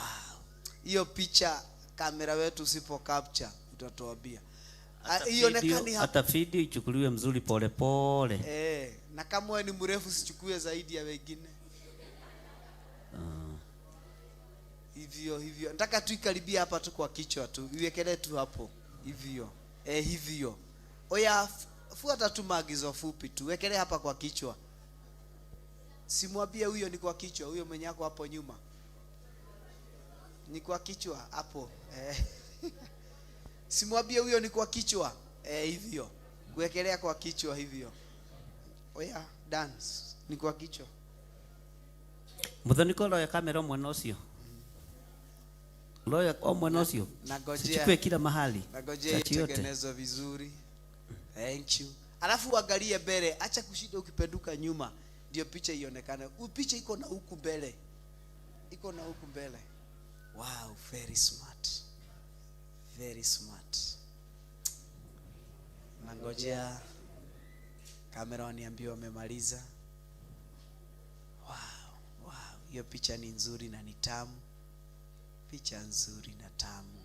Hiyo picha kamera wetu usipo capture utatuambia. Ionekane hata video ichukuliwe mzuri pole pole. Na kama wewe ni mrefu usichukue zaidi ya wengine. Hivyo. Nataka tu ikaribia hapa tu kwa kichwa tu. Iwekelee tu hapo. Hivyo. Hivyo. Oya, fuata tu maagizo fupi tu. Wekelee hapa kwa kichwa. Simwambie huyo ni kwa kichwa, huyo mwenye yako hapo nyuma. Ni kwa kichwa hapo. Simwambie huyo ni kwa kichwa. Hivyo. Wekelea kwa kichwa hivyo. Oya, dance. Ni kwa kichwa. Muthoni kola ya kamera mwana ucio. Loya mwana ucio. Nagojea. Chukue kila mahali. Nagojea itengenezwe vizuri. Thank you. Alafu angalie mbele, acha kushinda ukipenduka nyuma ndio picha ionekane. Picha iko na huku mbele. Iko na huku mbele. Wow, very smart. Very smart. Nangojea kamera waniambie wamemaliza. Wow. Hiyo picha ni nzuri na ni tamu. Picha nzuri na tamu.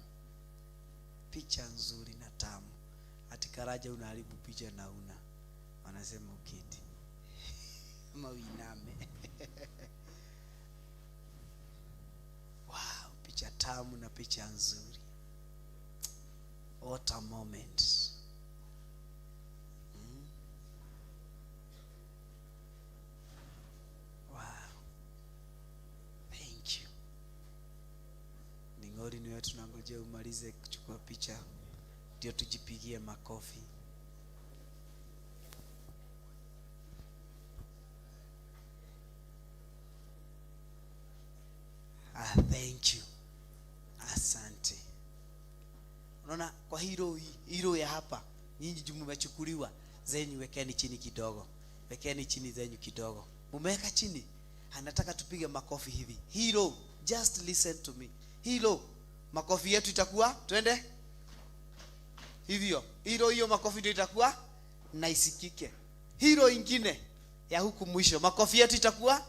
Picha nzuri na tamu. Atikaraja unaharibu picha na wanasema uketi. Mawiname. Wow, picha tamu na picha nzuri. What a moment. Wow. Thank you. Ningori ni wetu tunangojea umalize kuchukua picha ndio tujipigie makofi. Thank you. Asante. Unaona kwa hilo ya hapa, nyinyi jumu mmechukuliwa, zenyu wekeni chini kidogo. Wekeni chini zenyu kidogo. Mumeweka chini. Anataka tupige makofi hivi. Hilo, just listen to me. Hilo, makofi yetu itakuwa, twende. Hivyo, hiyo makofi ndio itakuwa na isikike. Hilo ingine ya huku mwisho, makofi yetu itakuwa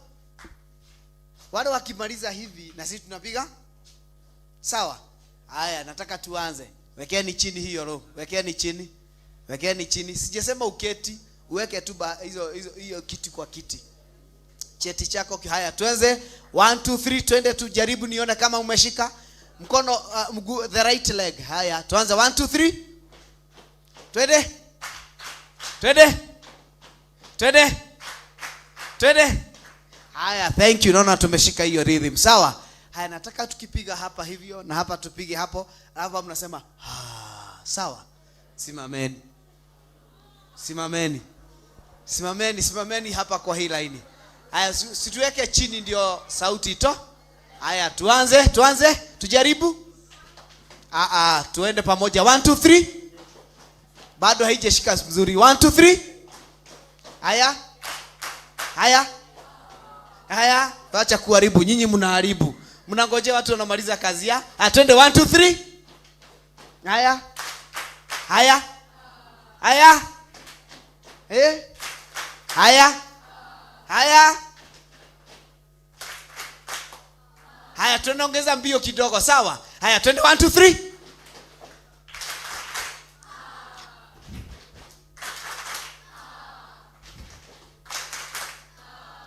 wale wakimaliza hivi na sisi tunapiga. Sawa? Haya, nataka tuanze. Wekeni chini hiyo roho. Wekeni chini. Wekeni chini. Sijasema uketi, uweke tu hiyo kiti kwa kiti. Cheti chako. Haya, tuanze. 1 2 3 twende tu, jaribu nione kama umeshika mkono mguu, the right leg. Haya, tuanze 1 2 3. Twende. Haya, thank you. Naona tumeshika hiyo rhythm. Sawa? Haya, nataka tukipiga hapa hivyo na hapa tupige hapo. Alafu mnasema sawa. Simameni hapa kwa hii line. Haya, situweke chini ndio sauti ito. Haya, tuanze. Tujaribu. Tuende pamoja. 1 2 3. Bado haijashika vizuri. 1 2 3. Haya, acha kuharibu. Nyinyi mnaharibu. Mnangojea watu wanamaliza kazi ya. Twende 1 2 3. Haya. Haya, tunaongeza mbio kidogo, sawa? Haya, twende 1 2 3.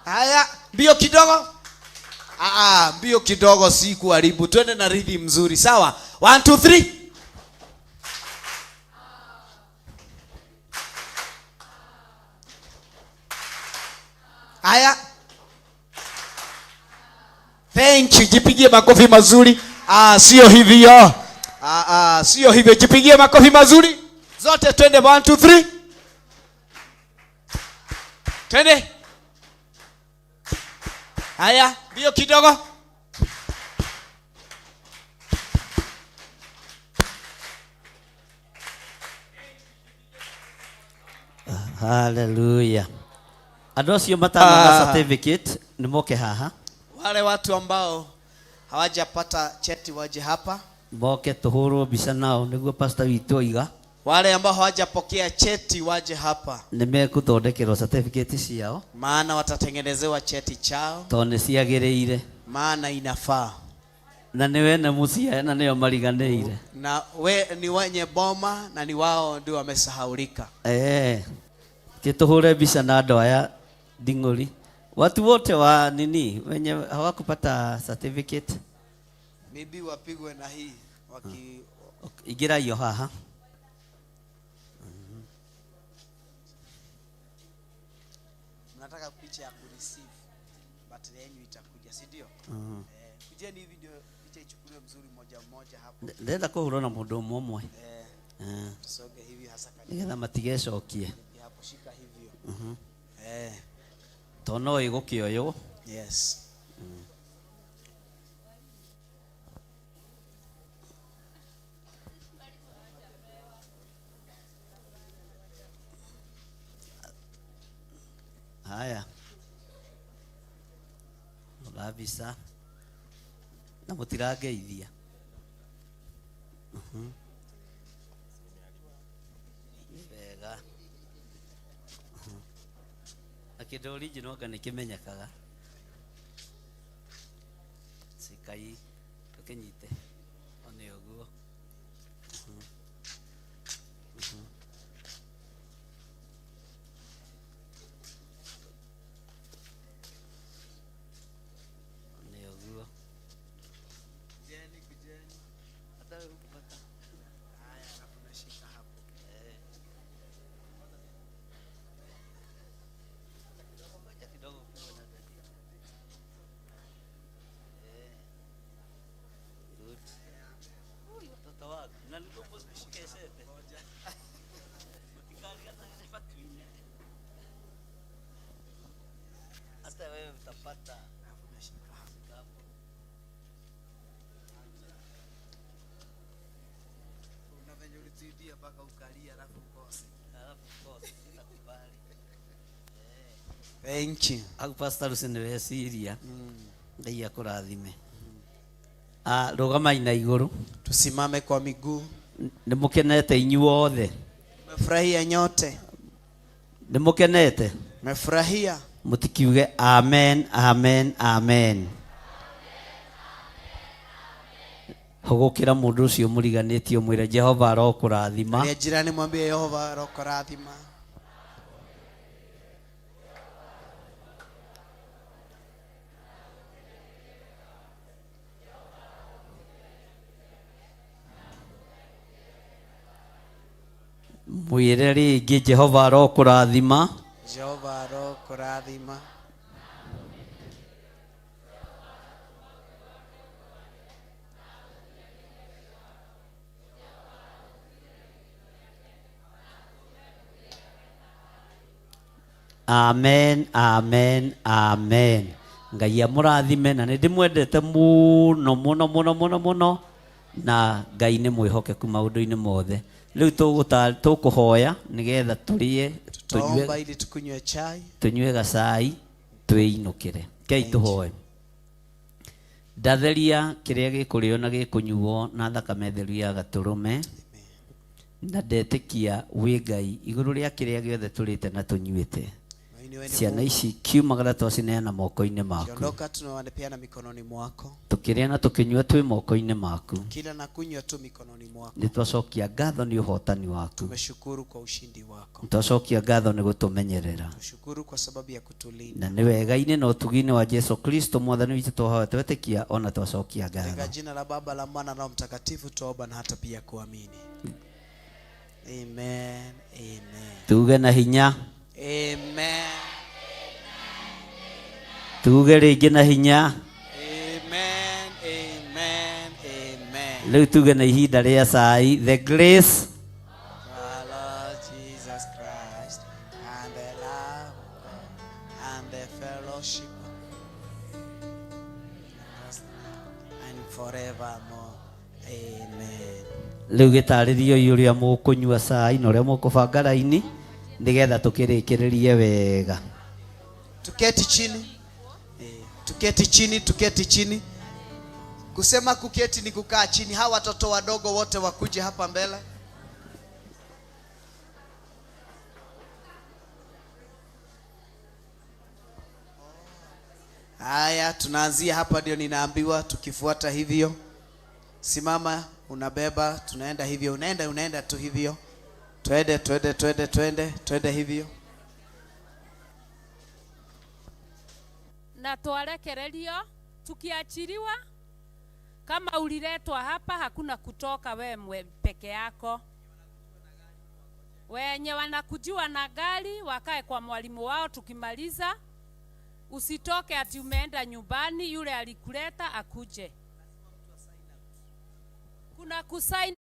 Haya, mbio kidogo. Mbio kidogo si kuharibu. Twende na rhythm mzuri, sawa? 1 2 3. Haya. Thank you. Jipigie makofi mazuri. Sio hivyo. Sio hivyo. Jipigie makofi mazuri. Zote twende 1 2 3. Twende. Haya, bio kidogo. Hallelujah. Adocio matana certificate ni moke haha. Wale watu ambao hawajapata cheti waje hapa. Moke tuhuru bisa nao niguo pastor witũ iga. Wale ambao hawajapokea cheti waje hapa. Nimekuthondekerwo certificate ciao. Maana watatengenezewa cheti chao. Tone ciagĩrĩire. Maana inafaa. Na niwe na mucia na nĩo mariganĩire. Na we ni wenye boma na ni wao ndio wamesahaulika. Kituhure bisa na andũ aya Ding'ori. Watu wote wa nini wenye hawakupata certificate maybe wapigwe na hii igira hiyo haha. Nataka picha ya kureceive but yenu itakuja, si ndio? Kujeni hivi ndio picha ichukuliwe mzuri moja moja hapo. Ndenda kuhurwo na mundu umwe. Soge hivi hasa kali. Nigetha matigecokie. Hapo shika hivyo. Tono igukioyo. Yes. Haya. Urabisa. Na mutirageithia. Wega. Akido original kana kimenyakaga. Sikai tukenyite. One oguo. Thank you. Pastor Lucinwe Siria. Ngai akurathime. Rugama ina iguru. Tusimame kwa miguu. Nimukenete inyuothe. Mefurahia nyote. Nimukenete. Mefurahia. Mutikiuge amen amen amen. Hogokira mundu ucio muriganitio mwire Jehova arokurathima. Ni jirani mwambie Jehova arokurathima. Mwire ringi Jehova arokurathima. Jehova arokurathima. Amen amen amen. Ngai amurathime na ndimwendete muno muno muno muno muno na Ngai ni mwihokeku maundu-ini mothe. Riu tukuhoya nigetha turie tunywe ili tukunywe chai, tunywe gacai twiinukire. Ngai tuhoe. Ndatheria kiria gikurio na gikunyuo na thakame theru ya gaturume na ndetikia wi Ngai iguru ria kiria giothe turite na tunyuite. Ciana ici kiumagara twacineana moko-ini maku. Kiondoka tunawanepeana mikononi mwako. Tukiria na tukinyua twi moko-ini maku. Kila na kunywa tu mikononi mwako. Nitwacokia ngatho ni uhotani waku. Tumeshukuru kwa ushindi wako. Nitwacokia ngatho ni gutumenyerera. Tushukuru kwa sababu ya kutulinda. Na ni wega-ini na utugi-ini wa Yesu Kristo mwathani witu twahoya twetikia ona twacokia ngatho. Katika jina la Baba la Mwana na Roho Mtakatifu tuomba na hata pia kuamini. Amen. Amen. Tuge na hinya. Amen. Tuge ringi na hinya. Amen. Leo tuge na ihinda rĩa cai. The grace Our Lord Jesus Christ and the love of God and the fellowship and forevermore. Amen. rĩu gĩtarĩrio ũrĩa mũkũnyua cai na ũrĩa mũkũbanga raini nĩgetha tũkĩrĩkĩrĩrie wega. Tuketi chini. Tuketi chini, tuketi chini. Kusema kuketi ni kukaa chini. Hawa watoto wadogo wote wakuje hapa mbele. Haya, tunaanzia hapa, ndio ninaambiwa tukifuata hivyo. Simama, unabeba, tunaenda hivyo, unaenda tu hivyo. Twende hivyo. Na twarekererio tukiachiliwa. Kama uliletwa hapa hakuna kutoka wewe peke yako. Wenye wanakujua na gari wakae kwa mwalimu wao tukimaliza. Usitoke ati umeenda nyumbani, yule alikuleta akuje. Kuna kusign